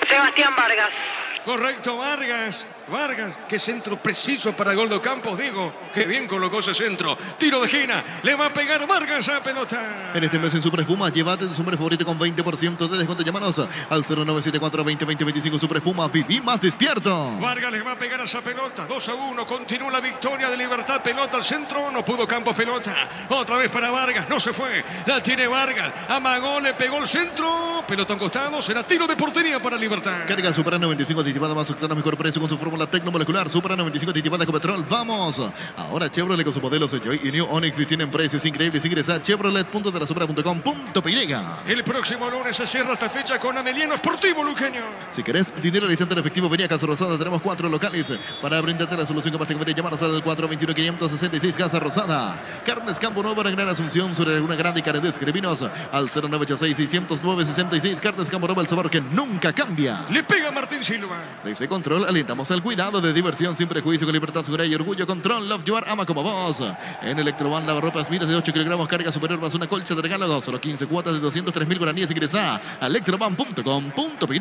Sebastián Vargas. Correcto, Vargas. Vargas, qué centro preciso para el gol de Ocampos, digo. Qué bien colocó ese centro. Tiro de esquina, le va a pegar Vargas a pelota. En este mes en Super Espuma, llévate tu sombrero favorito con 20% de descuento. Llámanos al 0974-2020-25 Super Espuma. Viví más despierto. Vargas le va a pegar a esa pelota. 2-1. Continúa la victoria de Libertad. Pelota al centro. No pudo Campos. Pelota. Otra vez para Vargas. No se fue. La tiene Vargas. Amagó, le pegó el centro. Pelota a un costado. Será tiro de portería para Libertad. Carga Supra 95 aditivada más octana, mejor precio con su fórmula tecnomolecular. Supra 95 aditivada con petrol. Vamos. Ahora Chevrolet con sus modelos Joy y New Onix y tienen precios increíbles. Ingresa a chevrolet.delasupra.com.py. El próximo lunes se cierra esta fecha con Ameliano Sportivo Luqueño. Si querés dinero al instante en efectivo, venía a Casa Rosada. Tenemos 4 locales para brindarte la solución que más te conviene. Llamarnos al 421-566 Casa Rosada. Carnes Campo Nuevo en Gran Asunción, sobre alguna grande y carne. Escribinos al 0986-609-66. Carnes Campo Nuevo, el sabor que nunca cambia. Le pega Martín Silva. Desde Control alentamos al cuidado de diversión sin prejuicio, con libertad, seguridad y orgullo. Control, Love You Are, ama como vos. En Electroban, lavarropas, miras de 8 kilogramos, carga superior más una colcha de regalo. Solo 15 cuotas de 203.000 guaraníes. Ingresa a electroban.com.py.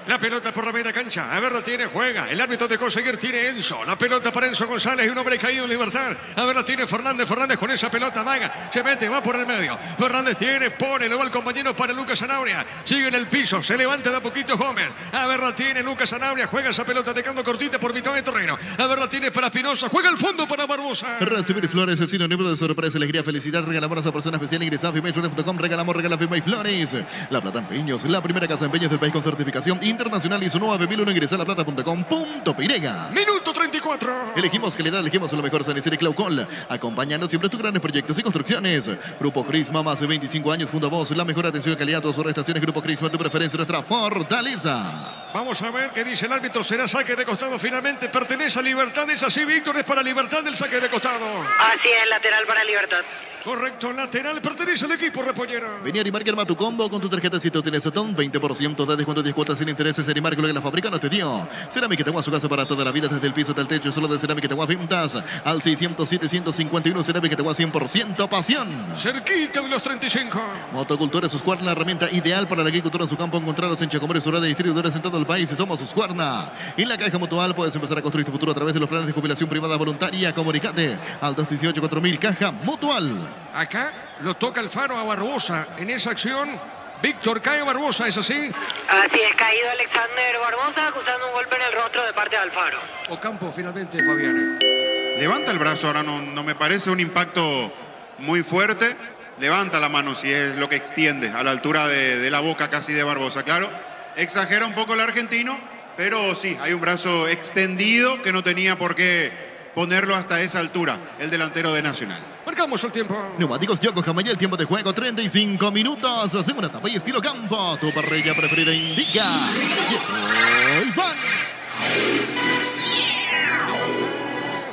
La pelota por la media cancha. A ver, la tiene, juega. El árbitro de conseguir tiene Enzo. La pelota para Enzo González y un hombre caído en libertad. A ver, la tiene Fernández. Fernández con esa pelota maga. Se mete, va por el medio. Fernández tiene, pone, lo va el compañero para Lucas Zanabria. Sigue en el piso, se levanta de a poquito Gómez. A ver, la tiene Lucas Zanabria. Juega esa pelota dejando cortita por mitad de terreno. A ver, la tiene para Espinosa. Juega al fondo para Barbosa. Recibir flores es sinónimo de sorpresa, alegría, felicidad. Regalamos a esa persona especial. Ingresa a FIMAIFlores.com. Regalamos, regala FIMAI Flores. La Plata Empeños, la primera casa de empeños del país con certificación internacional y su nueva 2001. Ingresa a laplata.com.py. Minuto 34. Elegimos calidad, elegimos lo mejor. San Isidro y Claucol, acompañando siempre tus grandes proyectos y construcciones. Grupo Crisma, más de 25 años junto a vos. La mejor atención y calidad a todas sus estaciones. Grupo Crisma, tu preferencia, nuestra fortaleza. Vamos a ver qué dice el árbitro. Será saque de costado finalmente. Pertenece a Libertad. Es así, Víctor. Es para Libertad del saque de costado. Así es, lateral para Libertad. Correcto, lateral. Pertenece al equipo repollero. Vení a Arimark, arma tu combo con tu tarjeta si tú tienes Setón. 20% de descuento, 10 cuotas sin intereses. Arimark, lo que la fábrica no te dio. Cerámica Itagua, su casa para toda la vida, desde el piso hasta el techo. Solo de Cerámica Itagua Vintas. Al 607-151. Cerámica Itagua 100% pasión. Cerquita de los 35. Motocultores Husqvarna, la herramienta ideal para la agricultura en su campo. Encontrarlos en Chacomores, su red de distribuidores en todo el país. Y somos Husqvarna. En la Caja Mutual puedes empezar a construir tu futuro a través de los planes de jubilación privada voluntaria. Comunicate al 218-4000 Caja Mutual. Acá lo toca Alfaro a Barbosa. En esa acción, Víctor cae Barbosa, ¿es así? Así es, caído Alexander Barbosa, acusando un golpe en el rostro de parte de Alfaro. Ocampo finalmente, Fabián. Levanta el brazo, ahora no me parece un impacto muy fuerte. Levanta la mano, si es lo que extiende, a la altura de la boca casi de Barbosa. Claro, exagera un poco el argentino, pero sí, hay un brazo extendido que no tenía por qué ponerlo hasta esa altura, el delantero de Nacional. Marcamos el tiempo. Neumáticos Yoko Jamaya, el tiempo de juego 35 minutos. Segunda etapa y estilo campo. Tu parrilla preferida indica. Y van.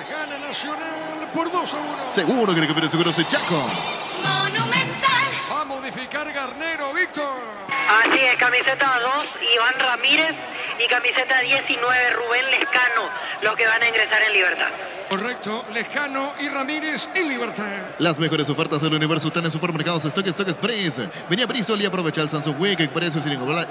Gana Nacional por 2-1. Seguro que el campeón seguro es Chaco. Monumental. Va a modificar Garnero, Víctor. Así es, camiseta 2, Iván Ramírez. y camiseta 19 Rubén Lescano, los que van a ingresar en Libertad. Correcto, Lescano y Ramírez en Libertad. Las mejores ofertas del universo están en supermercados Stock Express. Vení a Bristol y aprovecha el Samsung Week. Precios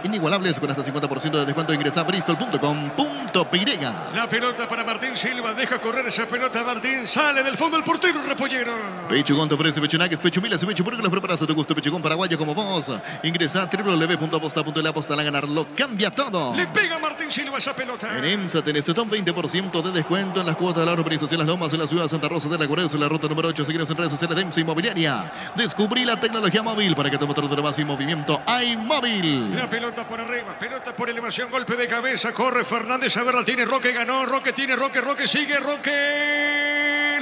inigualables con hasta 50% de descuento. Ingresa a bristol.com.pirega. La pelota para Martín Silva. Deja correr esa pelota Martín. Sale del fondo el portero Repollero. Pechugón te ofrece pechunaques, pechumilas y pechuburgas. Los preparas a tu gusto. Pechugón paraguayo como vos. Ingresa a www.aposta.la. Aposta a ganar. Lo cambia todo. Le pega Martín Silva esa pelota. En EMSA tenés un 20% de descuento en las cuotas de la urbanización Las Lomas en la ciudad de Santa Rosa de la Corea, en la ruta número 8. Seguimos en redes sociales de EMSA Inmobiliaria. Descubrí la tecnología móvil para que tu motor dure más y movimiento. iMóvil. La pelota por arriba, pelota por elevación, golpe de cabeza. Corre Fernández, a ver, la tiene Roque, ganó. Roque tiene Roque sigue, Roque.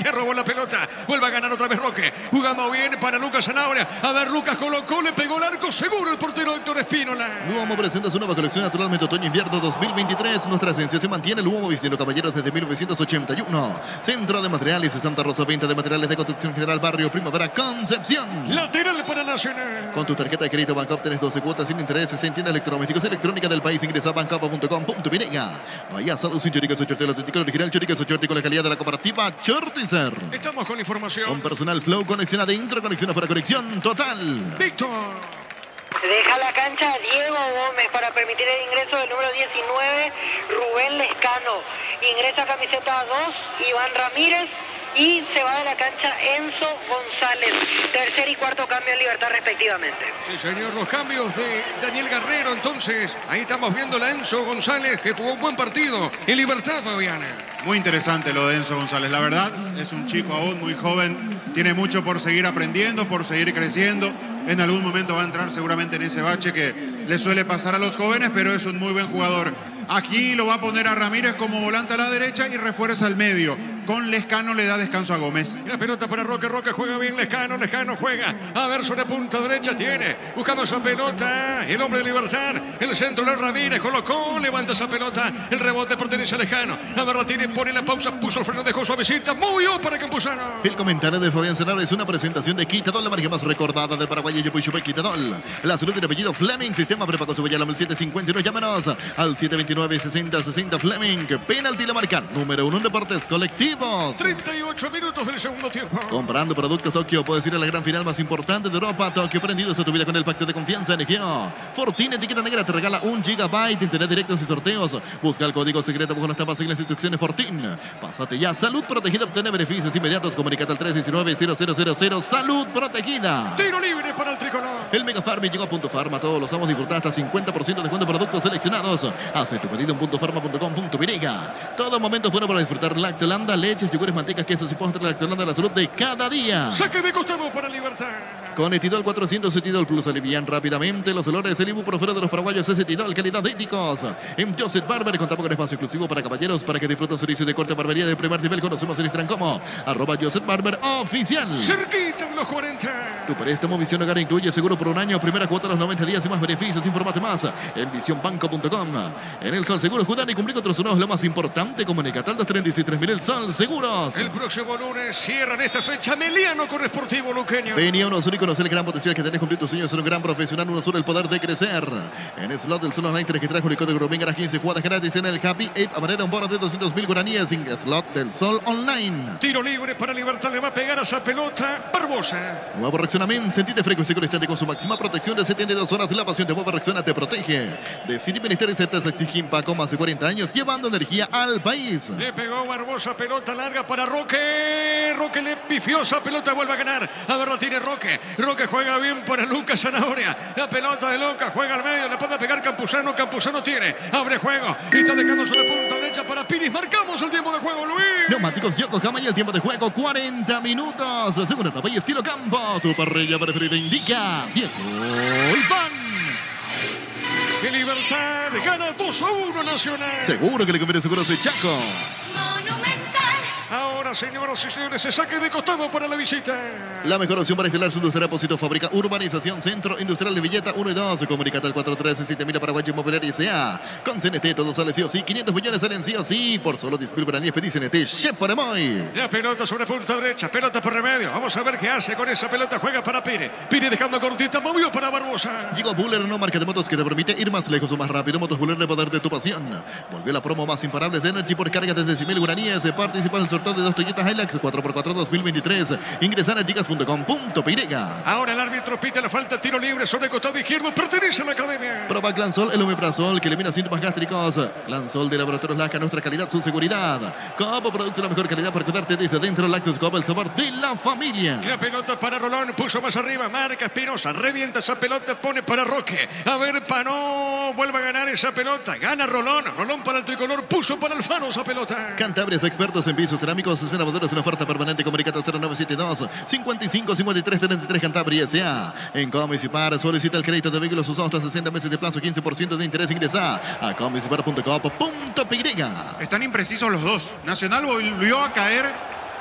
Le robó la pelota. Vuelve a ganar otra vez Roque. Jugando bien para Lucas Zanabria. A ver, Lucas colocó, le pegó el arco. Seguro el portero Héctor Espínola. Luomo presenta su nueva colección naturalmente otoño-invierno 2023. Nuestra esencia se mantiene. Luomo vistiendo caballeros desde 1981. Centro de Materiales de Santa Rosa. Venta de materiales de construcción general. Barrio Primavera, Concepción. Lateral para Nacional. Con tu tarjeta de crédito Bancop tenés 12 cuotas sin intereses en tiendas electrodomésticos electrónica del país. Ingresa a bancop.com.pirega. Vaya salud sin choriques o chorte, el auténtico original choriques o chorte con la calidad de la cooperativa Chortizer. Estamos con información. Con personal Flow, conexión adentro, conexión afuera, conexión total. Víctor. Deja la cancha Diego Gómez para permitir el ingreso del número 19, Rubén Lescano. Ingresa camiseta 2, Iván Ramírez. Y se va de la cancha Enzo González. Tercer y cuarto cambio en Libertad respectivamente. Sí, señor, los cambios de Daniel Guerrero. Entonces, ahí estamos viendo a Enzo González, que jugó un buen partido en Libertad, Fabiana. Muy interesante lo de Enzo González. La verdad, es un chico aún muy joven. Tiene mucho por seguir aprendiendo, por seguir creciendo. En algún momento va a entrar seguramente en ese bache que le suele pasar a los jóvenes, pero es un muy buen jugador. Aquí lo va a poner a Ramírez como volante a la derecha y refuerza al medio. Con Lescano le da descanso a Gómez. La pelota para Roque, Roque juega bien, Lescano juega. A ver, sobre punta derecha tiene. Buscando esa pelota, el hombre de Libertad. El centro de Ramírez, colocó, levanta esa pelota. El rebote pertenece a Lescano. A ver, la tiene, pone la pausa, puso el freno, dejó suavecita. Movió para Campuzano. El comentario de Fabián Zanabria es una presentación de Quitadol, la marca más recordada de Paraguay. Y Quitadol. La salud del apellido Fleming. Sistema prepago Suballala 759. Llámanos al 729-6060 Fleming. Penalti la marca número 1 en deportes colectivos. 38 minutos del segundo tiempo. Comprando productos Tokio puedes ir a la gran final más importante de Europa. Tokio, prendidos a tu vida con el pacto de confianza en Egeo. Fortuna etiqueta negra te regala 1 GB de internet directos y sorteos. Busca el código secreto bajo las tapas y las instrucciones Fortin. Pásate ya. Salud protegida, obtener beneficios inmediatos. Comunicate al 319-0000. Salud protegida. Tiro libre para el tricolor. El Mega Farm llegó a Punto Farma. Todos los amos disfrutar hasta 50% de descuento en productos seleccionados. Hace tu pedido en puntofarma.com.pirega. Todo momento fuera para disfrutar Lactolanda, leches, yogures, mantecas, quesos y postres. Lactolanda, la salud de cada día. Saque de costado para Libertad. Con Etidol 400, Etidol Plus alivian rápidamente los olores. El ibuprofeno de los paraguayos es Etidol, calidad de éticos. En Joseph Barber contamos con espacio exclusivo para caballeros para que disfruten servicio de corte barbería de primer nivel. Conocemos en Instagram como @Joseph Barber oficial. Cerquita en los 40. Tu préstamo Visión Hogar incluye seguro por 1 año, primera cuota a los 90 días y más beneficios. Informate más en visionbanco.com. En El Sol Seguros, cuidar y cumplir con otros lo más importante. Comunicate al 236-3000 El Sol Seguros. El próximo lunes cierran esta fecha Meliano con Sportivo Luqueño. Venía uno solo y conocer el gran potencial que tenés, cumplir tus sueños, ser un gran profesional, uno solo el poder de crecer. En Slot del Sol Online tenés que traer con el código Rubén a 15 jugadas gratis en el Happy 8 a manera un bono de 200.000 guaraníes en Slot del Sol Online. Tiro libre para Libertad, le va a pegar a esa pelota Barbosa. Nuevo reaccionamiento, sentite frecuencia constante con su máxima protección de 72 horas. La pasión de Nueva Reacciona te protege. Decide Ministerio de Certeza Exigimpa con más de 40 años llevando energía al país. Le pegó Barbosa, pelota larga para Roque. Roque le pifió esa pelota, vuelve a ganar. A ver, la tiene Roque. Roque juega bien para Lucas Zanabria. La pelota de Lucas juega al medio, le puede pegar Campuzano. Campuzano tiene, abre juego y está dejando sobre punta derecha para Piris. Marcamos el tiempo de juego, Luis. Neumáticos Yokohama y el tiempo de juego 40 minutos. Segunda etapa y estilo campo. Tu parrilla preferida indica Diego Iván. En Libertad gana 2-1 Nacional. Seguro que le conviene seguros de Chaco. Monumental. Ahora ahora, señoras y señores, se saque de costado para la visita. La mejor opción para instalar su industria depósito fábrica Urbanización Centro Industrial de Villeta 1 y 2. Comunicate al 413-7000 Paraguay Inmobiliaria S.A. Con CNT todo sale sí o sí. 500 millones salen sí o sí. Por solo 10.000 guaraníes pedí CNT. Cheparemoy. La pelota sobre punta derecha, pelota por remedio. Vamos a ver qué hace con esa pelota. Juega para Pire. Pire dejando cortita, movió para Barbosa. Llegó Buller, una marca de motos que te permite ir más lejos o más rápido. Motos Buller, de poder de tu pasión. Volvió la promo más imparable de Energy por carga desde 100.000 guaraníes. Participa en el sorteo de 2 Toyota Hilux 4x4 2023. Ingresa a energicas.com.pirega. Ahora el árbitro pide la falta, tiro libre sobre el costado izquierdo. Pertenece a la academia. Proba Glansol, el omeprazol que elimina síntomas gástricos. Glansol de Laboratorios Laca, nuestra calidad, su seguridad. Como producto de la mejor calidad para cuidarte desde dentro. Lactus Copa, el sabor de la familia. La pelota para Rolón, puso más arriba, marca Espinosa, revienta esa pelota, pone para Roque. A ver, Panó, vuelve a ganar esa pelota. Gana Rolón, Rolón para el tricolor, puso para Alfaro esa pelota. Cantabrias, expertos en pisos cerámicos, elaboradores en oferta permanente. Comunicate 0972 55 53 33 Cantabria S.A. En Comisipar solicita el crédito de vehículos usados hasta 60 meses de plazo, 15% de interés. Ingresa a comisipar.com.pirega. Están imprecisos los dos. Nacional volvió a caer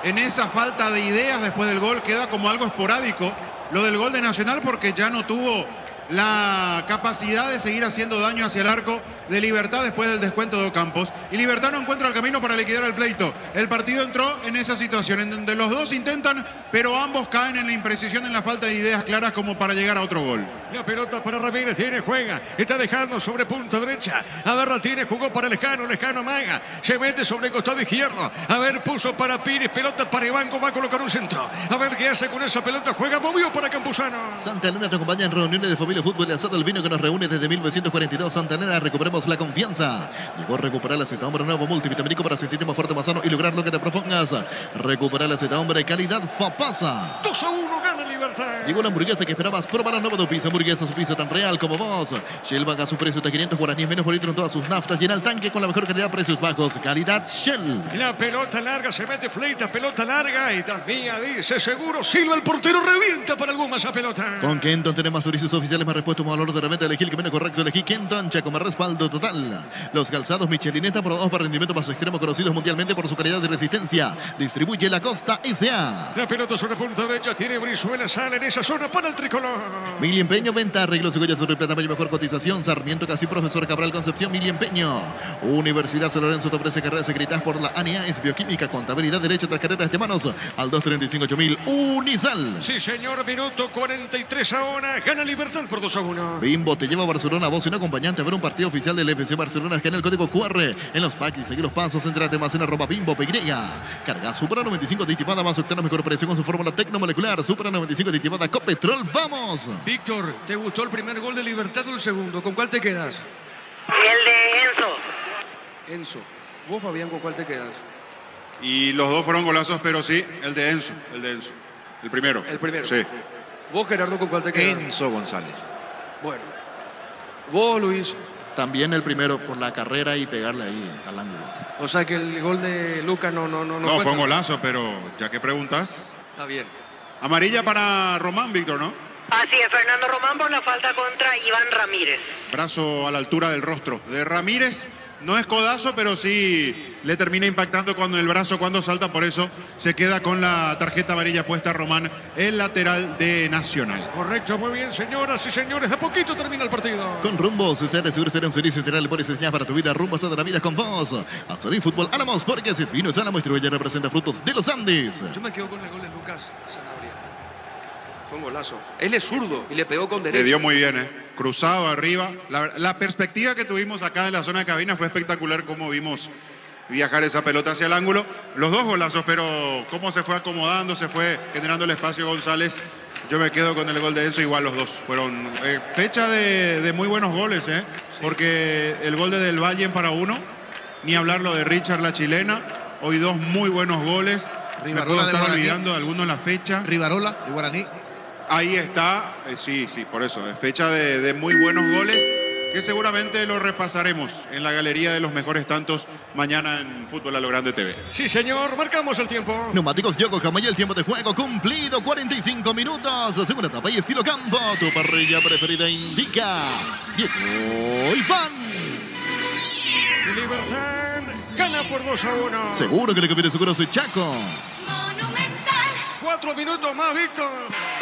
en esa falta de ideas después del gol. Queda como algo esporádico lo del gol de Nacional porque ya no tuvo la capacidad de seguir haciendo daño hacia el arco de Libertad después del descuento de Ocampos. Y Libertad no encuentra el camino para liquidar el pleito. El partido entró en esa situación en donde los dos intentan, pero ambos caen en la imprecisión, en la falta de ideas claras como para llegar a otro gol. La pelota para Ramírez, tiene, juega, está dejando sobre punta derecha. A ver, la tiene, jugó para Lescano amaga, se mete sobre el costado izquierdo. A ver, puso para Pires, pelota para Iván, va a colocar un centro. A ver qué hace con esa pelota, juega, movió para Campuzano. Santa Elena te acompaña en reuniones de familia, fútbol y asado, el vino que nos reúne desde 1942. Santa Elena, recuperemos la confianza. Llegó a recuperar la Z Hombre nuevo multivitamínico para sentirte más fuerte, más sano y lograr lo que te propongas. Recuperar la Z Hombre, calidad Fapasa. 2-1, gana Libertad. Llegó la hamburguesa que esperabas. Probar la nueva Dopisa, hamburguesa su pizza tan real como vos. Shell baja su precio de 500 guaraníes menos por litro en todas sus naftas. Llena el tanque con la mejor calidad, precios bajos. Calidad Shell. La pelota larga, se mete Fleita, pelota larga y también dice seguro. Silva el portero, revienta para alguna esa pelota. Con Kenton tenemos servicios oficiales, más repuestos, más valor de reventa. Elegí el camino correcto, elegí Kenton, Chaco, más respaldo total. Los calzados Michelineta probados para rendimiento más extremo, conocidos mundialmente por su calidad y resistencia. Distribuye La Costa S.A. La pelota sobre punta derecha, tiene Brizuela, sale en esa zona para el tricolor. Mili Empeño, venta, arreglos y joyas de plata, mejor cotización. Sarmiento, casi profesor Cabral Concepción, Mili Empeño. Universidad San Lorenzo te ofrece carreras secretas por la ANIA, es bioquímica, contabilidad, derecho, tras carreras de manos al 235-8000 Unisal. Sí, señor, minuto 43 ahora, gana Libertad por 2-1. Bimbo te lleva a Barcelona, vos y un acompañante a ver un partido oficial del FC Barcelona. Escanea el código QR en los packs y seguí los pasos. Entrate más en @BimboPY. Carga Supra 95 aditivada más octano, mejor precio con su fórmula tecnomolecular. Supra 95 aditivada Copetrol. ¡Vamos! Víctor, ¿te gustó el primer gol de Libertad o el segundo? ¿Con cuál te quedas? El de Enzo. Enzo. ¿Vos, Fabián, con cuál te quedas? Y los dos fueron golazos, pero sí, el de Enzo. El primero. El primero. Sí. ¿Vos, Gerardo, con cuál te quedas? Enzo González. Bueno. ¿Vos, Luis? También el primero por la carrera y pegarle ahí al ángulo. O sea que el gol de Lucas no No, cuenta. fue un golazo, pero ya que preguntas. Está bien. Amarilla para Román, Víctor, ¿no? Así es, Fernando Román por la falta contra Iván Ramírez. Brazo a la altura del rostro de Ramírez. No es codazo, pero sí le termina impactando cuando el brazo, cuando salta. Por eso se queda con la tarjeta amarilla puesta Román, el lateral de Nacional. Correcto, muy bien, señoras y señores. De poquito termina el partido. Con Rumbo, César, seguro será un servicio integral. Le pones señal para tu vida. Rumbo toda la vida con vos. Azorín Fútbol Álamos, porque si es vino es Álamo, distribuye representa frutos de los Andes. Yo me quedo con el gol de Lucas Sanabria. Fue un golazo. Él es zurdo y le pegó con Le derecha. dio muy bien, cruzado arriba. La perspectiva que tuvimos acá en la zona de cabina fue espectacular, como vimos viajar esa pelota hacia el ángulo. Los dos golazos, pero cómo se fue acomodando, se fue generando el espacio González. Yo me quedo con el gol de Enzo, igual los dos. Fueron fecha de muy buenos goles, porque el gol de Del Valle para uno, ni hablar lo de Richard, la chilena. Hoy dos muy buenos goles. Rivarola de Estaba Guaraní. olvidando de algunos en la fecha. Rivarola de Guaraní. Ahí está, sí, por eso, es fecha de muy buenos goles, que seguramente lo repasaremos en la galería de los mejores tantos mañana en Fútbol a lo Grande TV. Sí, señor, marcamos el tiempo. Neumáticos Yokohama y el tiempo de juego cumplido, 45 minutos. Segunda etapa y estilo campo. Tu parrilla preferida indica Diego Iván. Libertad Fabián gana por 2-1. Seguro que le conviene su cross Chaco. Monumental. 4 minutos más, Víctor.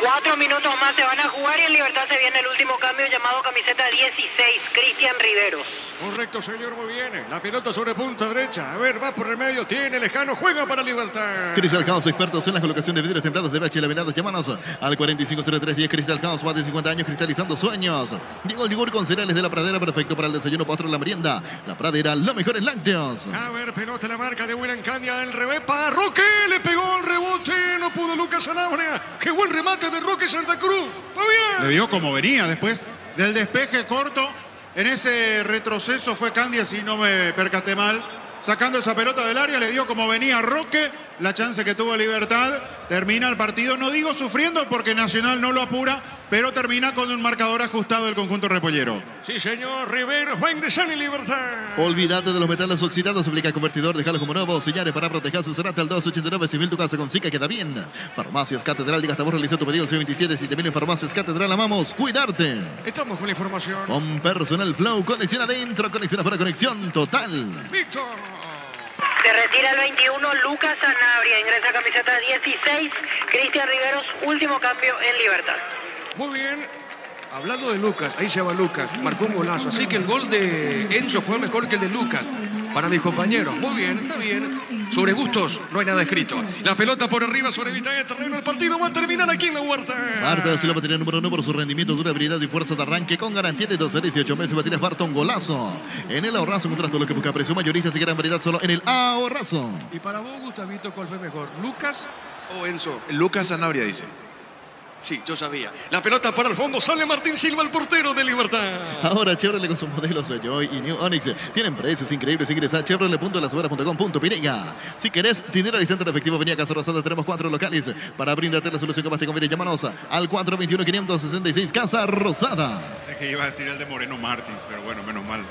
4 minutos más se van a jugar y en Libertad se viene el último cambio llamado camiseta 16, Cristian Riveros. Correcto, señor, muy bien. La pelota sobre punta derecha. A ver, va por el medio, tiene lejano, juega para Libertad. Cristal Caos, expertos en la colocación de vidrios templados de BH laminados. Llámanos al 450310. Cristal Caos, más de 50 años cristalizando sueños. Llegó el yogur con cereales de la Pradera, perfecto para el desayuno, postre, la merienda. La Pradera, lo mejor en lácteos. A ver, pelota la marca de William Candia del revés para Roque. Le pegó el rebote, no pudo Lucas Sanabria. Qué buen remate de Roque Santa Cruz. Fabián. Le vio como venía después del despeje corto. En ese retroceso fue Candia, si no me percaté mal. Sacando esa pelota del área, le dio como venía Roque. La chance que tuvo Libertad. Termina el partido, no digo sufriendo porque Nacional no lo apura, pero termina con un marcador ajustado del conjunto repollero. Sí, señor, Riveros va a ingresar en Libertad. Olvídate de los metales oxidados, aplica convertidor, déjalo como nuevo. Señales para proteger su cerrate al 289 civil, tu casa con Zika queda bien. Farmacias Catedral, diga hasta vos realiza tu pedido al C27, 7000 en Farmacias Catedral, amamos cuidarte. Estamos con la información. Con Personal Flow, conexión adentro, conexión afuera, conexión total. Víctor. Se retira el 21, Lucas Sanabria, ingresa camiseta 16, Cristian Riveros, último cambio en Libertad. Muy bien. Hablando de Lucas, ahí se va Lucas, marcó un golazo. Así que el gol de Enzo fue mejor que el de Lucas. Para mis compañeros. Muy bien, está bien. Sobre gustos no hay nada escrito. La pelota por arriba sobre mitad de terreno. El partido va a terminar aquí en la Huerta. Marta da Silva, batería número 1 por su rendimiento, durabilidad y fuerza de arranque con garantía de 12 a 18 meses. Batería Barton, golazo. En el ahorrazo, contrato lo que busca precio mayorista, y gran variedad solo en el ahorrazo. Y para vos, Gustavito, ¿cuál fue mejor? ¿Lucas o Enzo? Lucas Sanabria dice. Sí, yo sabía. La pelota para el fondo. Sale Martín Silva, el portero de Libertad. Ahora Chevrolet con sus modelos Joy y New Onix tienen precios increíbles. Ingresa a chevrolet.lasuera.com.pirega. Si querés dinero al instante en efectivo, venía a Casa Rosada. Tenemos 4 locales para brindarte la solución que más te conviene. Llámanos al 421-566 Casa Rosada. Sé que iba a decir el de Moreno Martins, pero bueno, menos mal.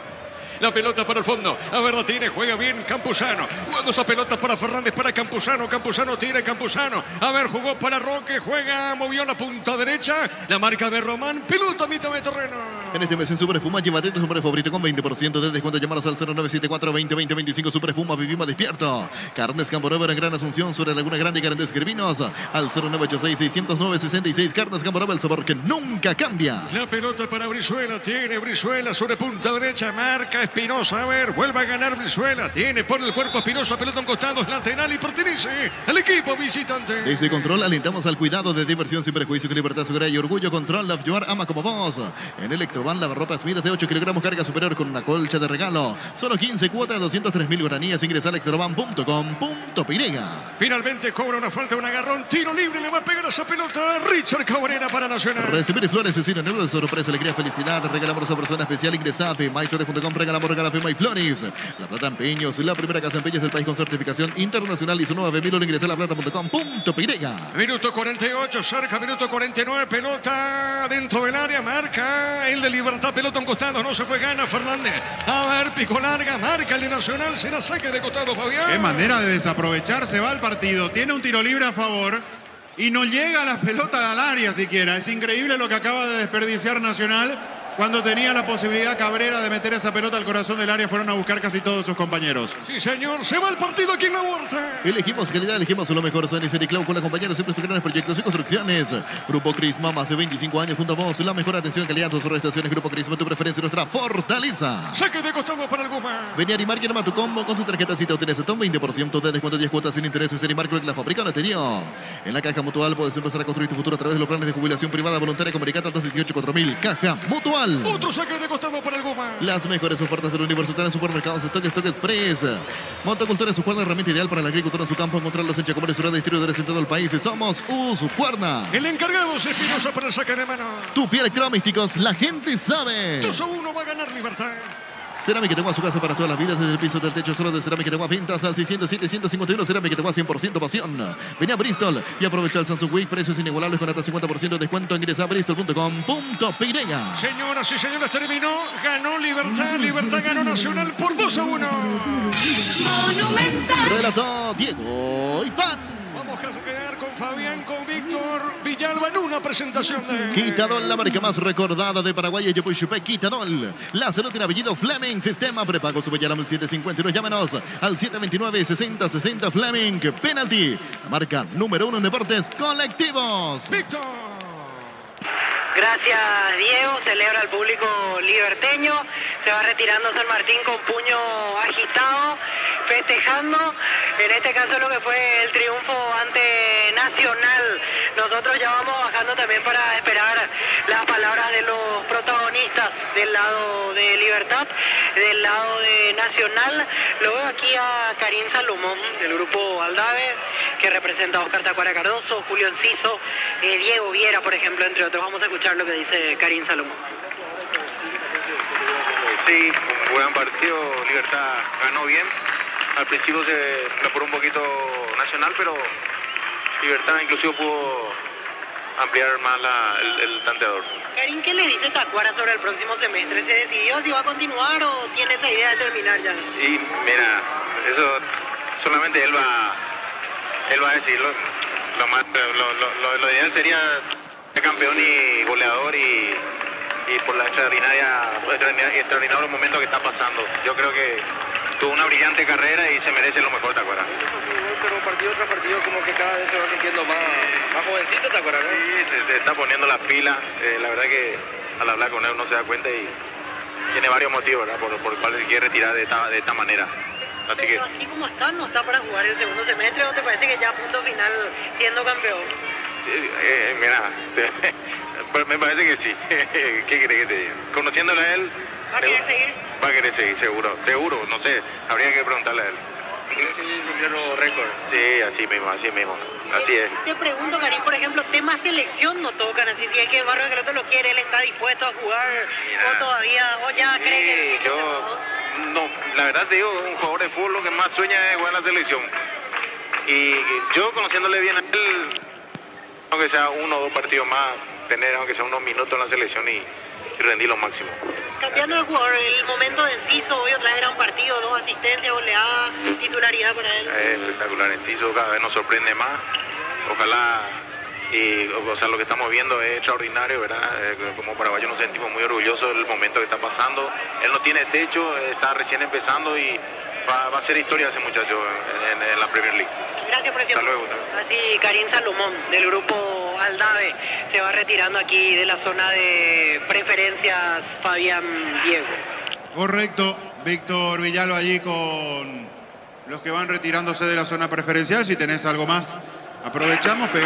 La pelota para el fondo. A ver, la tiene. Juega bien Campuzano. Jugando esa pelota para Fernández, para Campuzano. Campuzano tira Campuzano. A ver, jugó para Roque. Juega, movió la punta derecha. La marca de Román. Pelota a mitad de terreno. En este mes en Super Espuma, llévate tu sombrero favorito con 20% de descuento. Llamanos al 0974-2020-25. Super Espuma, vivimos despierto. Carnes Campo Nuevo en Gran Asunción, sobre Laguna Grande y Carnes Grevinos. Al 0986-609-66. Carnes Campo Nuevo, el sabor que nunca cambia. La pelota para Brizuela. Tiene Brizuela sobre punta derecha. Marca Espinosa. A ver, vuelve a ganar Brizuela. Tiene por el cuerpo Espinosa. Pelota en costados, lateral y pertenece al equipo visitante. Desde Control alentamos al cuidado de diversión sin prejuicio, con libertad, seguridad y orgullo. Control, Love Your, ama como vos. En Electroban, lavarropas medidas de 8 kilogramos, carga superior con una colcha de regalo. Solo 15 cuotas, 203.000 guaraníes. Ingresa a electroban.com.pirega. Finalmente cobra una falta, un agarrón. Tiro libre, le va a pegar esa pelota. Richard Cabrera para Nacional. Recibir flores, asesino, negro de sorpresa, alegría, felicidad. Regalamos a esa persona especial. Ingresa a myflores.com. Regalamos regala Fema y Flores. La Plata Empeños, la primera casa de empeños del país con certificación internacional. Y su nueva Bemilo, ingresa a laplata.com.pirega. Minuto 48, cerca, minuto 49. Pelota dentro del área. Marca el de Libertad. Pelota en costado. No se fue, gana Fernández. A ver, pico larga. Marca el de Nacional. Será saque de costado, Fabián. Qué manera de desaprovechar. Se va al partido. Tiene un tiro libre a favor. Y no llega la pelota al área siquiera. Es increíble lo que acaba de desperdiciar Nacional. Cuando tenía la posibilidad Cabrera de meter esa pelota al corazón del área, fueron a buscar casi todos sus compañeros. Sí, señor. Se va el partido aquí en la Huerta. Elegimos calidad, elegimos lo mejor. San y Clau con la compañera siempre sus grandes proyectos y construcciones. Grupo Crisma, más de 25 años junto a vos. La mejor atención, calidad, tus prestaciones. Grupo Crisma, tu preferencia, nuestra fortaleza. Saque de costado para el Guma. Vení a Animar y arma tu combo con tu tarjetacita. Obtienes hasta un 20% de descuento, 10 cuotas sin intereses. Animar, creo que la fábrica no te dio. En la Caja Mutual puedes empezar a construir tu futuro a través de los planes de jubilación privada voluntaria Comunicata 218-4000. Caja Mutual. Otro saque de costado para el Guma. Las mejores ofertas del universo están en supermercados Stock Express. Motocultura es su cuerda, herramienta ideal para la agricultura en su campo. Encontrarlos en Chacomar y Ciudad de distribuidores en todo el país. Somos Usucuerna. El encargado es Espinosa para el saque de mano. Tupi Electrodomésticos, la gente sabe. 2-1 va a ganar Libertad. Cerámica Tegua, su casa para todas las vidas, desde el piso del techo solo de Cerámica Tegua, ventas al 607-151, Cerámica Tegua 100% pasión. Vení a Bristol y aprovecha el Samsung Week, precios inigualables con hasta 50% de descuento. Ingresa a bristol.com.pirega. Señoras y señores, terminó, ganó Libertad, Libertad ganó Nacional por 2-1. Monumental. Relató Diego Iván. Vamos a quedar con Fabián, con Víctor. Villalba en una presentación de... Quitadol, la marca más recordada de Paraguay, Yopuchupé, Quitadol. La salud tiene apellido Fleming, sistema prepago Suballala 751. Llámanos al 729-6060 Fleming. Penalty, la marca número 1 en deportes colectivos. Víctor. Gracias, Diego. Celebra el público liberteño. Se va retirando San Martín con puño agitado, festejando. En este caso lo que fue el triunfo ante Nacional. Nosotros ya vamos bajando también para esperar las palabras de los protagonistas del lado de Libertad, del lado de Nacional. Lo veo aquí a Karim Salomón del grupo Aldave, que representa a Oscar Tacuara Cardoso, Julio Enciso, Diego Viera, por ejemplo, entre otros. Vamos a escuchar lo que dice Karim Salomón. Sí, un buen partido, Libertad ganó bien. Al principio se apuró un poquito Nacional, pero Libertad inclusive pudo ampliar más el tanteador. Karim, ¿qué le dice Tacuara sobre el próximo semestre? ¿Se decidió si va a continuar o tiene esa idea de terminar ya? Y mira, eso solamente él va a decirlo. Lo ideal sería ser campeón y goleador y por la extraordinario momento que está pasando. Yo creo que tuvo una brillante carrera y se merece lo mejor, Tacuara. Pero partido tras partido como que cada vez se va sintiendo más jovencito, Tacuara, ¿no? Sí, se está poniendo la pila. La verdad que al hablar con él uno se da cuenta y tiene varios motivos, ¿verdad? Por el cual se quiere retirar de esta manera. Así que... Pero así como está, ¿no está para jugar el segundo semestre o te parece que ya a punto final siendo campeón? Mira, me parece que sí. ¿Qué crees que te diga? Conociéndole a él... ¿Va a querer seguir? Va a querer seguir, seguro, no sé, habría que preguntarle a él. récord. Sí, así mismo, así es. Te pregunto, Karim, por ejemplo, temas selección no tocan, así si es que el Barrio Esqueloto lo quiere, él está dispuesto a jugar, Mira, o todavía, o ya cree que... No, la verdad te digo, un jugador de fútbol lo que más sueña es jugar en la selección. Y yo conociéndole bien a él, aunque sea 1 o 2 partidos más, tener aunque sea unos minutos en la selección y rendir lo máximo. Cambiando de jugador, el momento de Enciso, hoy otra vez era un partido, 2 asistencias, goleada, titularidad para él. Espectacular, Enciso cada vez nos sorprende más. Ojalá, lo que estamos viendo es extraordinario, ¿verdad? Como paraguayos nos sentimos muy orgullosos del momento que está pasando. Él no tiene techo, está recién empezando y va a hacer historia ese muchacho en la Premier League. Gracias por el tiempo. Hasta luego. Así Karim Salomón del grupo Aldave se va retirando aquí de la zona de preferencias Fabián Diego. Correcto, Víctor Villalba allí con los que van retirándose de la zona preferencial. Si tenés algo más, aprovechamos.